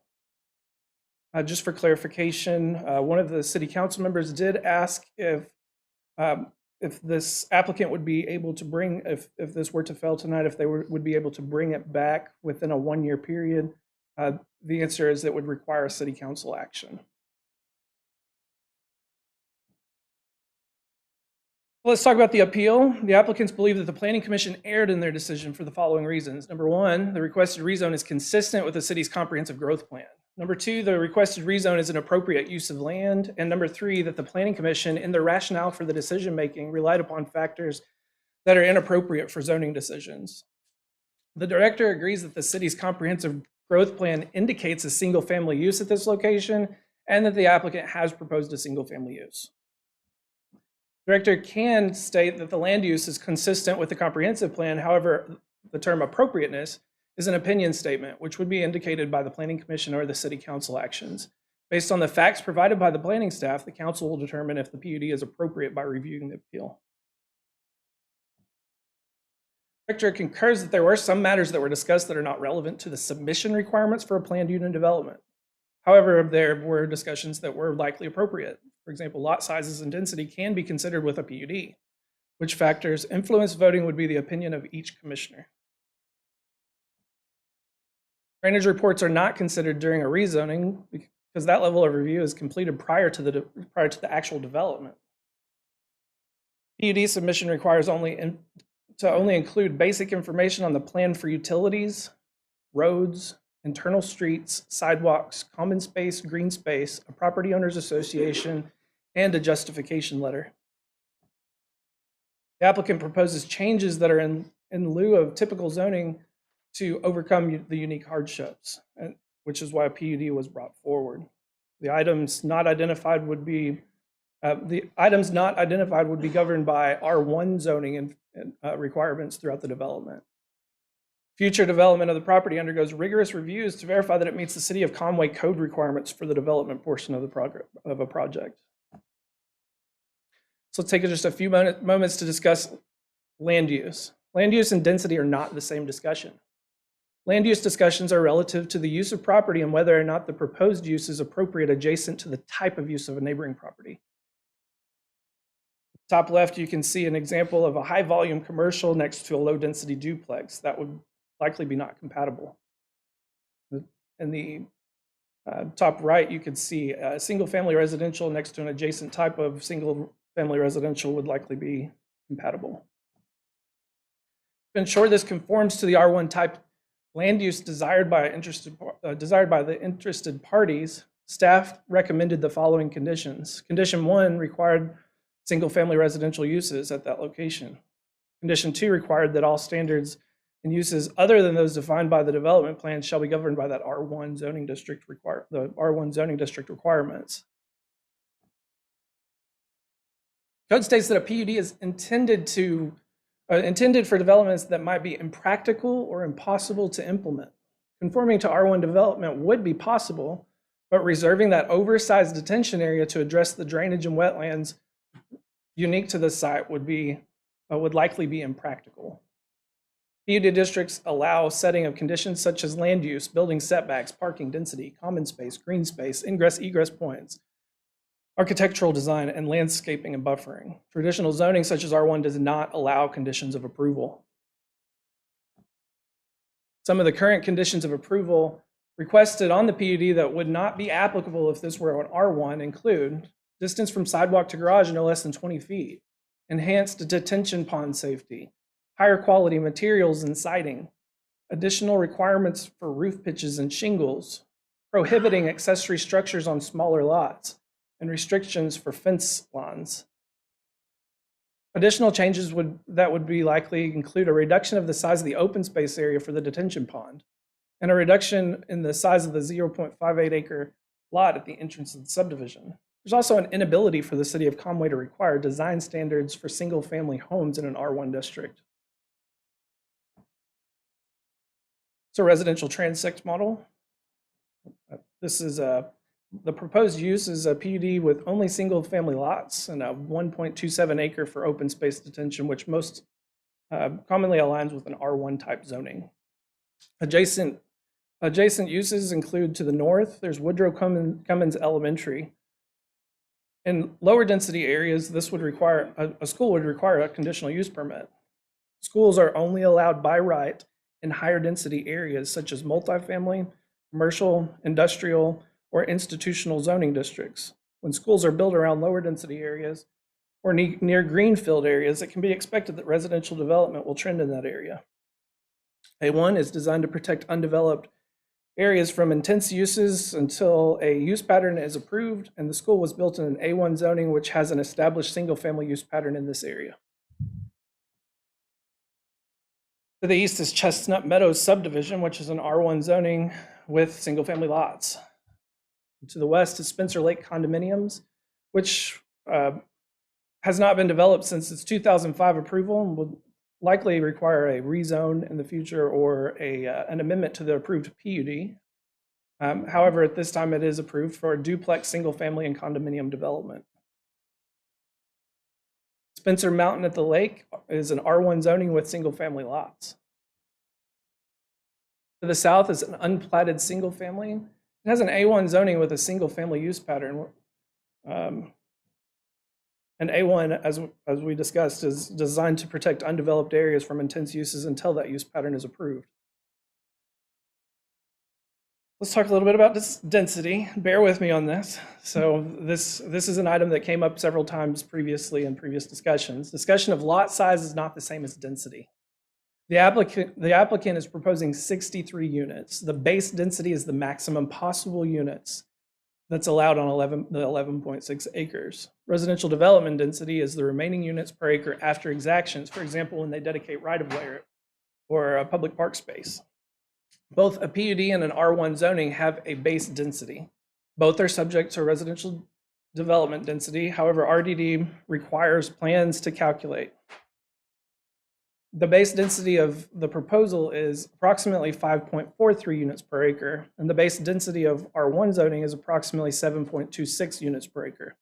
Just for clarification, one of the city council members did ask if this applicant would be able to bring, if this were to fail tonight, if they would be able to bring it back within a 1-year period. The answer is it would require a city council action. Let's talk about the appeal. The applicants believe that the Planning Commission erred in their decision for the following reasons. Number 1, the requested rezone is consistent with the city's comprehensive growth plan. Number 2, the requested rezone is an appropriate use of land. And number 3, that the Planning Commission, in their rationale for the decision-making, relied upon factors that are inappropriate for zoning decisions. The director agrees that the city's comprehensive growth plan indicates a single-family use at this location and that the applicant has proposed a single-family use. Director can state that the land use is consistent with the comprehensive plan. However, the term appropriateness is an opinion statement, which would be indicated by the Planning Commission or the City Council actions. Based on the facts provided by the planning staff, the council will determine if the PUD is appropriate by reviewing the appeal. Director concurs that there were some matters that were discussed that are not relevant to the submission requirements for a planned unit development. However, there were discussions that were likely appropriate. For example, lot sizes and density can be considered with a PUD. Which factors influence voting would be the opinion of each commissioner. Drainage reports are not considered during a rezoning because that level of review is completed prior to the actual development. PUD submission requires only include basic information on the plan for utilities, roads, internal streets, sidewalks, common space, green space, a property owners association, and a justification letter. The applicant proposes changes that are in lieu of typical zoning to overcome the unique hardships, which is why a PUD was brought forward. The items not identified would be governed by R1 zoning and requirements throughout the development. Future development of the property undergoes rigorous reviews to verify that it meets the City of Conway code requirements for the development portion of a project. So let's take just a few moments to discuss land use. Land use and density are not the same discussion. Land use discussions are relative to the use of property and whether or not the proposed use is appropriate adjacent to the type of use of a neighboring property. Top left, you can see an example of a high volume commercial next to a low density duplex. That would likely be not compatible. In the top right, you could see a single family residential next to an adjacent type of single family residential would likely be compatible. To ensure this conforms to the R1 type land use desired by the interested parties, staff recommended the following conditions. Condition 1 required single-family residential uses at that location. Condition 2 required that all standards and uses other than those defined by the development plan shall be governed by that R1 zoning district requirements. Code states that a PUD is intended for developments that might be impractical or impossible to implement. Conforming to R1 development would be possible, but reserving that oversized detention area to address the drainage and wetlands unique to the site would likely be impractical. PUD districts allow setting of conditions such as land use, building setbacks, parking density, common space, green space, ingress, egress points, architectural design, and landscaping and buffering. Traditional zoning such as R1 does not allow conditions of approval. Some of the current conditions of approval requested on the PUD that would not be applicable if this were an R1 include distance from sidewalk to garage no less than 20 feet, enhanced detention pond safety, higher quality materials and siding, additional requirements for roof pitches and shingles, prohibiting accessory structures on smaller lots, and restrictions for fence lawns. Additional changes that would be likely include a reduction of the size of the open space area for the detention pond and a reduction in the size of the 0.58 acre lot at the entrance of the subdivision. There's also an inability for the city of Conway to require design standards for single-family homes in an R1 district. It's a residential transect model. This is the proposed use is a PUD with only single-family lots and a 1.27 acre for open space detention, which most commonly aligns with an R1 type zoning. Adjacent uses include to the north, there's Woodrow Cummins Elementary. In lower density areas, this would require, a school would require a conditional use permit. Schools are only allowed by right in higher density areas such as multifamily, commercial, industrial, or institutional zoning districts. When schools are built around lower density areas or near greenfield areas, it can be expected that residential development will trend in that area. A1 is designed to protect undeveloped areas from intense uses until a use pattern is approved, and the school was built in an A1 zoning, which has an established single-family use pattern in this area. To the east is Chestnut Meadows subdivision, which is an R1 zoning with single-family lots. To the west is Spencer Lake condominiums, which has not been developed since its 2005 approval and would likely require a rezone in the future or an amendment to the approved PUD. However, at this time, it is approved for a duplex, single-family, and condominium development. Spencer Mountain at the lake is an R1 zoning with single-family lots. To the south is an unplatted single-family. It has an A1 zoning with a single-family use pattern. And A1, as we discussed, is designed to protect undeveloped areas from intense uses until that use pattern is approved. Let's talk a little bit about this density. Bear with me on this. So this is an item that came up several times previously in previous discussions. Discussion of lot size is not the same as density. The applicant is proposing 63 units. The base density is the maximum possible units that's allowed on 11.6 acres. Residential development density is the remaining units per acre after exactions, for example, when they dedicate right-of-way or a public park space. Both a PUD and an R1 zoning have a base density. Both are subject to residential development density. However, RDD requires plans to calculate. The base density of the proposal is approximately 5.43 units per acre, and the base density of R1 zoning is approximately 7.26 units per acre.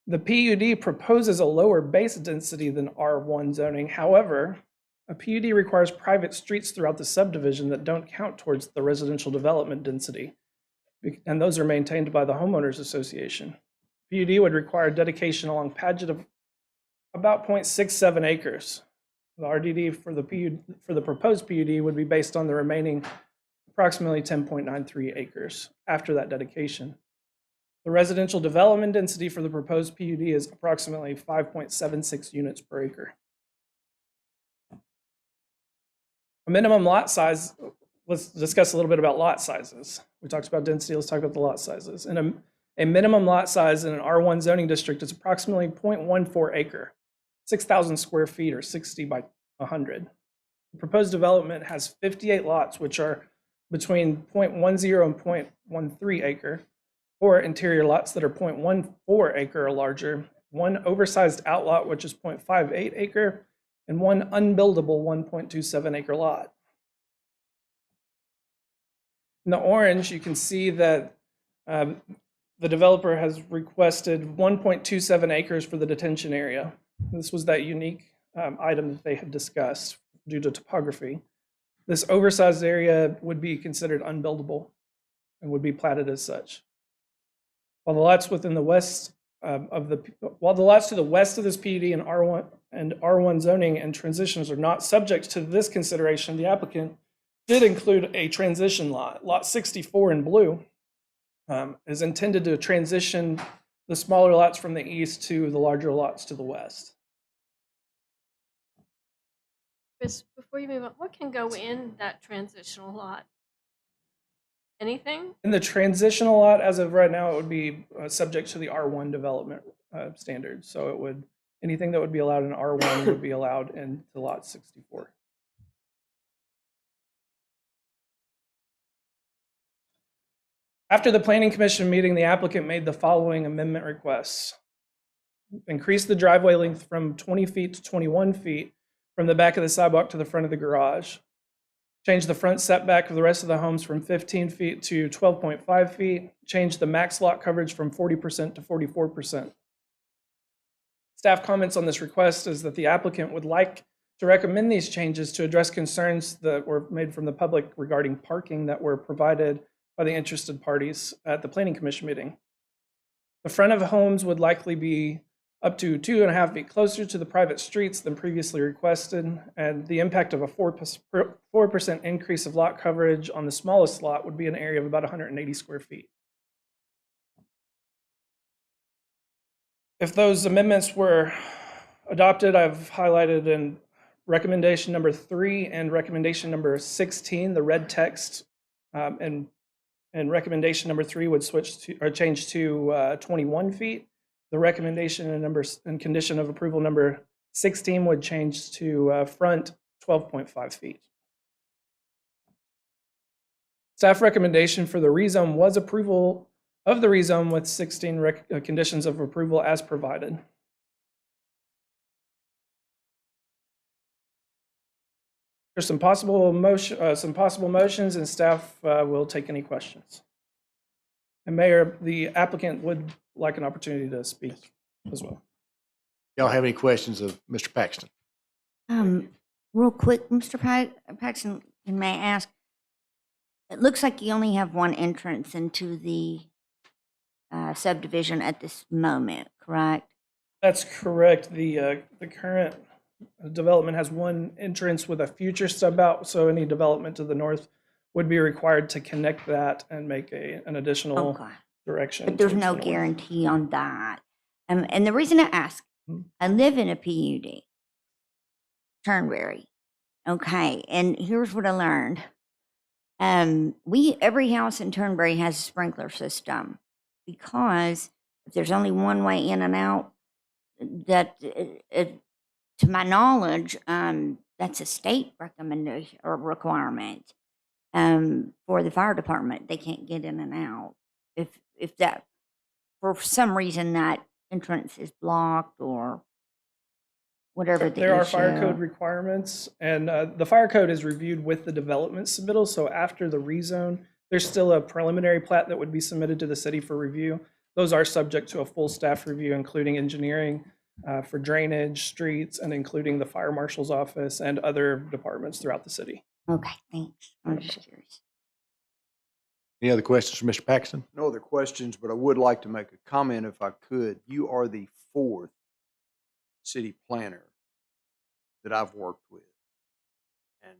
The PUD proposes a lower base density than R1 zoning. However, a PUD requires private streets throughout the subdivision that don't count towards the residential development density, and those are maintained by the homeowners association. PUD would require dedication along Paget of about 0.67 acres. The RDD for the proposed PUD would be based on the remaining approximately 10.93 acres after that dedication. The residential development density for the proposed PUD is approximately 5.76 units per acre. A minimum lot size, let's discuss a little bit about lot sizes. We talked about density, let's talk about the lot sizes. And a minimum lot size in an R1 zoning district is approximately 0.14 acre. 6,000 square feet or 60 by 100. The proposed development has 58 lots, which are between 0.10 and 0.13 acre, or interior lots that are 0.14 acre or larger, one oversized outlot, which is 0.58 acre, and one unbuildable 1.27 acre lot. In the orange, you can see that the developer has requested 1.27 acres for the detention area. This was that unique item that they had discussed due to topography. This oversized area would be considered unbuildable and would be platted as such. While the lots within the west while the lots to the west of this PUD and R1 zoning and transitions are not subject to this consideration, the applicant did include a transition lot. Lot 64 in blue is intended to transition the smaller lots from the east to the larger lots to the west. Chris, before you move on, what can go in that transitional lot? Anything? In the transitional lot, as of right now, it would be subject to the R1 development standards. So it would Anything that would be allowed in R1 would be allowed into lot 64. After the Planning Commission meeting, the applicant made the following amendment requests. Increase the driveway length from 20 feet to 21 feet from the back of the sidewalk to the front of the garage. Change the front setback of the rest of the homes from 15 feet to 12.5 feet. Change the max lot coverage from 40% to 44%. Staff comments on this request is that the applicant would like to recommend these changes to address concerns that were made from the public regarding parking that were provided by the interested parties at the Planning Commission meeting. The front of homes would likely be up to 2.5 feet closer to the private streets than previously requested, and the impact of a 4% increase of lot coverage on the smallest lot would be an area of about 180 square feet. If those amendments were adopted, I've highlighted in recommendation number 3 and recommendation number 16, the red text, and recommendation number 3 would change to 21 feet. The recommendation and condition of approval number 16 would change to front 12.5 feet. Staff recommendation for the rezone was approval of the rezone with 16 conditions of approval as provided. There's some possible motions, and staff will take any questions. And Mayor, the applicant would like an opportunity to speak as well. Y'all have any questions of Mr. Paxton? Real quick, Mr. Paxton, may I ask, it looks like you only have one entrance into the subdivision at this moment, correct? That's correct. The current development has one entrance with a future stub out, so any development to the north would be required to connect that and make an additional direction. But there's no guarantee on that. And the reason I ask, I live in a PUD, Turnberry. Okay, and here's what I learned. Every house in Turnberry has a sprinkler system because if there's only one way in and out, that to my knowledge, that's a state recommendation or requirement. For the fire department, they can't get in and out. If that, for some reason, that entrance is blocked or whatever the There are issue. fire code requirements, and the fire code is reviewed with the development submittal. So after the rezone, there's still a preliminary plat that would be submitted to the city for review. Those are subject to a full staff review, including engineering, for drainage, streets, and including the fire marshal's office and other departments throughout the city. Okay, thanks. I'm just curious. Any other questions for Mr. Paxton? No other questions, but I would like to make a comment if I could. You are the 4th city planner that I've worked with. And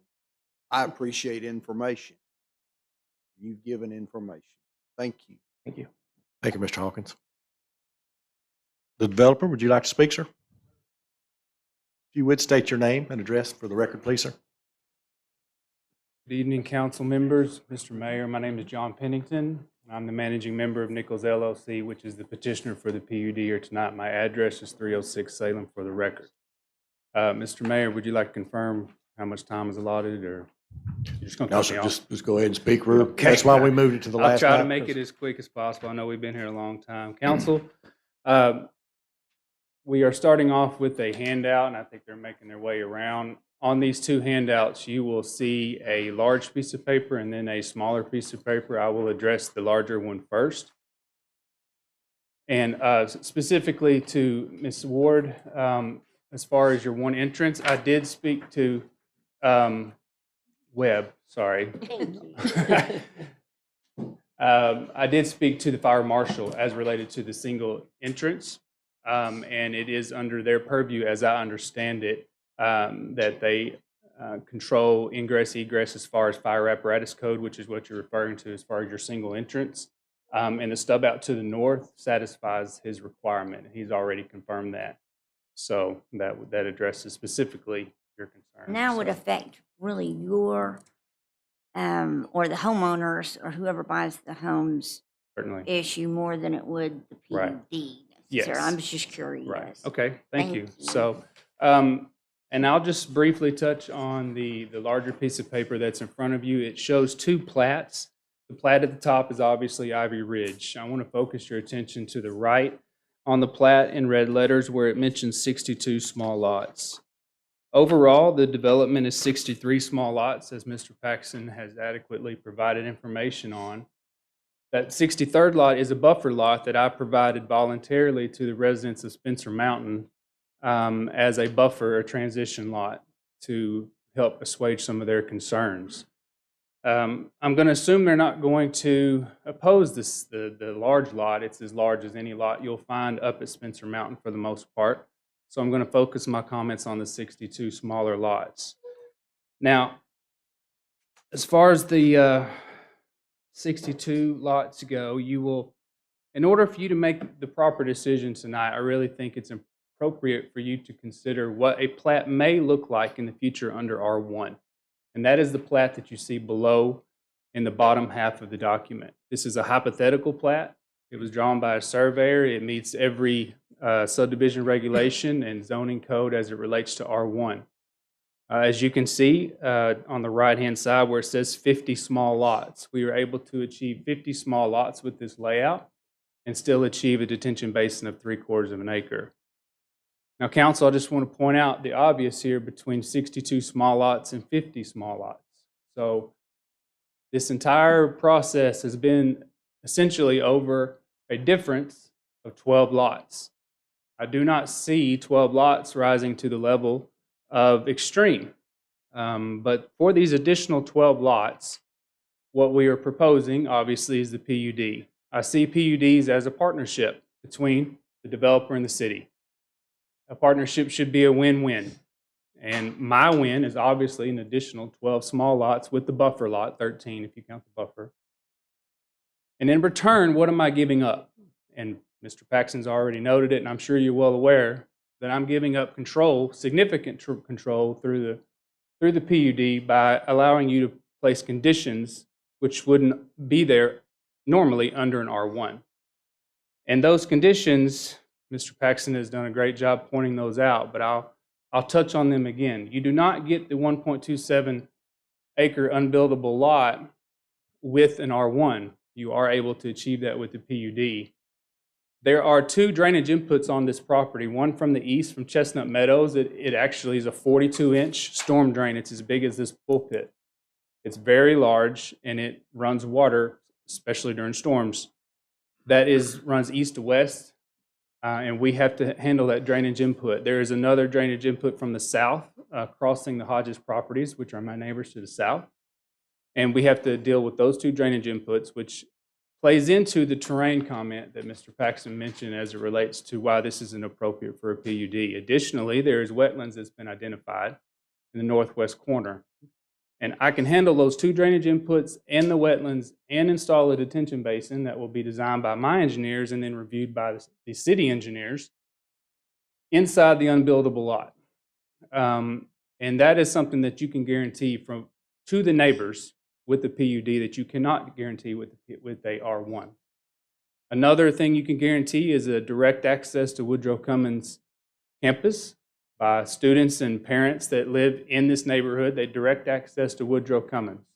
I appreciate information. You've given information. Thank you. Thank you. Thank you, Mr. Hawkins. The developer, would you like to speak, sir? If you would state your name and address for the record, please, sir. Good evening, council members. Mr. Mayor, my name is John Pennington. I'm the managing member of Nichols LLC, which is the petitioner for the PUD here tonight. My address is 306 Salem for the record. Mr. Mayor, would you like to confirm how much time is allotted, or you're just going to No, sir, just go ahead and speak. That's why we moved it to the last I'll try night. to make it as quick as possible. I know we've been here a long time. Council, we are starting off with a handout, and I think they're making their way around. On these two handouts, you will see a large piece of paper and then a smaller piece of paper. I will address the larger one first. And specifically to Ms. Ward, as far as your one entrance, I did speak to Webb, sorry. Thank you. I did speak to the fire marshal as related to the single entrance, and it is under their purview, as I understand it, that they control ingress, egress as far as fire apparatus code, which is what you're referring to as far as your single entrance. And the stub out to the north satisfies his requirement. He's already confirmed that. So that addresses specifically your concern. Now would affect really your or the homeowners or whoever buys the homes Certainly. issue more than it would the PUD. Right. sir. Yes. I'm just curious. Right, okay, thank you. you. So, and I'll just briefly touch on the larger piece of paper that's in front of you. It shows two plats. The plat at the top is obviously Ivy Ridge. I want to focus your attention to the right on the plat in red letters where it mentions 62 small lots. Overall, the development is 63 small lots, as Mr. Paxson has adequately provided information on. That 63rd lot is a buffer lot that I provided voluntarily to the residents of Spencer Mountain as a buffer, a transition lot, to help assuage some of their concerns. I'm going to assume they're not going to oppose the large lot. It's as large as any lot you'll find up at Spencer Mountain for the most part. So I'm going to focus my comments on the 62 smaller lots. Now, as far as the 62 lots go, you will, in order for you to make the proper decision tonight, I really think it's appropriate for you to consider what a plat may look like in the future under R1. And that is the plat that you see below in the bottom half of the document. This is a hypothetical plat. It was drawn by a surveyor. It meets every subdivision regulation and zoning code as it relates to R1. As you can see on the right-hand side where it says 50 small lots, we were able to achieve 50 small lots with this layout and still achieve a detention basin of 3/4 of an acre. Now, council, I just want to point out the obvious here between 62 small lots and 50 small lots. So this entire process has been essentially over a difference of 12 lots. I do not see 12 lots rising to the level of extreme. But for these additional 12 lots, what we are proposing, obviously, is the PUD. I see PUDs as a partnership between the developer and the city. A partnership should be a win-win. And my win is obviously an additional 12 small lots with the buffer lot, 13 if you count the buffer. And in return, what am I giving up? And Mr. Paxson's already noted it, and I'm sure you're well aware that I'm giving up control, significant control through the PUD by allowing you to place conditions which wouldn't be there normally under an R1. And those conditions, Mr. Paxson has done a great job pointing those out, but I'll touch on them again. You do not get the 1.27 acre unbuildable lot with an R1. You are able to achieve that with the PUD. There are two drainage inputs on this property, one from the east from Chestnut Meadows. It actually is a 42-inch storm drain. It's as big as this pulpit. It's very large and it runs water, especially during storms. That runs east to west, and we have to handle that drainage input. There is another drainage input from the south, crossing the Hodges properties, which are my neighbors to the south. And we have to deal with those two drainage inputs, which plays into the terrain comment that Mr. Paxson mentioned as it relates to why this isn't appropriate for a PUD. Additionally, there is wetlands that's been identified in the northwest corner. And I can handle those two drainage inputs and the wetlands and install a detention basin that will be designed by my engineers and then reviewed by the city engineers inside the unbuildable lot. And that is something that you can guarantee to the neighbors with the PUD that you cannot guarantee with a R1. Another thing you can guarantee is a direct access to Woodrow Cummings campus by students and parents that live in this neighborhood. They direct access to Woodrow Cummings.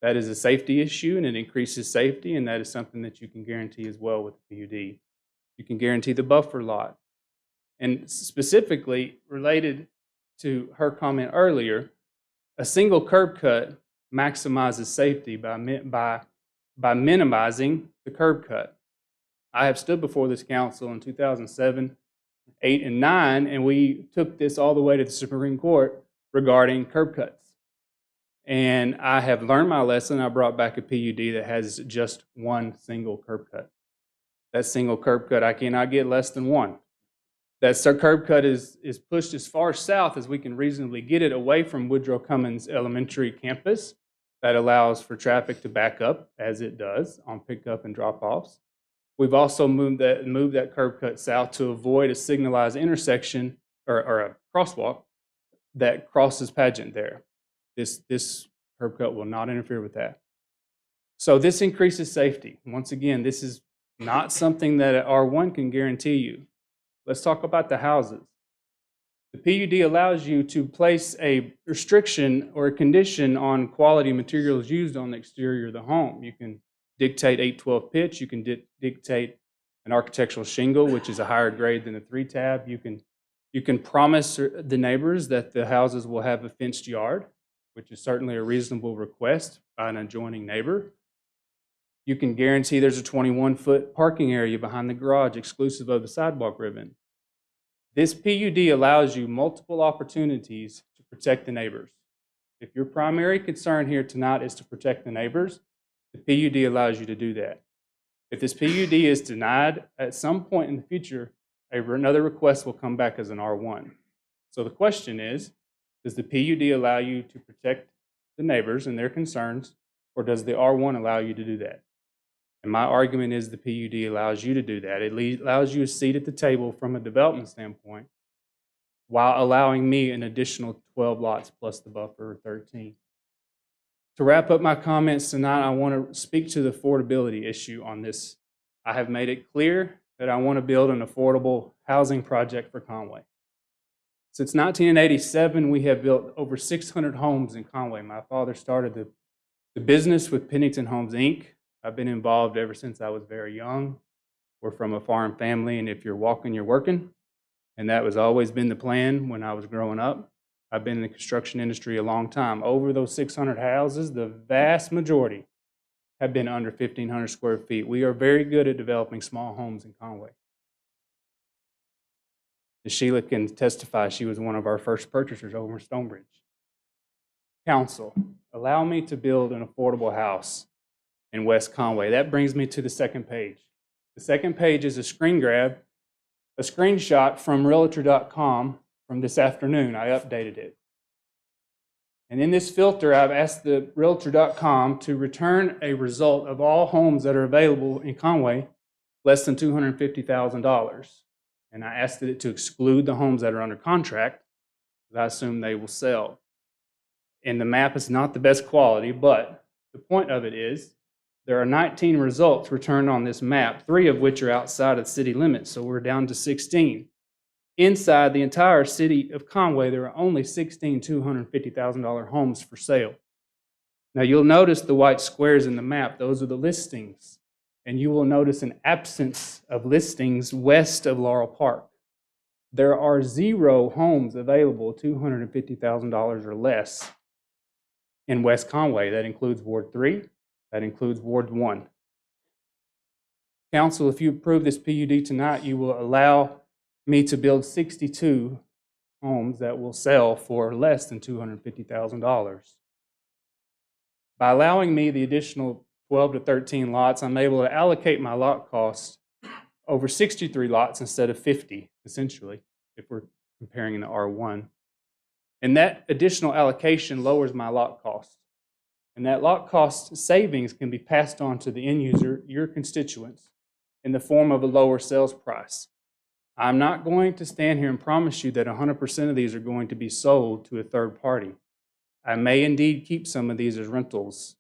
That is a safety issue and it increases safety, and that is something that you can guarantee as well with the PUD. You can guarantee the buffer lot. And specifically related to her comment earlier, a single curb cut maximizes safety by minimizing the curb cut. I have stood before this council in 2007, 8, and 9, and we took this all the way to the Supreme Court regarding curb cuts. And I have learned my lesson. I brought back a PUD that has just one single curb cut. That single curb cut, I cannot get less than one. That curb cut is pushed as far south as we can reasonably get it away from Woodrow Cummings Elementary campus. That allows for traffic to back up, as it does on pickup and drop-offs. We've also moved that curb cut south to avoid a signalized intersection or a crosswalk that crosses Pageant there. This curb cut will not interfere with that. So this increases safety. Once again, this is not something that an R1 can guarantee you. Let's talk about the houses. The PUD allows you to place a restriction or a condition on quality materials used on the exterior of the home. You can dictate 812 pitch. You can dictate an architectural shingle, which is a higher grade than a 3-tab. You can promise the neighbors that the houses will have a fenced yard, which is certainly a reasonable request by an adjoining neighbor. You can guarantee there's a 21-foot parking area behind the garage exclusive of the sidewalk ribbon. This PUD allows you multiple opportunities to protect the neighbors. If your primary concern here tonight is to protect the neighbors, the PUD allows you to do that. If this PUD is denied, at some point in the future, another request will come back as an R1. So the question is, does the PUD allow you to protect the neighbors and their concerns, or does the R1 allow you to do that? And my argument is the PUD allows you to do that. It allows you a seat at the table from a development standpoint while allowing me an additional 12 lots plus the buffer of 13. To wrap up my comments tonight, I want to speak to the affordability issue on this. I have made it clear that I want to build an affordable housing project for Conway. Since 1987, we have built over 600 homes in Conway. My father started the business with Pennington Homes, Inc. I've been involved ever since I was very young. We're from a farm family, and if you're walking, you're working. And that was always been the plan when I was growing up. I've been in the construction industry a long time. Over those 600 houses, the vast majority have been under 1,500 square feet. We are very good at developing small homes in Conway. Sheila can testify she was one of our first purchasers over in Stonebridge. Council, allow me to build an affordable house in West Conway. That brings me to the second page. The second page is a screen grab, a screenshot from realtor.com from this afternoon. I updated it. And in this filter, I've asked the realtor.com to return a result of all homes that are available in Conway less than $250,000. And I asked it to exclude the homes that are under contract, because I assume they will sell. And the map is not the best quality, but the point of it is there are 19 results returned on this map, 3 of which are outside of city limits, so we're down to 16. Inside the entire city of Conway, there are only 16 $250,000 homes for sale. Now you'll notice the white squares in the map, those are the listings. And you will notice an absence of listings west of Laurel Park. There are 0 homes available $250,000 or less in West Conway. That includes Ward 3, that includes Ward 1. Council, if you approve this PUD tonight, you will allow me to build 62 homes that will sell for less than $250,000. By allowing me the additional 12 to 13 lots, I'm able to allocate my lot cost over 63 lots instead of 50, essentially, if we're comparing in the R1. And that additional allocation lowers my lot cost. And that lot cost savings can be passed on to the end user, your constituents, in the form of a lower sales price. I'm not going to stand here and promise you that 100% of these are going to be sold to a third party. I may indeed keep some of these as rentals,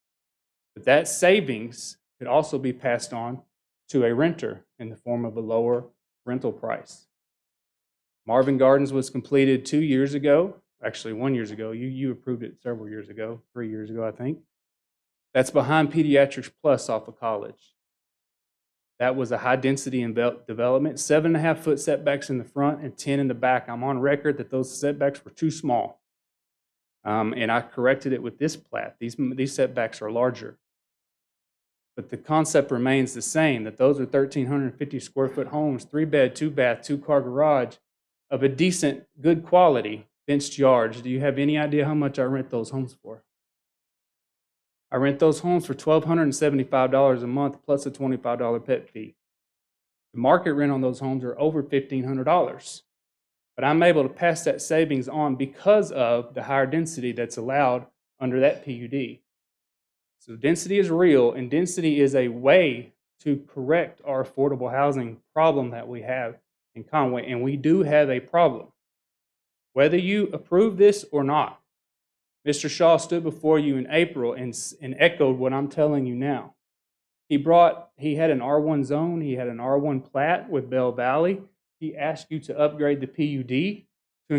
but that savings could also be passed on to a renter in the form of a lower rental price. Marvin Gardens was completed 2 years ago, actually 1 year ago. You approved it several years ago, 3 years ago, I think. That's behind Pediatrics Plus off of College. That was a high-density development, 7.5-foot setbacks in the front and 10 in the back. I'm on record that those setbacks were too small. And I corrected it with this plat. These setbacks are larger. But the concept remains the same, that those are 1,350 square foot homes, 3-bed, 2-bath, 2-car garage of a decent, good quality, fenced yards. Do you have any idea how much I rent those homes for? I rent those homes for $1,275 a month plus a $25 pet fee. The market rent on those homes are over $1,500. But I'm able to pass that savings on because of the higher density that's allowed under that PUD. So density is real, and density is a way to correct our affordable housing problem that we have in Conway, and we do have a problem. Whether you approve this or not, Mr. Shaw stood before you in April and echoed what I'm telling you now. He had an R1 zone, he had an R1 plat with Bell Valley. He asked you to upgrade the PUD to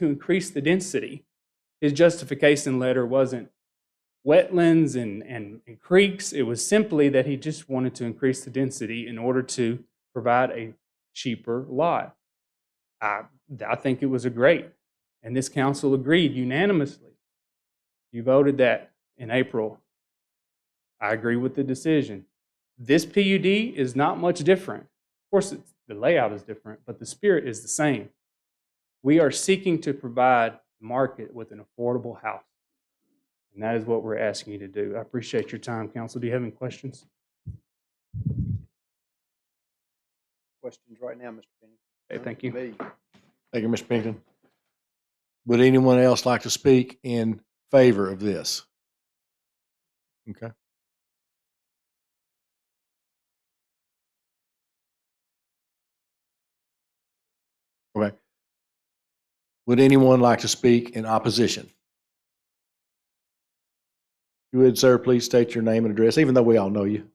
increase the density. His justification letter wasn't wetlands and creeks. It was simply that he just wanted to increase the density in order to provide a cheaper lot. I think it was a great, and this council agreed unanimously. You voted that in April. I agree with the decision. This PUD is not much different. Of course, the layout is different, but the spirit is the same. We are seeking to provide the market with an affordable house. And that is what we're asking you to do. I appreciate your time, council. Do you have any questions? Questions right now, Mr. Penny? Okay, thank you. Thank you, Mr. Pennington. Would anyone else like to speak in favor of this? Okay. Okay. Would anyone like to speak in opposition? If you would, sir, please state your name and address, even though we all know you.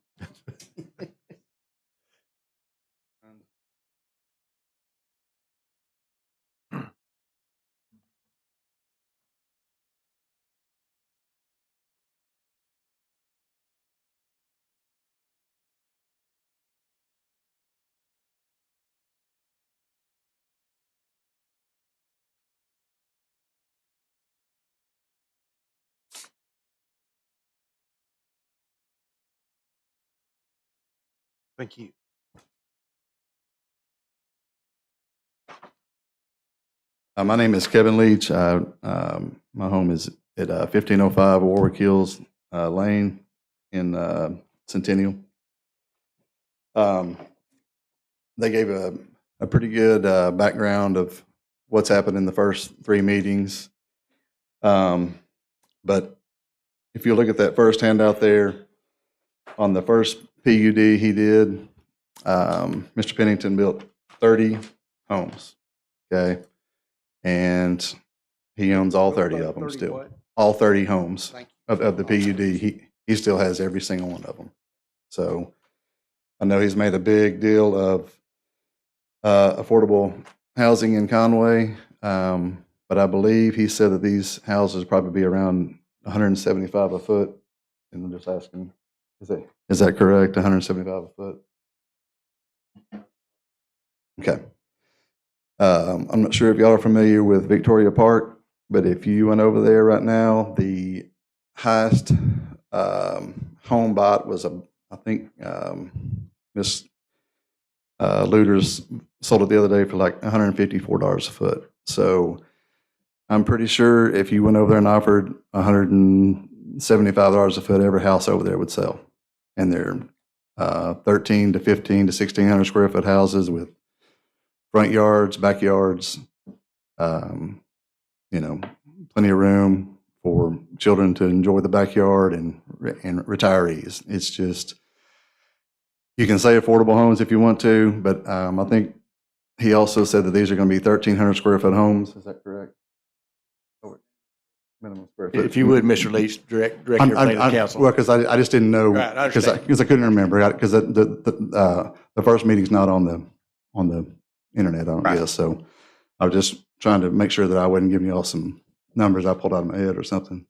Thank you. My name is Kevin Leach. My home is at 1505 Warwick Hills Lane in Centennial. They gave a pretty good background of what's happened in the first 3 meetings. But if you look at that first handout there, on the first PUD he did, Mr. Pennington built 30 homes, okay? And he owns all 30 of them still. What? All 30 homes of the PUD. He still has every single one of them. So I know he's made a big deal of affordable housing in Conway, but I believe he said that these houses probably be around 175 a foot. And I'm just asking, is that correct? 175 a foot? Okay. I'm not sure if y'all are familiar with Victoria Park, but if you went over there right now, the highest home bought was I think Miss Looters sold it the other day for like $154 a foot. So I'm pretty sure if you went over there and offered $175 a foot, every house over there would sell. And they're 13 to 15 to 1,600 square foot houses with front yards, backyards, plenty of room for children to enjoy the backyard and retirees. It's just, you can say affordable homes if you want to, but I think he also said that these are going to be 1,300 square foot homes. Is that correct? Minimum square foot. If you would, Mr. Leach, direct everything to the council. Well, because I just didn't know, Right, I because understand. I couldn't remember, because the first meeting's not on the internet, I don't guess. So I was just trying to make sure that I wasn't giving you all some numbers I pulled out of my head or something.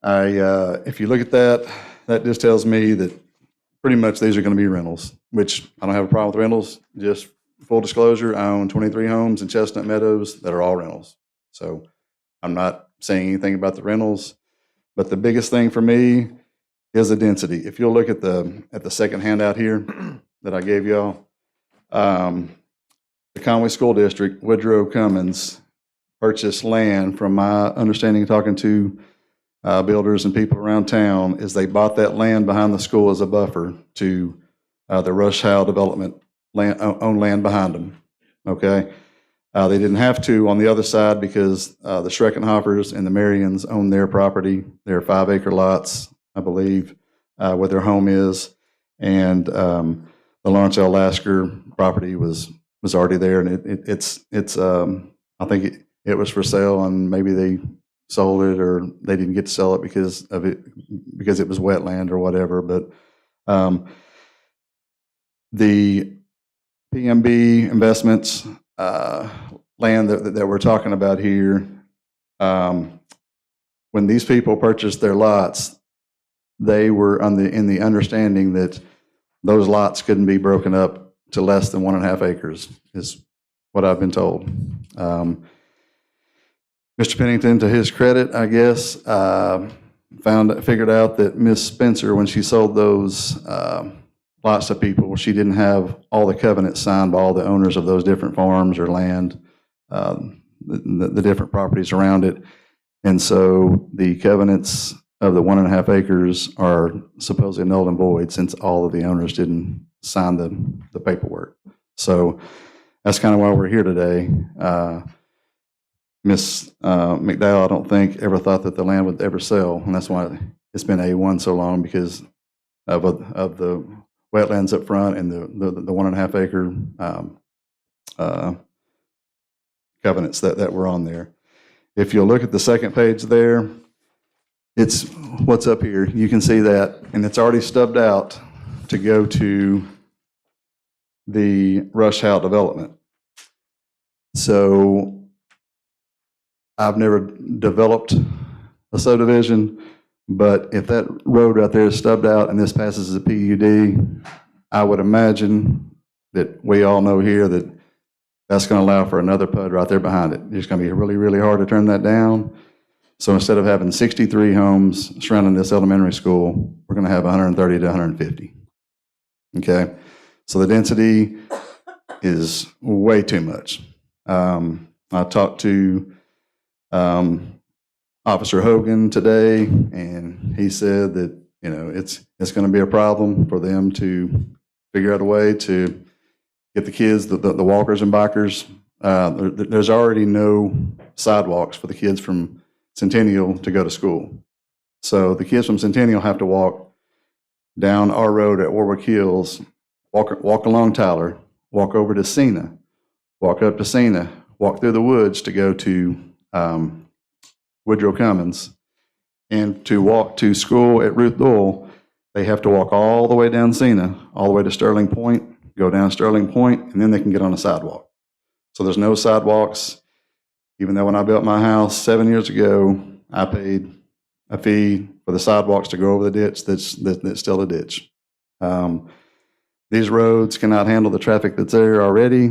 If you look at that, that just tells me that pretty much these are going to be rentals, which I don't have a problem with rentals. Just full disclosure, I own 23 homes in Chestnut Meadows that are all rentals. So I'm not saying anything about the rentals, but the biggest thing for me is the density. If you'll look at the second handout here that I gave y'all, the Conway School District, Woodrow Cummins, purchased land, from my understanding, talking to builders and people around town, is they bought that land behind the school as a buffer to the Rush Howe development own land behind them. Okay. They didn't have to on the other side because the Schreckenhoffers and the Marions own their property. They're 5-acre lots, I believe, where their home is. And the Lawrence L. Lasker property was already there. And it's I think it was for sale, and maybe they sold it or they didn't get to sell it because it was wetland or whatever. But the PMB investments land that we're talking about here, when these people purchased their lots, they were in the understanding that those lots couldn't be broken up to less than 1.5 acres, is what I've been told. Mr. Pennington, to his credit, I guess, figured out that Miss Spencer, when she sold those lots to people, she didn't have all the covenants signed by all the owners of those different farms or land, the different properties around it. And so the covenants of the 1.5 acres are supposedly null and void since all of the owners didn't sign the paperwork. So that's kind of why we're here today. Ms. McDowell, I don't think, ever thought that the land would ever sell, and that's why it's been A1 so long, because of the wetlands up front and the 1.5 acre covenants that were on there. If you'll look at the second page there, it's what's up here. You can see that, and it's already stubbed out to go to the Rush Howe development. So I've never developed a subdivision, but if that road right there is stubbed out and this passes as a PUD, I would imagine that we all know here that that's going to allow for another PUD right there behind it. It's going to be really, really hard to turn that down. So instead of having 63 homes surrounding this elementary school, we're going to have 130 to 150. Okay? So the density is way too much. I talked to Officer Hogan today, and he said that, you know, it's going to be a problem for them to figure out a way to get the kids, the walkers and bikers. There's already no sidewalks for the kids from Centennial to go to school. So the kids from Centennial have to walk down our road at Warwick Hills, walk along Tyler, walk over to Cena, walk up to Cena, walk through the woods to go to Woodrow Cummins, and to walk to school at Ruth Doyle, they have to walk all the way down Cena, all the way to Sterling Point, go down Sterling Point, and then they can get on a sidewalk. So there's no sidewalks. Even though when I built my house 7 years ago, I paid a fee for the sidewalks to go over the ditch that's still a ditch. These roads cannot handle the traffic that's there already,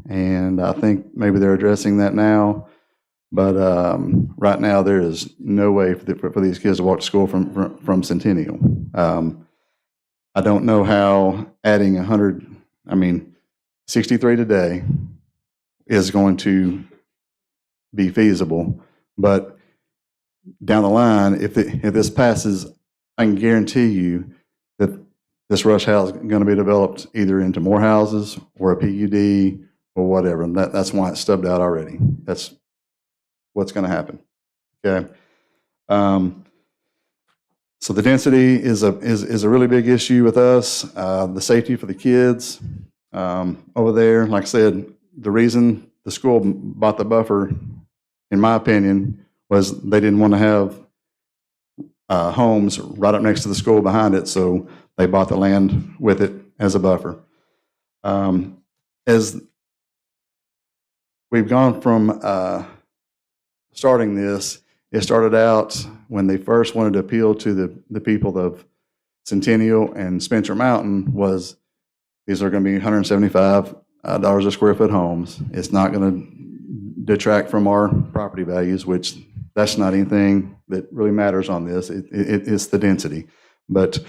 and I think maybe they're addressing that now. But right now, there is no way for these kids to walk to school from Centennial. I don't know how adding 63 today is going to be feasible. But down the line, if this passes, I can guarantee you that this Rush House is going to be developed either into more houses or a PUD or whatever. And that's why it's stubbed out already. That's what's going to happen. Okay. So the density is a really big issue with us. The safety for the kids over there. Like I said, the reason the school bought the buffer, in my opinion, was they didn't want to have homes right up next to the school behind it, so they bought the land with it as a buffer. As we've gone from starting this, it started out when they first wanted to appeal to the people of Centennial and Spencer Mountain was these are going to be $175 a square foot homes. It's not going to detract from our property values, which that's not anything that really matters on this. It's the density. But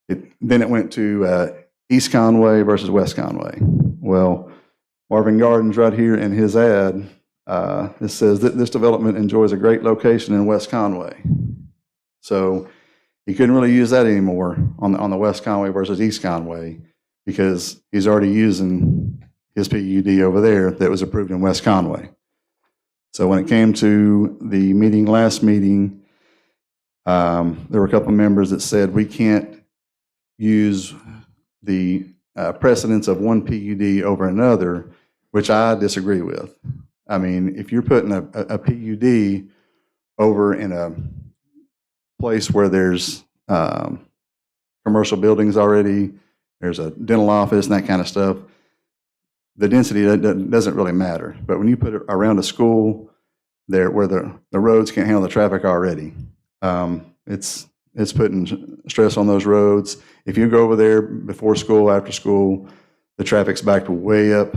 then it went to East Conway versus West Conway. Well, Marvin Gardens right here in his ad, it says that this development enjoys a great location in West Conway. So he couldn't really use that anymore on the West Conway versus East Conway because he's already using his PUD over there that was approved in West Conway. So when it came to the last meeting, there were a couple of members that said we can't use the precedence of one PUD over another, which I disagree with. I mean, if you're putting a PUD over in a place where there's commercial buildings already, there's a dental office and that kind of stuff, the density doesn't really matter. But when you put it around a school there where the roads can't handle the traffic already, it's putting stress on those roads. If you go over there before school, after school, the traffic's backed way up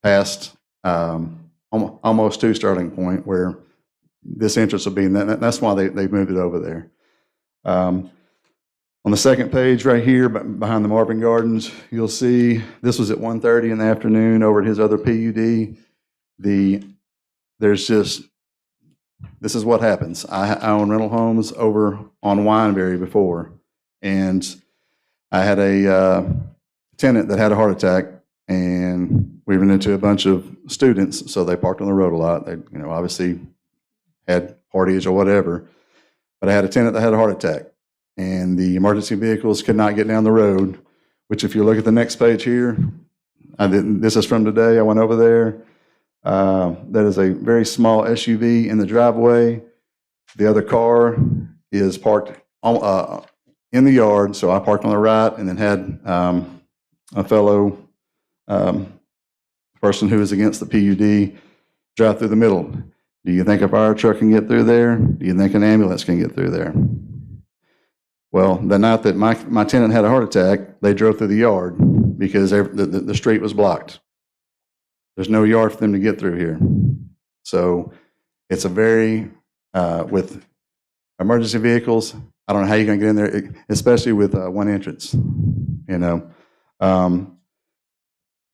past almost to Starting Point where this entrance will be, and that's why they moved it over there. On the second page right here, behind the Marvin Gardens, you'll see this was at 1:30 in the afternoon over at his other PUD. This is what happens. I own rental homes over on Wineberry before, and I had a tenant that had a heart attack, and we ran into a bunch of students, so they parked on the road a lot. They, obviously had parties or whatever, but I had a tenant that had a heart attack, and the emergency vehicles could not get down the road, which if you look at the next page here, this is from today, I went over there. That is a very small SUV in the driveway. The other car is parked in the yard, so I parked on the right and then had a fellow person who is against the PUD drive through the middle. Do you think a fire truck can get through there? Do you think an ambulance can get through there? Well, the night that my tenant had a heart attack, they drove through the yard because the street was blocked. There's no yard for them to get through here. So it's a very, with emergency vehicles, I don't know how you're going to get in there, especially with one entrance.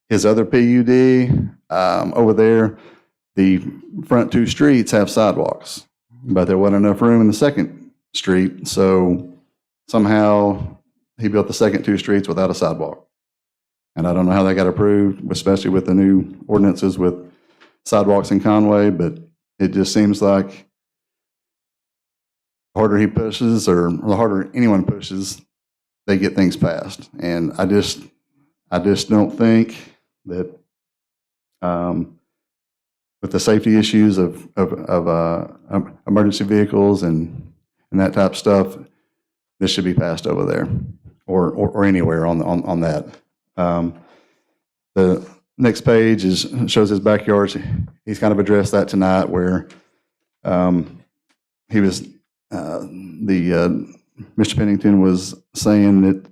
His other PUD over there, the front two streets have sidewalks, but there wasn't enough room in the second street, so somehow he built the second two streets without a sidewalk. And I don't know how that got approved, especially with the new ordinances with sidewalks in Conway, but it just seems like the harder he pushes or the harder anyone pushes, they get things passed. And I just don't think that with the safety issues of emergency vehicles and that type of stuff, this should be passed over there or anywhere on that. The next page shows his backyards. He's kind of addressed that tonight where he was, Mr. Pennington was saying that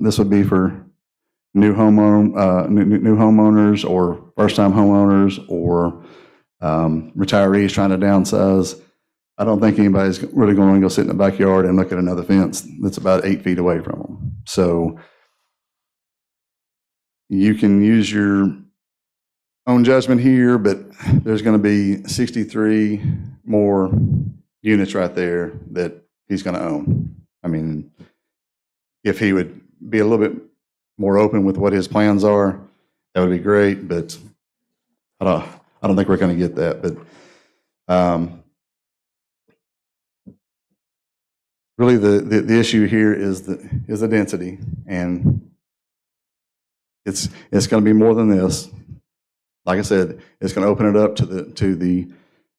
this would be for new homeowners or first-time homeowners or retirees trying to downsize. I don't think anybody's really going to go sit in the backyard and look at another fence that's about 8 feet away from them. So you can use your own judgment here, but there's going to be 63 more units right there that he's going to own. I mean, if he would be a little bit more open with what his plans are, that would be great, but I don't think we're going to get that. But really the issue here is the density, and it's going to be more than this. Like I said, it's going to open it up to the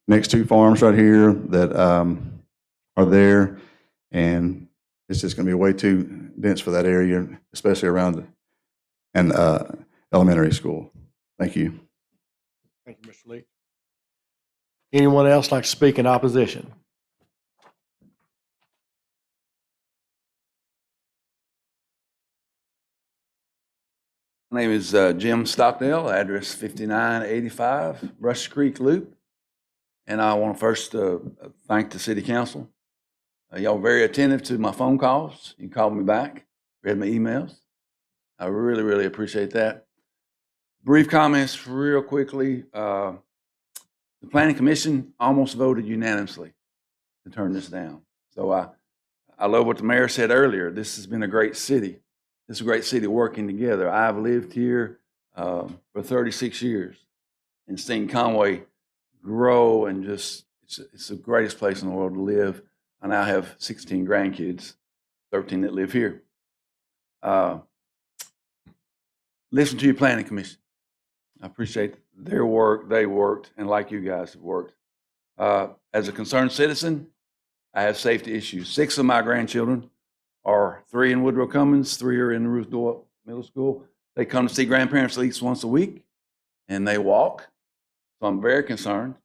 next two farms right here that are there, and it's just going to be way too dense for that area, especially around an elementary school. Thank you. Thank you, Mr. Lee. Anyone else like to speak in opposition? My name is Jim Stockdale, address 5985 Brush Creek Loop. And I want to first thank the City Council. Y'all were very attentive to my phone calls. You called me back, read my emails. I really, really appreciate that. Brief comments real quickly. The Planning Commission almost voted unanimously to turn this down. So I love what the mayor said earlier. This has been a great city. This is a great city working together. I've lived here for 36 years and seen Conway grow, and just it's the greatest place in the world to live. I now have 16 grandkids, 13 that live here. Listen to your planning commission. I appreciate their work. They worked, and like you guys have worked. As a concerned citizen, I have safety issues. 6 of my grandchildren are 3 in Woodrow Cummins, 3 are in Ruth Doyle Middle School. They come to see grandparents at least once a week, and they walk. So I'm very concerned.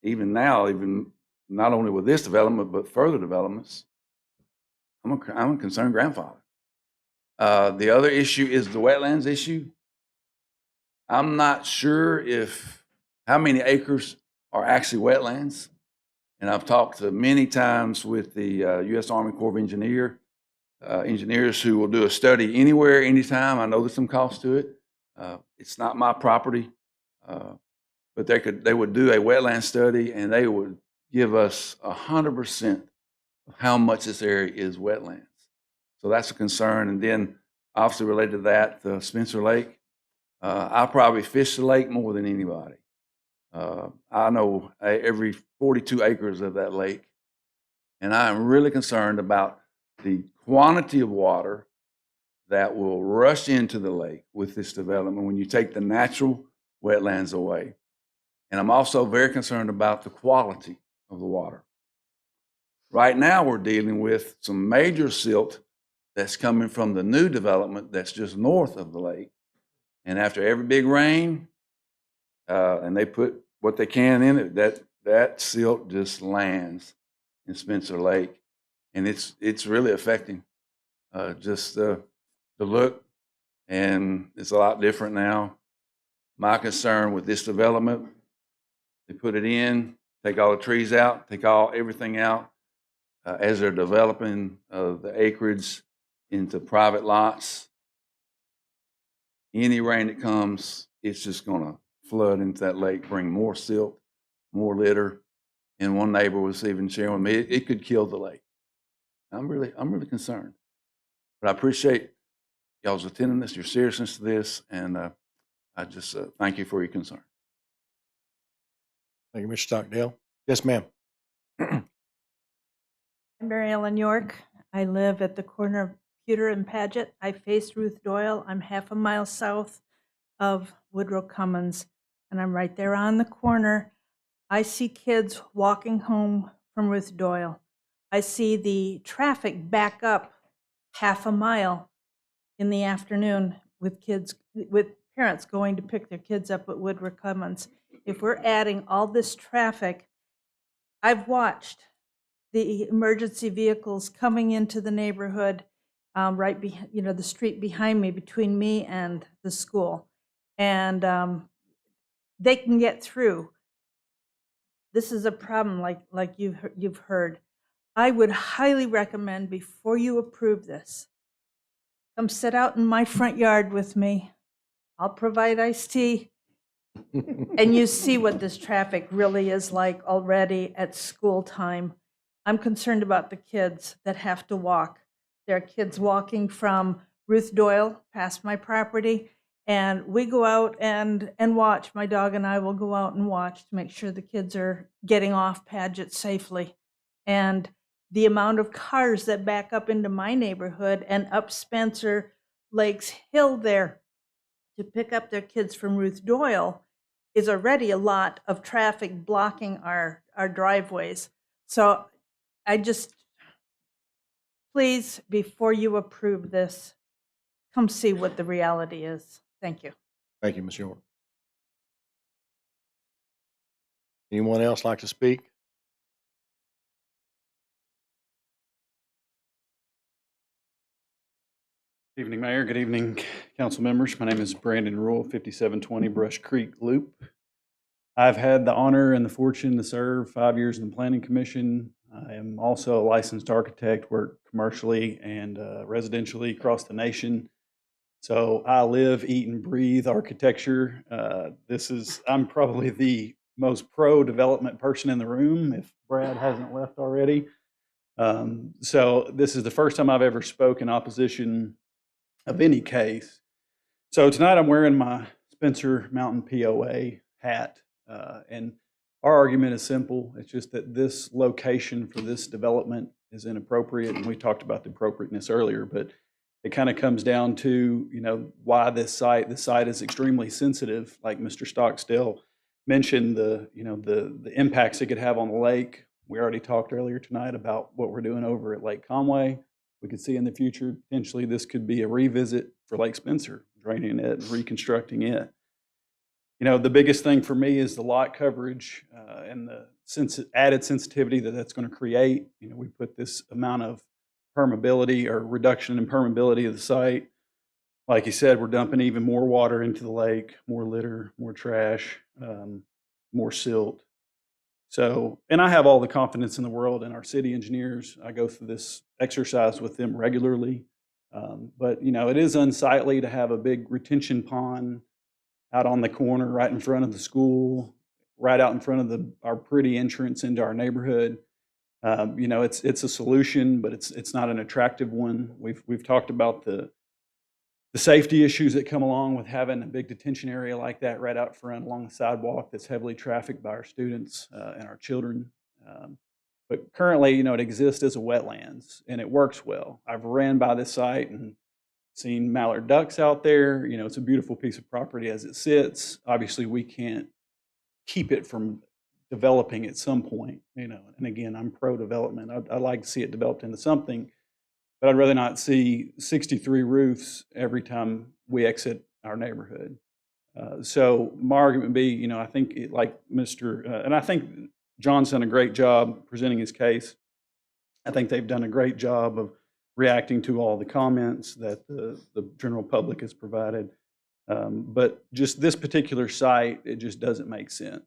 Even now, even not only with this development, but further developments, I'm a concerned grandfather. The other issue is the wetlands issue. I'm not sure how many acres are actually wetlands. And I've talked to many times with the U.S. Army Corps of engineers who will do a study anywhere, anytime. I know there's some cost to it. It's not my property, but they would do a wetland study and they would give us 100% of how much this area is wetlands. So that's a concern. And then obviously related to that, the Spencer Lake. I probably fish the lake more than anybody. I know every 42 acres of that lake. And I am really concerned about the quantity of water that will rush into the lake with this development when you take the natural wetlands away. And I'm also very concerned about the quality of the water. Right now, we're dealing with some major silt that's coming from the new development that's just north of the lake. And after every big rain, and they put what they can in it, that silt just lands in Spencer Lake. And it's really affecting just the look, and it's a lot different now. My concern with this development, they put it in, take all the trees out, take everything out as they're developing the acreage into private lots. Any rain that comes, it's just going to flood into that lake, bring more silt, more litter. And one neighbor was even sharing with me, it could kill the lake. I'm really concerned. But I appreciate y'all's attentiveness, your seriousness to this, and I just thank you for your concern. Thank you, Mr. Stockdale. Yes, ma'am. I'm Mary Ellen York. I live at the corner of Pewter and Paget. I face Ruth Doyle. I'm half a mile south of Woodrow Cummins, and I'm right there on the corner. I see kids walking home from Ruth Doyle. I see the traffic back up half a mile in the afternoon with parents going to pick their kids up at Woodrow Cummins. If we're adding all this traffic, I've watched the emergency vehicles coming into the neighborhood right behind, the street behind me, between me and the school. And they can get through. This is a problem like you've heard. I would highly recommend, before you approve this, come sit out in my front yard with me. I'll provide iced tea. And you see what this traffic really is like already at school time. I'm concerned about the kids that have to walk. There are kids walking from Ruth Doyle past my property, and we go out and watch. My dog and I will go out and watch to make sure the kids are getting off Paget safely. And the amount of cars that back up into my neighborhood and up Spencer Lakes Hill there to pick up their kids from Ruth Doyle is already a lot of traffic blocking our driveways. So please, before you approve this, come see what the reality is. Thank you. Thank you, Ms. York. Anyone else like to speak? Good evening, Mayor. Good evening, council members. My name is Brandon Rule, 5720 Brush Creek Loop. I've had the honor and the fortune to serve 5 years in the Planning Commission. I am also a licensed architect, work commercially and residentially across the nation. So I live, eat, and breathe architecture. I'm probably the most pro-development person in the room, if Brad hasn't left already. So this is the first time I've ever spoken opposition of any case. So tonight I'm wearing my Spencer Mountain POA hat, and our argument is simple. It's just that this location for this development is inappropriate, and we talked about the appropriateness earlier, but it kind of comes down to, why this site is extremely sensitive, like Mr. Stockdale mentioned the impacts it could have on the lake. We already talked earlier tonight about what we're doing over at Lake Conway. We could see in the future, potentially, this could be a revisit for Lake Spencer, draining it and reconstructing it. The biggest thing for me is the lot coverage and the added sensitivity that that's going to create. We put this amount of permeability or reduction in permeability of the site. Like you said, we're dumping even more water into the lake, more litter, more trash, more silt. So, and I have all the confidence in the world in our city engineers. I go through this exercise with them regularly. But, it is unsightly to have a big retention pond out on the corner right in front of the school, right out in front of our pretty entrance into our neighborhood. It's a solution, but it's not an attractive one. We've talked about the safety issues that come along with having a big detention area like that right out front along the sidewalk that's heavily trafficked by our students and our children. But currently, it exists as a wetlands and it works well. I've ran by this site and seen mallard ducks out there. It's a beautiful piece of property as it sits. Obviously, we can't keep it from developing at some point, and again, I'm pro-development. I'd like to see it developed into something, but I'd rather not see 63 roofs every time we exit our neighborhood. So my argument would be, I think and I think John's done a great job presenting his case. I think they've done a great job of reacting to all the comments that the general public has provided. But just this particular site, it just doesn't make sense.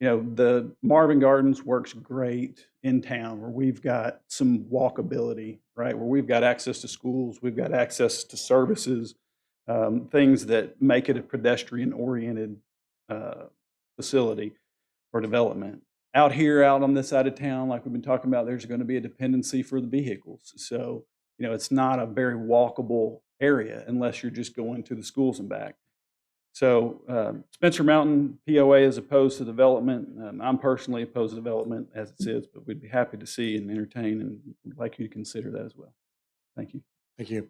The Marvin Gardens works great in town where we've got some walkability, right? Where we've got access to schools, we've got access to services, things that make it a pedestrian-oriented facility or development. Out here, out on this side of town, like we've been talking about, there's going to be a dependency for the vehicles. So, it's not a very walkable area unless you're just going to the schools and back. So Spencer Mountain POA is opposed to development. I'm personally opposed to development as it sits, but we'd be happy to see and entertain and would like you to consider that as well. Thank you. Thank you.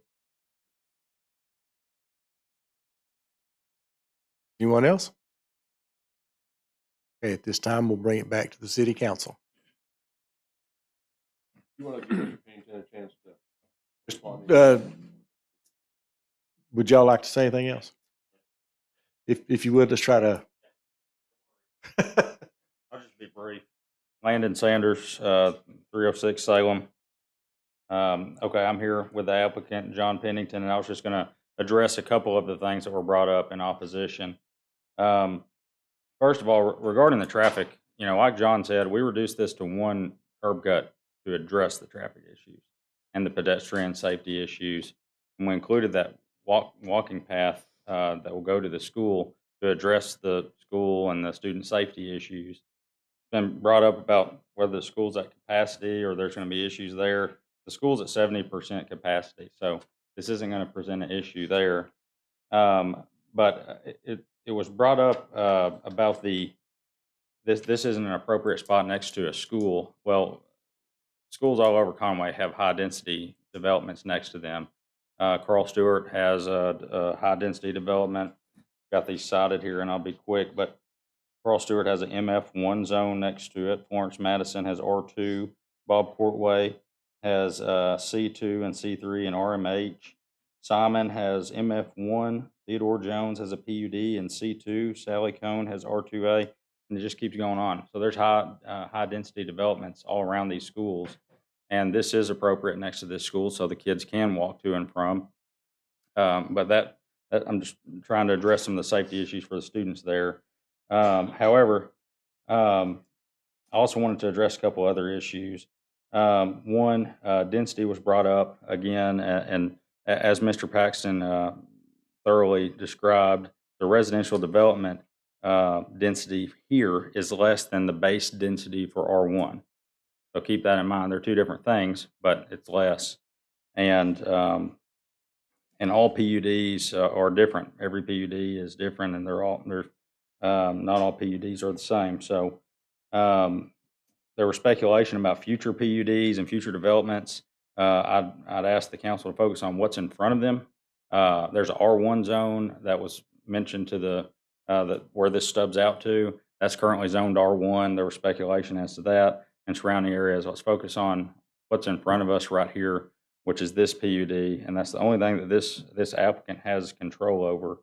Anyone else? Okay, at this time, we'll bring it back to the city council. You want to give Mr. Pennington a chance to respond? Would y'all like to say anything else? If you would, let's try to. I'll just be brief. Landon Sanders, 306 Salem. Okay, I'm here with the applicant, John Pennington, and I was just going to address a couple of the things that were brought up in opposition. First of all, regarding the traffic, like John said, we reduced this to one curb cut to address the traffic issues and the pedestrian safety issues. And we included that walking path that will go to the school to address the school and the student safety issues. It's been brought up about whether the school's at capacity or there's going to be issues there. The school's at 70% capacity, so this isn't going to present an issue there. But it was brought up about this isn't an appropriate spot next to a school. Well, schools all over Conway have high density developments next to them. Carl Stewart has a high density development. Got these cited here, and I'll be quick. But Carl Stewart has an MF1 zone next to it. Florence Madison has R2. Bob Courtway has C2 and C3 and RMH. Simon has MF1. Theodore Jones has a PUD and C2. Sally Cone has R2A, and it just keeps going on. So there's high density developments all around these schools, and this is appropriate next to this school, so the kids can walk to and from. But that I'm just trying to address some of the safety issues for the students there. However, I also wanted to address a couple other issues. One, density was brought up again, and as Mr. Paxton thoroughly described, the residential development density here is less than the base density for R1. So keep that in mind. They're two different things, but it's less. And all PUDs are different. Every PUD is different, and not all PUDs are the same. So there was speculation about future PUDs and future developments. I'd ask the council to focus on what's in front of them. There's a R1 zone that was mentioned to the where this stubs out to, that's currently zoned R1. There was speculation as to that and surrounding areas. Let's focus on what's in front of us right here, which is this PUD, and that's the only thing that this applicant has control over.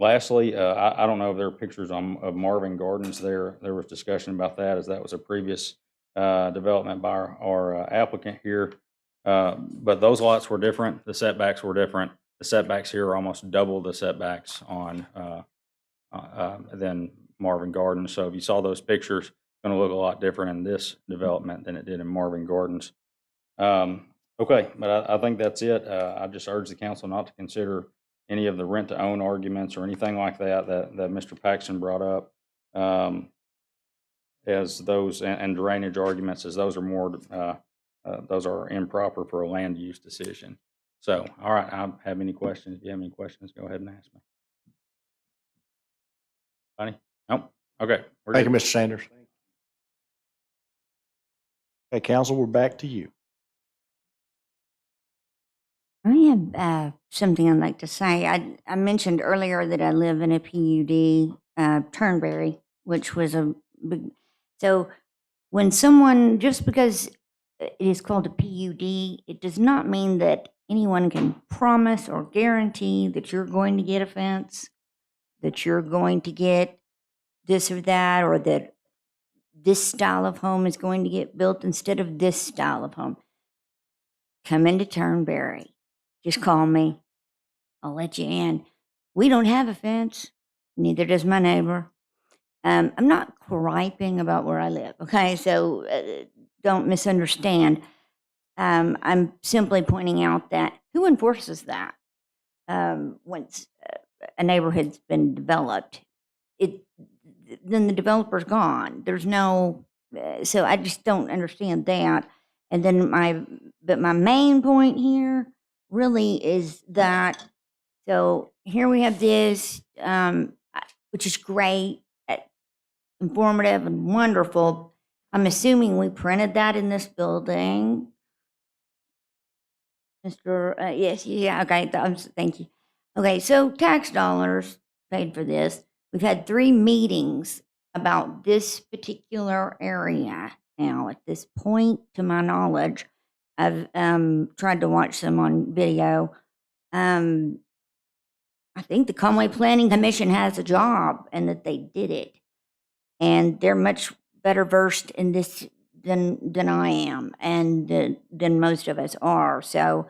Lastly, I don't know if there are pictures of Marvin Gardens there. There was discussion about that, as that was a previous development by our applicant here. But those lots were different. The setbacks were different. The setbacks here are almost double the setbacks on than Marvin Gardens. So if you saw those pictures, it's going to look a lot different in this development than it did in Marvin Gardens. Okay, but I think that's it. I just urge the council not to consider any of the rent-to-own arguments or anything like that Mr. Paxton brought up as those, and drainage arguments, as those are more, those are improper for a land use decision. So, all right, I don't have any questions. If you have any questions, go ahead and ask me. Bunny? Nope. Okay. Thank you, Mr. Sanders. Okay, council, we're back to you. I have something I'd like to say. I mentioned earlier that I live in a PUD, Turnberry, which was a big. So when someone, just because it is called a PUD, it does not mean that anyone can promise or guarantee that you're going to get a fence, that you're going to get this or that, or that this style of home is going to get built instead of this style of home. Come into Turnberry. Just call me. I'll let you in. We don't have a fence. Neither does my neighbor. I'm not griping about where I live, okay? So don't misunderstand. I'm simply pointing out that who enforces that once a neighborhood's been developed? Then the developer's gone. There's no, so I just don't understand that. And then my main point here really is that, so here we have this, which is great, informative and wonderful. I'm assuming we printed that in this building. Mr. Yes, yeah, okay, thank you. Okay, so tax dollars paid for this. We've had 3 meetings about this particular area now. At this point, to my knowledge, I've tried to watch them on video. I think the Conway Planning Commission has a job and that they did it. And they're much better versed in this than I am and than most of us are. So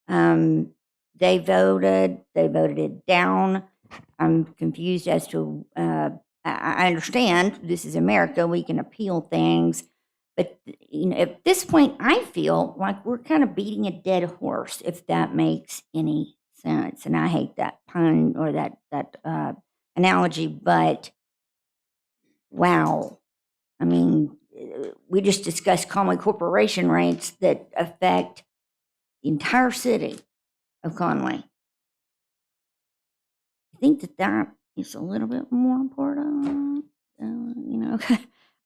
they voted it down. I'm confused as to, I understand this is America, we can appeal things. But at this point, I feel like we're kind of beating a dead horse, if that makes any sense. And I hate that pun or that analogy, but wow. I mean, we just discussed Conway corporation rates that affect the entire city of Conway. I think that is a little bit more important,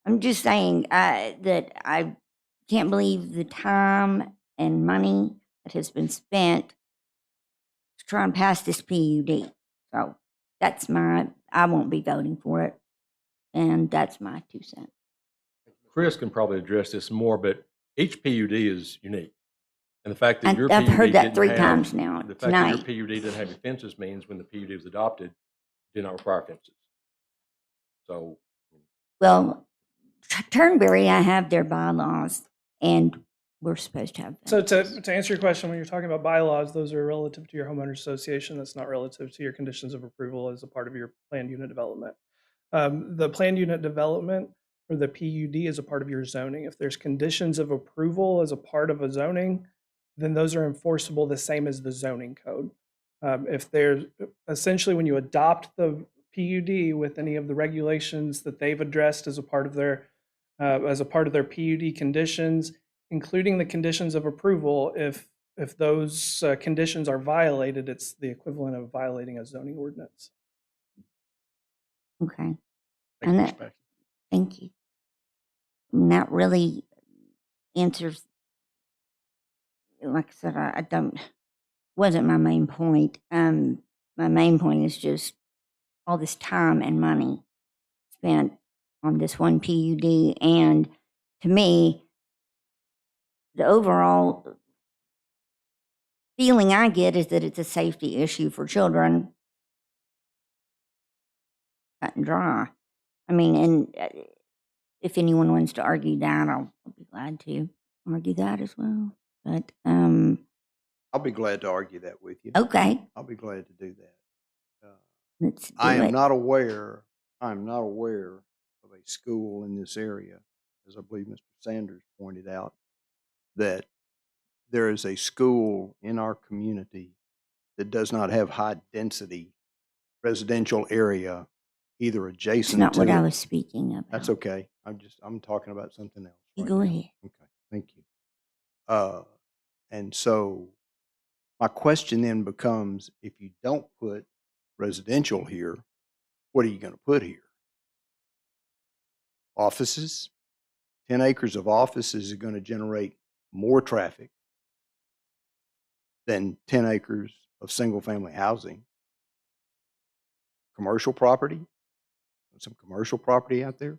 I'm just saying that I can't believe the time and money that has been spent to try and pass this PUD. So that's I won't be voting for it. And that's my 2 cents. Chris can probably address this more, but each PUD is unique. And the fact that your I've PUD heard that didn't 3 have- times now The fact tonight. that your PUD didn't have your fences means when the PUD was adopted, it did not require fences. So. Well, Turnberry, I have their bylaws, and we're supposed to have So to answer your question, when you're talking about bylaws, those are relative to your homeowners association. That's not relative to your conditions of approval as a part of your planned unit development. The planned unit development or the PUD is a part of your zoning. If there's conditions of approval as a part of a zoning, then those are enforceable the same as the zoning code. If there's essentially, when you adopt the PUD with any of the regulations that they've addressed as a part of their PUD conditions, including the conditions of approval, if those conditions are violated, it's the equivalent of violating a zoning ordinance. Okay. Thank you. And that really answers, like I said, wasn't my main point. my main point is just all this time and money spent on this one PUD. And to me, the overall feeling I get is that it's a safety issue for children. Cut and dry. I mean, and if anyone wants to argue that, I'll be glad to argue that as well. But I'll be glad to argue that with you. okay, I'll be glad to do that. let's do I am it. not aware of a school in this area, as I believe Mr. Sanders pointed out, that there is a school in our community that does not have high density residential area either It's adjacent not to what I it. was speaking about. That's okay. I'm talking about something else. You right go now. ahead. Okay, thank you. And so my question then becomes, if you don't put residential here, what are you going to put here? Offices? 10 acres of offices are going to generate more traffic than 10 acres of single-family housing. Commercial property? Some commercial property out there?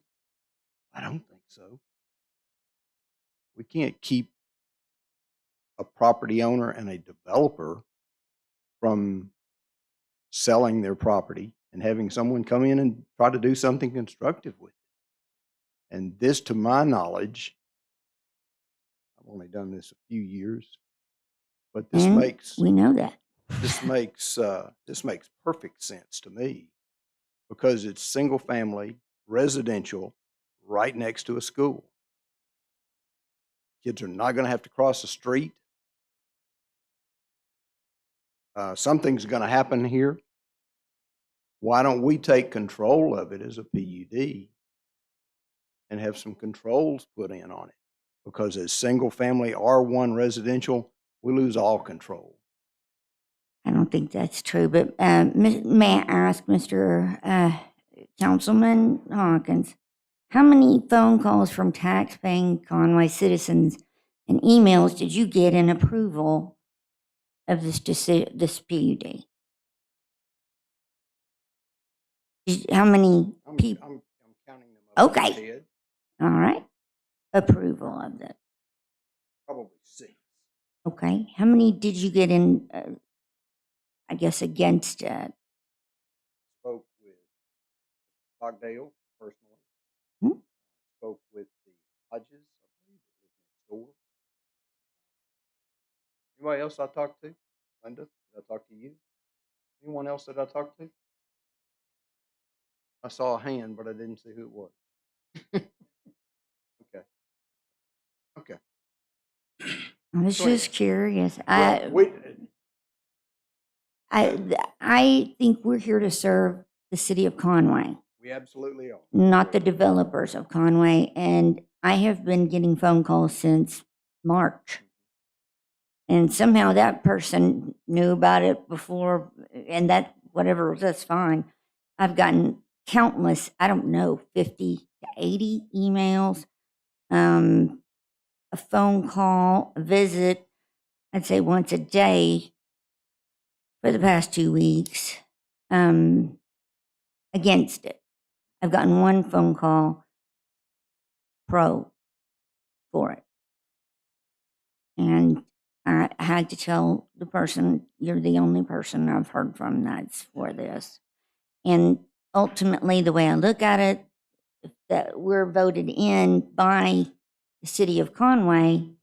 I don't think so. We can't keep a property owner and a developer from selling their property and having someone come in and try to do something constructive with it. And this, to my knowledge, I've only done this a few years, but this And makes we know that. this makes perfect sense to me because it's single family residential right next to a school. Kids are not going to have to cross the street. Something's going to happen here. Why don't we take control of it as a PUD and have some controls put in on it? Because as single family R1 residential, we lose all control. I don't think that's true, but may I ask Mr. Councilman Hawkins, how many phone calls from tax-paying Conway citizens and emails did you get in approval of this PUD? How many people? I'm counting them up in my Okay, head. all right. Approval of that. Probably 6. Okay, how many did you get in, I guess, against it? Spoke with Stockdale personally. Hmm? Spoke with the Hodges, I believe, that live next door. Anybody else I talked to? Linda, did I talk to you? Anyone else that I talked to? I saw a hand, but I didn't see who it was. Okay. Okay. I was Go ahead. just curious. Well, I think we're here to serve the city of Conway, we absolutely are. not the developers of Conway. And I have been getting phone calls since March. And somehow that person knew about it before, and that, whatever, that's fine. I've gotten countless, I don't know, 50 to 80 emails, a phone call, a visit, I'd say once a day for the past 2 weeks, against it. I've gotten one phone call pro for it. And I had to tell the person, you're the only person I've heard from that's for this. And ultimately, the way I look at it, if that we're voted in by the city of Conway, I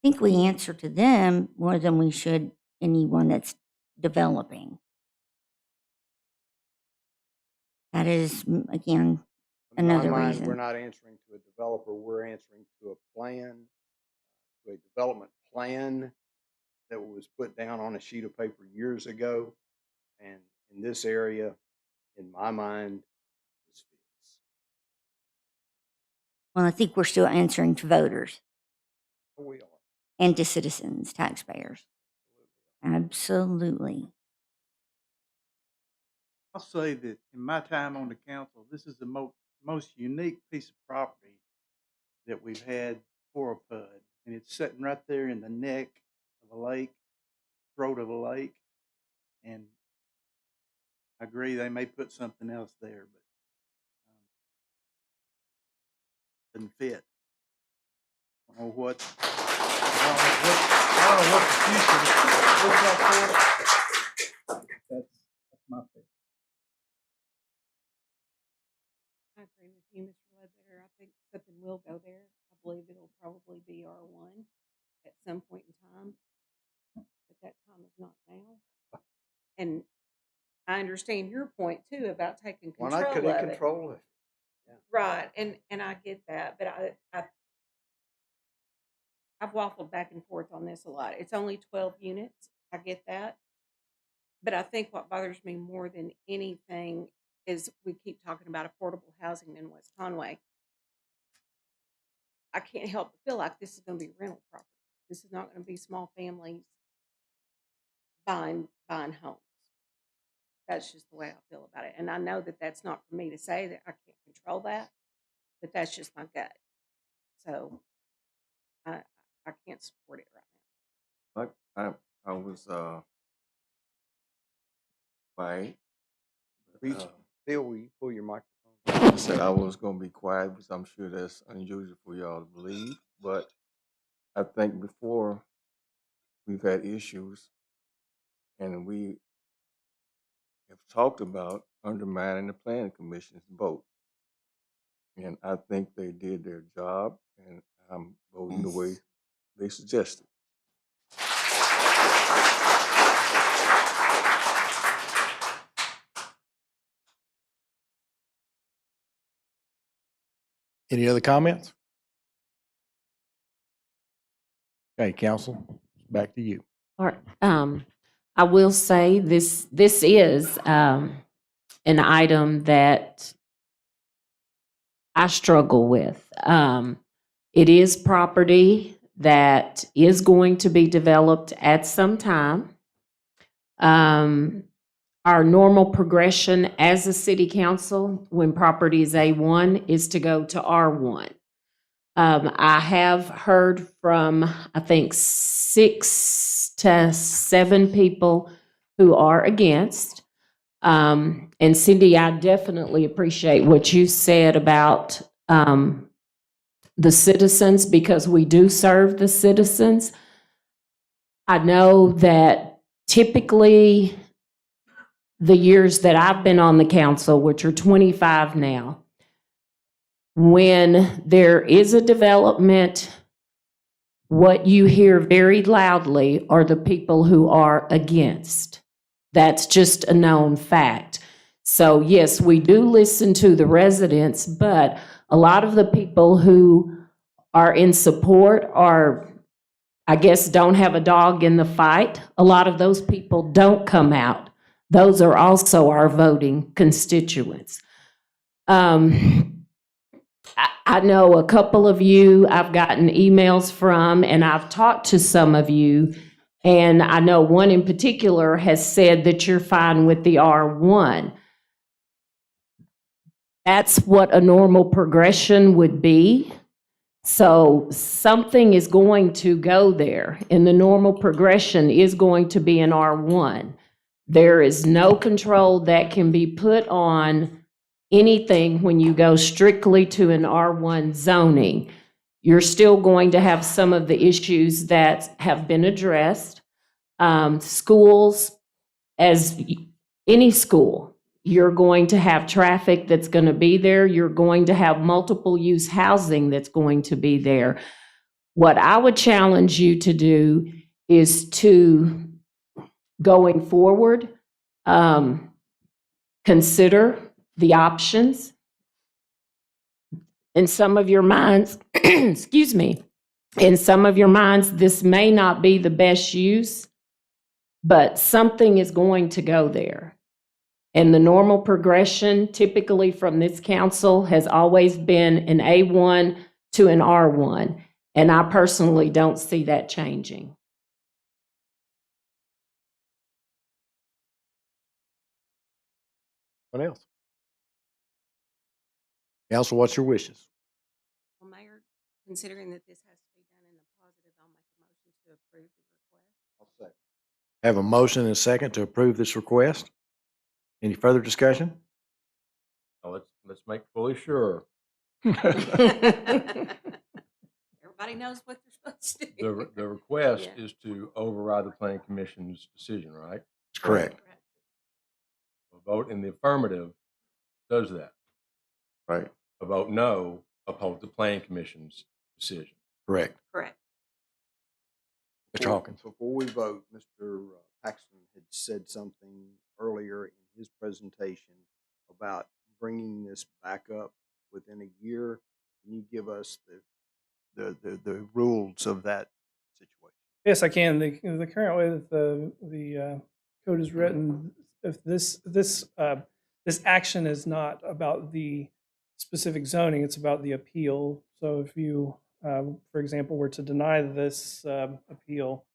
think we answer to them more than we should anyone that's developing. That is, again, In my another mind, reason. we're not answering to a developer. We're answering to a plan, to a development plan that was put down on a sheet of paper years ago. And in this area, in my mind, this fits. Well, I think we're still answering to voters We are. and to citizens, taxpayers. Absolutely. I'll say that in my time on the council, this is the most unique piece of property that we've had for a PUD. And it's sitting right there in the neck of a lake, throat of a lake. And I agree, they may put something else there, but doesn't fit. I don't know what, I don't know what the future looks like for it. That's my opinion. I agree with you, Mr. Ledbetter. I think something will go there. I believe it'll probably be R1 at some point in time, but that time is not now. And I understand your point too about taking Why control not? Could it of it. control it? Right, and I get that, but I've waffled back and forth on this a lot. It's only 12 units. I get that. But I think what bothers me more than anything is we keep talking about affordable housing in West Conway. I can't help but feel like this is going to be rental property. This is not going to be small families buying homes. That's just the way I feel about it. And I know that that's not for me to say, that I can't control that, but that's just my gut. So I can't support it right now. I was quiet. Bill, will you pull your microphone? I said I was going to be quiet because I'm sure that's unusual for y'all to believe. But I think before we've had issues, and we have talked about undermining the planning commission's vote. And I think they did their job, and I'm voting the way they suggested. Any other comments? Okay, council, back to you. All right. I will say this is an item that I struggle with. It is property that is going to be developed at some time. Our normal progression as a city council, when property is A1, is to go to R1. I have heard from, I think, 6 to 7 people who are against. And Cindy, I definitely appreciate what you said about the citizens, because we do serve the citizens. I know that typically the years that I've been on the council, which are 25 now, when there is a development, what you hear very loudly are the people who are against. That's just a known fact. So yes, we do listen to the residents, but a lot of the people who are in support are, I guess, don't have a dog in the fight. A lot of those people don't come out. Those are also our voting constituents. I know a couple of you I've gotten emails from, and I've talked to some of you, and I know one in particular has said that you're fine with the R1. That's what a normal progression would be. So something is going to go there, and the normal progression is going to be an R1. There is no control that can be put on anything when you go strictly to an R1 zoning. You're still going to have some of the issues that have been addressed. Schools, as any school, you're going to have traffic that's going to be there. You're going to have multiple use housing that's going to be there. What I would challenge you to do is to, going forward, consider the options. In some of your minds, excuse me, in some of your minds, this may not be the best use, but something is going to go there. And the normal progression typically from this council has always been an A1 to an R1. And I personally don't see that changing. What else? Council, what's your wishes? Well, Mayor, considering that this has to be done in the positive, I'll make a motion to approve the request. I'll second. Have a motion and a second to approve this request. Any further discussion? Now, let's make fully sure. Everybody knows what they're supposed to do. The request Yeah. is to override the planning commission's decision, right? That's correct. A vote in the affirmative does that. Right. A vote no upholds the planning commission's decision. Correct. Correct. Mr. Hawkins. Before we vote, Mr. Paxton had said something earlier in his presentation about bringing this back up within a year. Can you give us the rules of that situation? Yes, I can. The current way that the code is written, if this action is not about the specific zoning, it's about the appeal. So if you, for example, were to deny this appeal,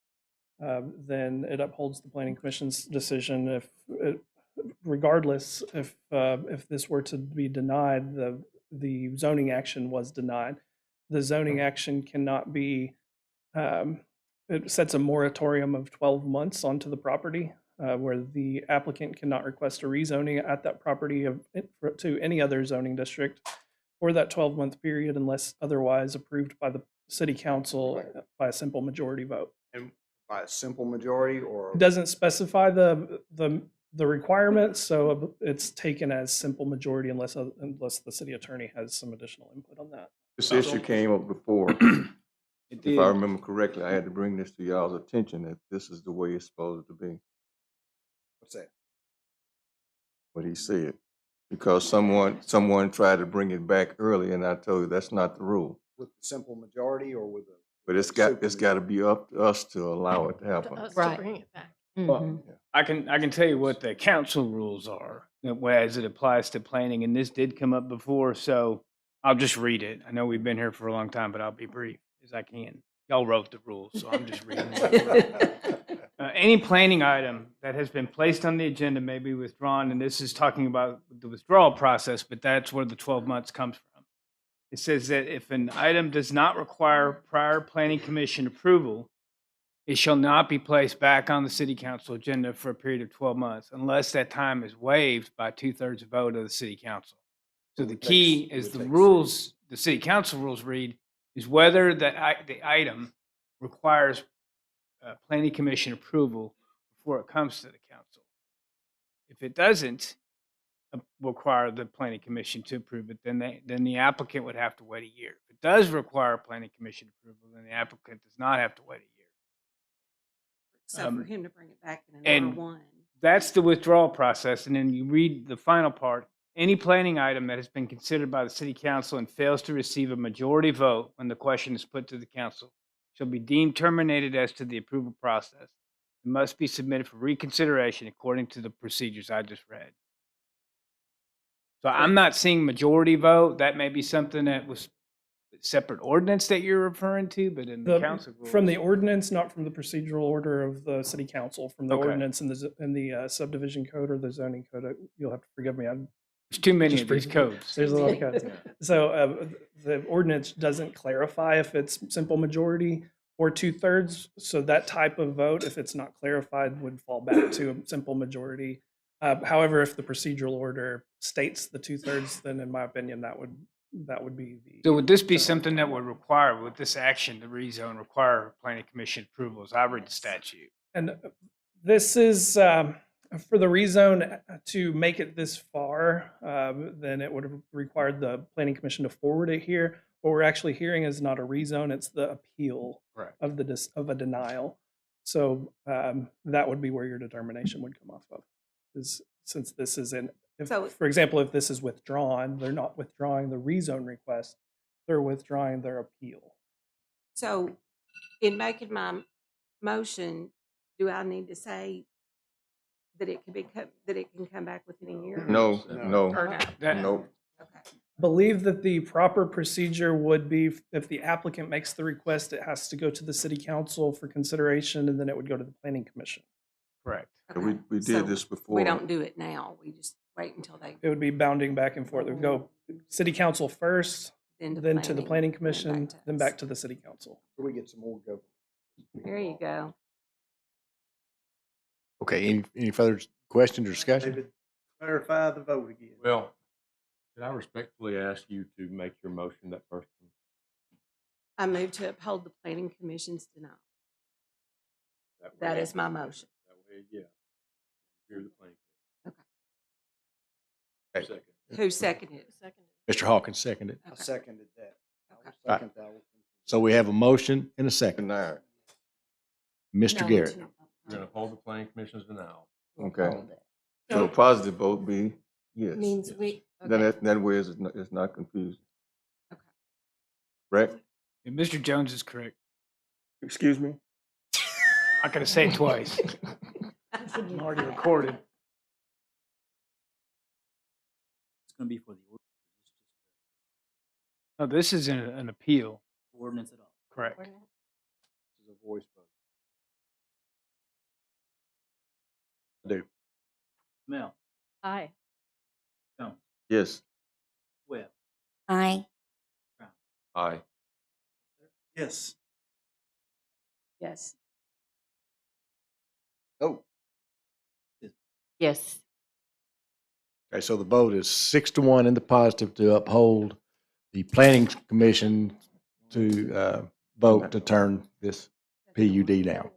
then it upholds the planning commission's decision. Regardless, if this were to be denied, the zoning action was denied. The zoning action cannot be. It sets a moratorium of 12 months onto the property, where the applicant cannot request a rezoning at that property to any other zoning district for that 12-month period unless otherwise approved by the city council by a simple majority vote. And by a simple majority, or It doesn't specify the requirements, so it's taken as simple majority unless the city attorney has some additional input on that. This issue came up before. If I remember correctly, I had to bring this to y'all's attention that this is the way it's supposed to be. What's that? What he said. Because someone tried to bring it back early, and I told you that's not the rule. With the simple majority or with a? But it's got to be up to us to allow it to happen. To us to bring it back. Well, I can tell you what the council rules are, as it applies to planning, and this did come up before, so I'll just read it. I know we've been here for a long time, but I'll be brief as I can. Y'all wrote the rules, so I'm just reading it. Any planning item that has been placed on the agenda may be withdrawn, and this is talking about the withdrawal process, but that's where the 12 months comes from. It says that if an item does not require prior planning commission approval, it shall not be placed back on the city council agenda for a period of 12 months unless that time is waived by 2/3 vote of the city council. So the key is the rules, the city council rules read, is whether the item requires planning commission approval before it comes to the council. If it doesn't require the planning commission to approve it, then the applicant would have to wait a year. If it does require planning commission approval, then the applicant does not have to wait a year. So for him to bring it back in an And R1. that's the withdrawal process. And then you read the final part. Any planning item that has been considered by the city council and fails to receive a majority vote when the question is put to the council shall be deemed terminated as to the approval process. It must be submitted for reconsideration according to the procedures I just read. So I'm not seeing majority vote. That may be something that was separate ordinance that you're referring to, but in the council rules. From the ordinance, not from the procedural order of the city council, from the Okay. ordinance in the subdivision code or the zoning code. You'll have to forgive me. There's too many of these codes. There's a lot of codes. So the ordinance doesn't clarify if it's simple majority or 2/3. So that type of vote, if it's not clarified, would fall back to a simple majority. However, if the procedural order states the 2/3, then in my opinion, that would be the. So would this be something that would require, with this action, the rezone, require planning commission approval as I read the statute? And this is, for the rezone to make it this far, then it would have required the planning commission to forward it here. What we're actually hearing is not a rezone, it's the appeal of of a denial. So that would be where your determination would come off of. Since this is for example, if this is withdrawn, they're not withdrawing the rezone request, they're withdrawing their appeal. So in making my motion, do I need to say that it can come back within a year? No. Or no? No. Believe that the proper procedure would be if the applicant makes the request, it has to go to the city council for consideration, and then it would go to the planning commission. Correct. We did this before. We don't do it now. We just wait until they. It would be bounding back and forth. It would go city council first, then to the planning commission, then back to the city council. So we get some more go. There you go. Okay, any further questions or discussion? David, clarify the vote again. Well, could I respectfully ask you to make your motion that first one? I move to uphold the planning commission's denial. That is my motion. That way, yeah. Here's the plan. Okay. Second. Who seconded it? Mr. Hawkins seconded. I seconded that. I will Right. second that. So we have a motion and a second. Denied. Mr. No, Garrett. to- We're gonna hold the planning commission's denial. Okay. So a positive vote be yes. Means we, Then okay. that way it's not confusing. Correct? And Mr. Jones is correct. Excuse me? I'm not gonna say it twice. It's already recorded. It's gonna be for the No, this is an appeal. ordinance at all. Correct. This is a voice vote. Mel, Aye. Jones, Yes. Webb, Aye. Aye. Yes. Yes. Oh. Yes. Okay, so the vote is 6-1 in the positive to uphold the planning commission to vote to turn this PUD down.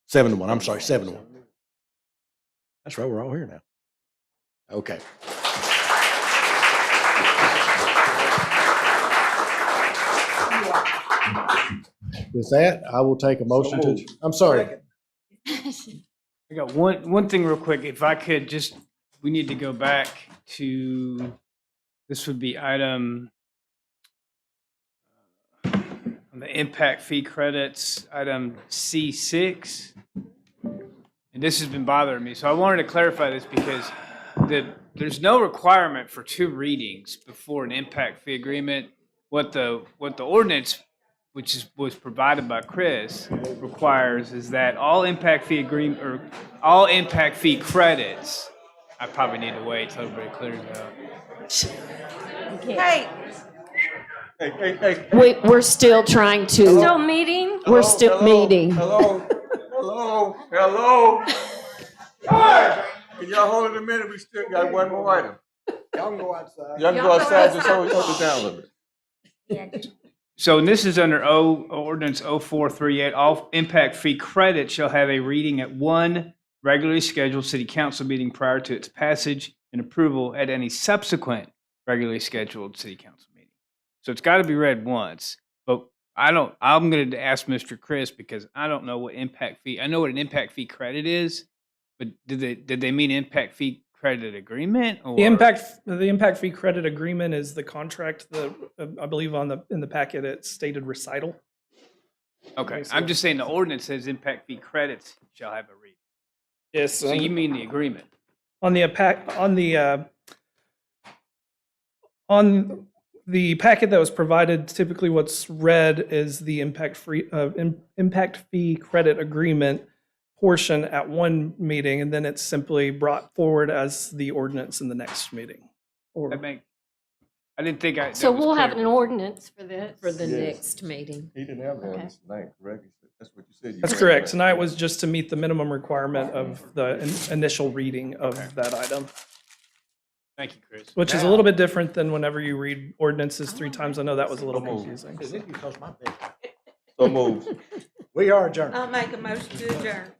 7-1, I'm sorry, 7-1. That's right, we're all here now. Okay. With that, I will take a motion to, I'm sorry. I got one thing real quick. If I could just, we need to go back to, this would be item on the impact fee credits, item C6. And this has been bothering me. So I wanted to clarify this because there's no requirement for 2 readings before an impact fee agreement. What the ordinance, which was provided by Chris, requires is that all impact fee agreement or all impact fee credits. I probably need to wait till everybody clears out. Hey. We're still trying to. Still meeting? We're still meeting. Hello. Hi. Can y'all hold it a minute? We still got one more item. Y'all can go outside. Y'all can go outside, just hold it down a little bit. So and this is under ordinance 0438. All impact fee credits shall have a reading at one regularly scheduled city council meeting prior to its passage and approval at any subsequent regularly scheduled city council meeting. So it's got to be read once, but I'm going to ask Mr. Chris because I don't know what impact fee, I know what an impact fee credit is, but did they mean impact fee credit agreement? Or? The impact fee credit agreement is the contract that I believe in the packet it stated recital. Okay, I'm just saying the ordinance says impact fee credits shall have a reading. Yes. So you mean the agreement? On the packet that was provided, typically what's read is the impact fee credit agreement portion at one meeting, and then it's simply brought forward as the ordinance in the next meeting. I didn't think I. So we'll have an ordinance for this. For the Yes. next meeting. He didn't have that Okay. tonight, correct? That's what you said. That's correct. Tonight was just to meet the minimum requirement of the initial reading of that item. Thank you, Chris. Which is a little bit different than whenever you read ordinances 3 times. I know that was a little confusing. So moved. We are adjourned. I'll make a motion to adjourn.